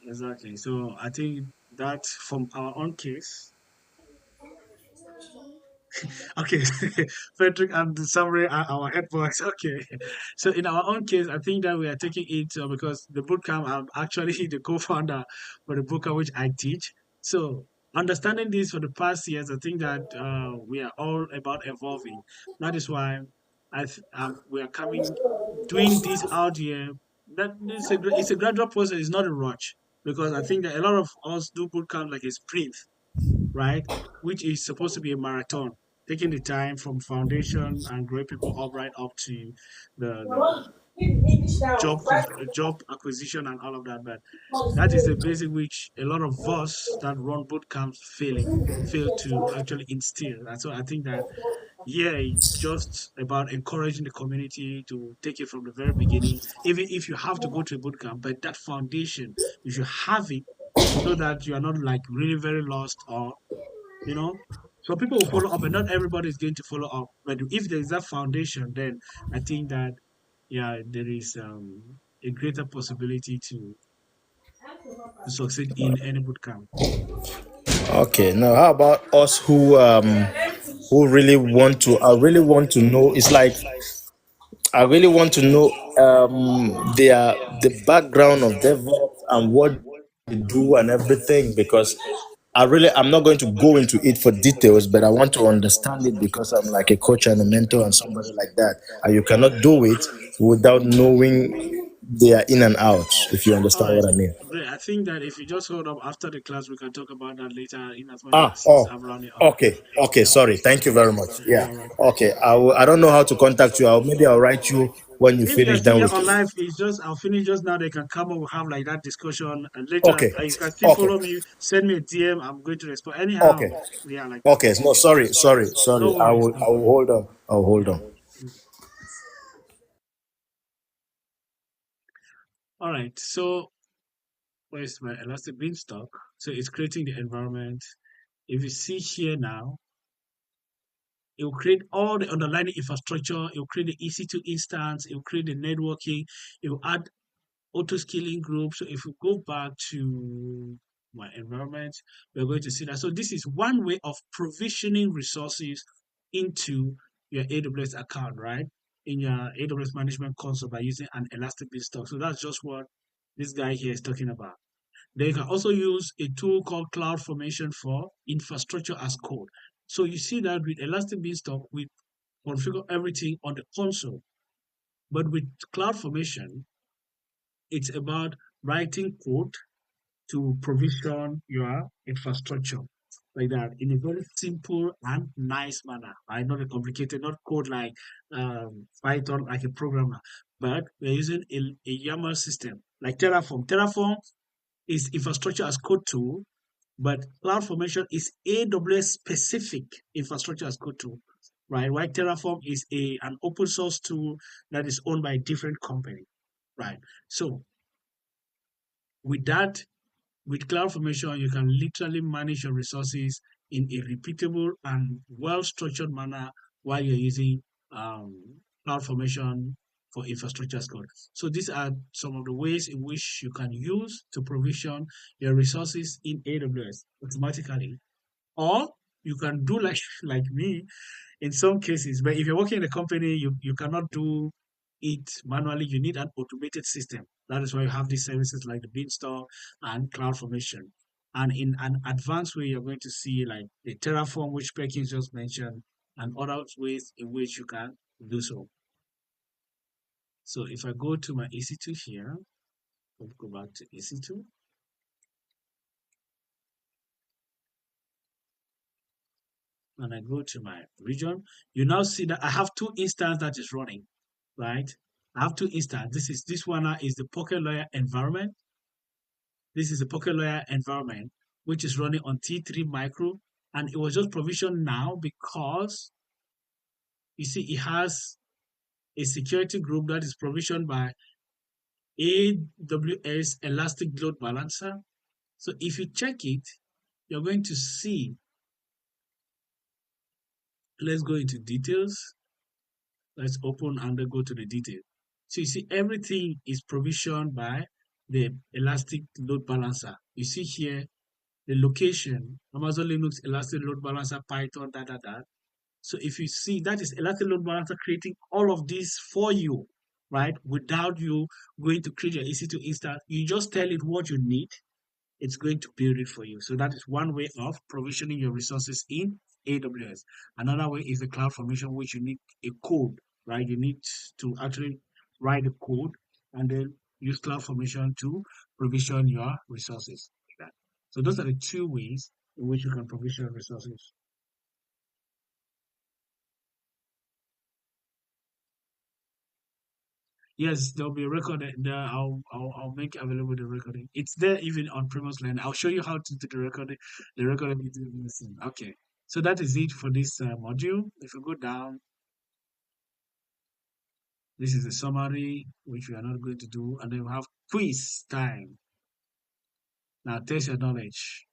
A: Exactly. So I think that from our own case, okay, Frederick and the summary are our headbox. Okay, so in our own case, I think that we are taking it because the bootcamp, I'm actually the co-founder for the bootcamp which I teach. So understanding this for the past years, I think that we are all about evolving. That is why we are coming doing this out here. That it's a gradual process. It's not a rush because I think that a lot of us do bootcamp like a sprint, right? Which is supposed to be a marathon, taking the time from foundation and growing people up right up to the job acquisition and all of that. But that is the basic which a lot of us that run boot camps fail to actually instill. And so I think that yeah, it's just about encouraging the community to take it from the very beginning. Even if you have to go to a boot camp, but that foundation, you should have it so that you are not like really very lost or you know. So people will follow up, and not everybody is going to follow up. But if there is that foundation, then I think that yeah, there is a greater possibility to succeed in any bootcamp.
E: Okay, now how about us who really want to? I really want to know. It's like I really want to know the background of DevOps and what they do and everything, because I'm not going to go into it for details, but I want to understand it because I'm like a coach and a mentor and somebody like that. And you cannot do it without knowing their in and out, if you
A: All
E: understand
A: right,
E: what I mean.
A: great. I think that if you just hold up after the class, we can talk about that later. In as much
E: Ah,
A: as since
E: oh,
A: I'm running up.
E: okay, okay. Sorry, thank you very much. Yeah,
A: You're welcome.
E: okay. I don't know how to contact you. Maybe I'll write you when you
A: If you're
E: finish.
A: still
E: Then
A: here
E: we.
A: on live, it's just I'll finish just now. They can come and we'll have like that discussion, and later
E: Okay,
A: you can still
E: okay,
A: follow me. Send me a DM. I'm going to respond anyhow.
E: okay,
A: Yeah, like that.
E: okay. No, sorry, sorry,
A: No
E: sorry. I
A: worries.
E: will.
A: No
E: I will
A: worries.
E: hold on. I'll hold
A: Yeah.
E: on.
A: All right. So where's my elastic beanstalk? So it's creating the environment. If you see here now, it will create all the underlying infrastructure. It will create the EC2 instance. It will create the networking. It will add auto scaling group. So if we go back to my environment, we're going to see that. So this is one way of provisioning resources into your AWS account, right? In your AWS management console by using an elastic beanstalk. So that's just what this guy here is talking about. They can also use a tool called CloudFormation for infrastructure as code. So you see that with Elastic Beanstalk, we configure everything on the console. But with CloudFormation, it's about writing code to provision your infrastructure like that in a very simple and nice manner. Right? Not a complicated, not code like Python like a programmer, but we're using a YAML system like Terraform. Terraform is infrastructure as code tool, but CloudFormation is AWS specific infrastructure as code tool, right? While Terraform is an open source tool that is owned by a different company, right? So with that, with CloudFormation, you can literally manage your resources in a repeatable and well-structured manner while you're using CloudFormation for infrastructure as code. So these are some of the ways in which you can use to provision your resources in AWS automatically. Or you can do like like me in some cases. But if you're working in a company, you cannot do it manually. You need an automated system. That is why you have these services like the Beanstalk and CloudFormation. And in an advanced way, you're going to see like the Terraform, which Perkins just mentioned, and other ways in which you can do so. So if I go to my EC2 here, I'll go back to EC2 and I go to my region, you now see that I have two instances that is running, right? I have two instances. This one is the pocket layer environment. This is the pocket layer environment. which is running on T3 micro, and it was just provisioned now because you see it has a security group that is provisioned by AWS Elastic Load Balancer. So if you check it, you're going to see, let's go into details. Let's open and then go to the detail. So you see everything is provisioned by the Elastic Load Balancer. You see here the location, Amazon Linux Elastic Load Balancer, Python, da da da. So if you see, that is Elastic Load Balancer creating all of this for you, right? Without you going to create your EC2 instance, you just tell it what you need, it's going to build it for you. So that is one way of provisioning your resources in AWS. Another way is the cloud formation, which you need a code, right? You need to actually write the code and then use cloud formation to provision your resources. Like that. So those are the two ways in which you can provision resources. Yes, there'll be a record there. I'll make available the recording. It's there even on previous line. I'll show you how to do the recording. The recording is missing. Okay, so that is it for this module. If you go down, this is a summary which we are not going to do, and then we have quiz time. Now test your knowledge.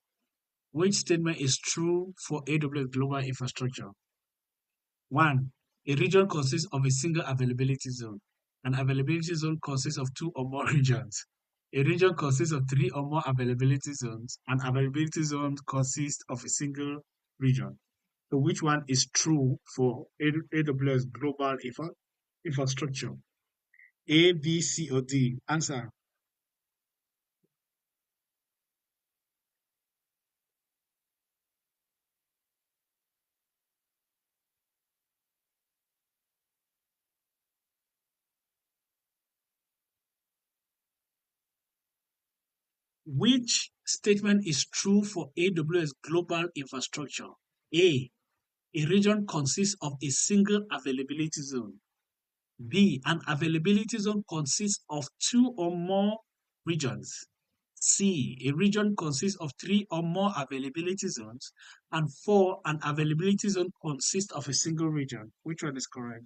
A: Which statement is true for AWS global infrastructure? One, a region consists of a single availability zone. An availability zone consists of two or more regions. A region consists of three or more availability zones. An availability zone consists of a single region. So which one is true for AWS global infrastructure? A, B, C, or D? Answer. Which statement is true for AWS global infrastructure? A region consists of a single availability zone. B, an availability zone consists of two or more regions. C, a region consists of three or more availability zones. And four, an availability zone consists of a single region. Which one is correct?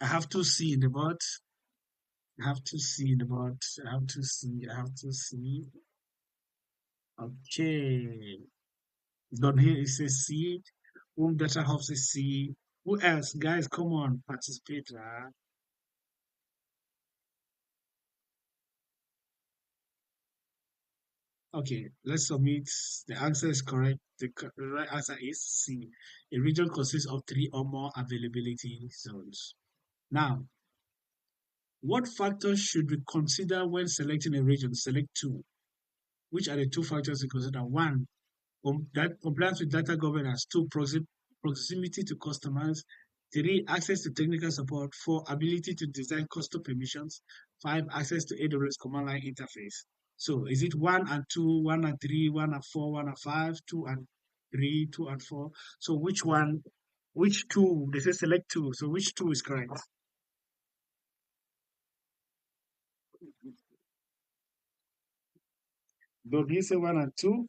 A: I have to see in the board. I have to see in the board. I have to see. I have to see. Okay. Don here is a C. Whom data helps a C. Who else? Guys, come on, participate. Okay, let's submit. The answer is correct. The right answer is C. A region consists of three or more availability zones. Now, what factors should we consider when selecting a region? Select two. Which are the two factors to consider? One, that compliance with data governance. Two, proximity to customers. Three, access to technical support. Four, ability to design custom permissions. Five, access to AWS command line interface. So is it one and two, one and three, one and four, one and five, two and three, two and four? So which one, which two? They say select two. So which two is correct? Don't you say one and two?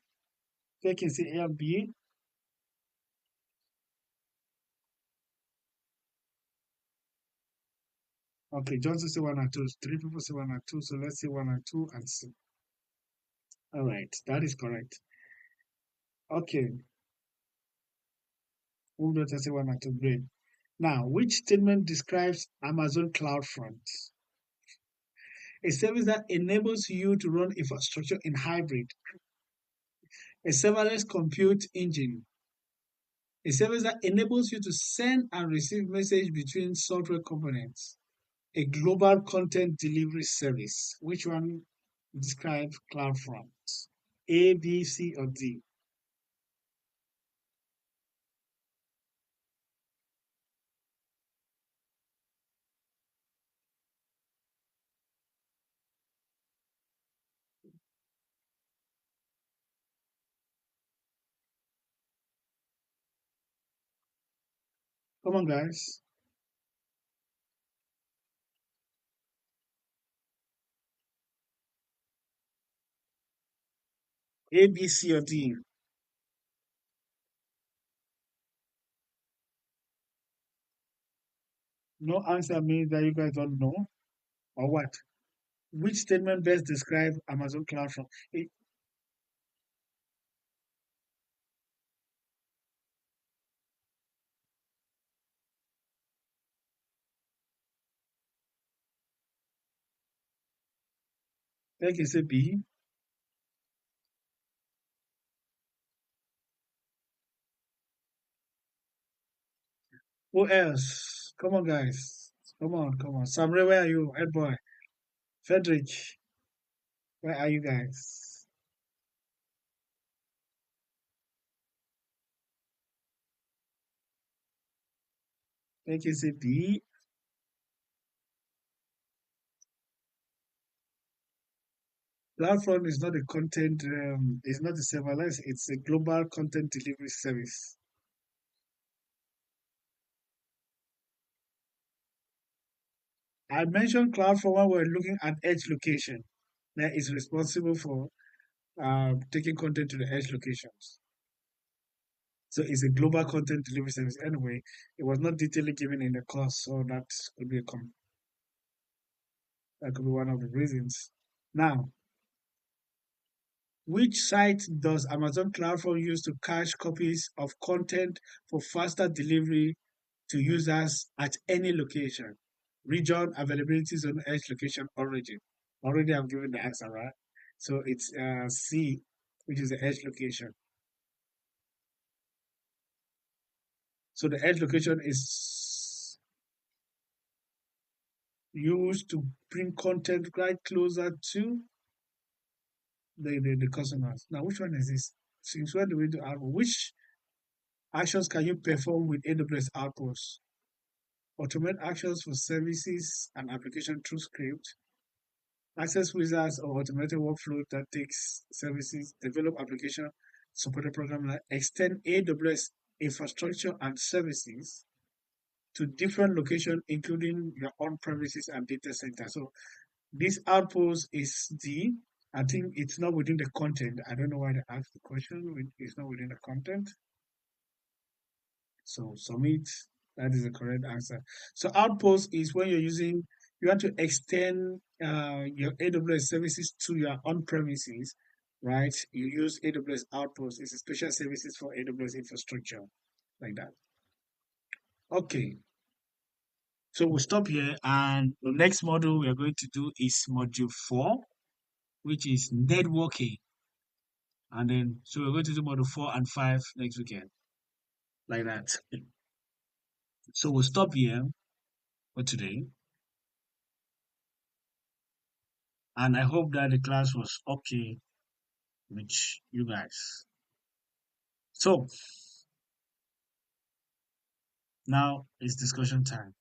A: They can say A and B. Okay, Johnson say one and two. Three people say one and two. So let's say one and two and C. All right, that is correct. Okay, who does say one and two? Great. Now, which statement describes Amazon CloudFront? A service that enables you to run infrastructure in hybrid, a serverless compute engine, a service that enables you to send and receive message between software components, a global content delivery service. Which one describes CloudFront? A, B, C, or D? Come on, guys. A, B, C, or D? No answer means that you guys don't know, or what? Which statement best describes Amazon CloudFront? Thank you, say B. Who else? Come on, guys. Come on, come on. Samre, where are you? Head boy. Frederick, where are you guys? Thank you, say D. CloudFront is not a content, it's not a serverless, it's a global content delivery service. I mentioned CloudFront when we were looking at edge location that is responsible for taking content to the edge locations. So it's a global content delivery service. Anyway, it was not detailedly given in the course, so could be a that could be one of the reasons. Now, which site does Amazon CloudFront use to cache copies of content for faster delivery to users at any location? Region, availability zone, edge location, origin. Already I've given the answer, right? So it's C, which is the edge location. So the edge location is used to bring content right closer to the customers. Now, which one is this? Since when do we do Outpost? Which actions can you perform with AWS Outpost? Automate actions for services and application through script, access wizards or automated workflow that takes services, develop application supported program like extend AWS infrastructure and services to different locations, including your on-premises and data center. So this outpost is I think it's not within the content. I don't know why they asked the question. It's not within the content. So submit. That is the correct answer. So outpost is when you want to extend your AWS services to your on-premises, right? You use AWS outpost. It's a special services for AWS infrastructure, like that. Okay. So we'll stop here, and the next module we are going to do is module 4, which is networking. And then, so we're going to do module 4 and 5 next weekend, like that. So we'll stop here for today. And I hope that the class was okay with you guys. So now it's discussion time.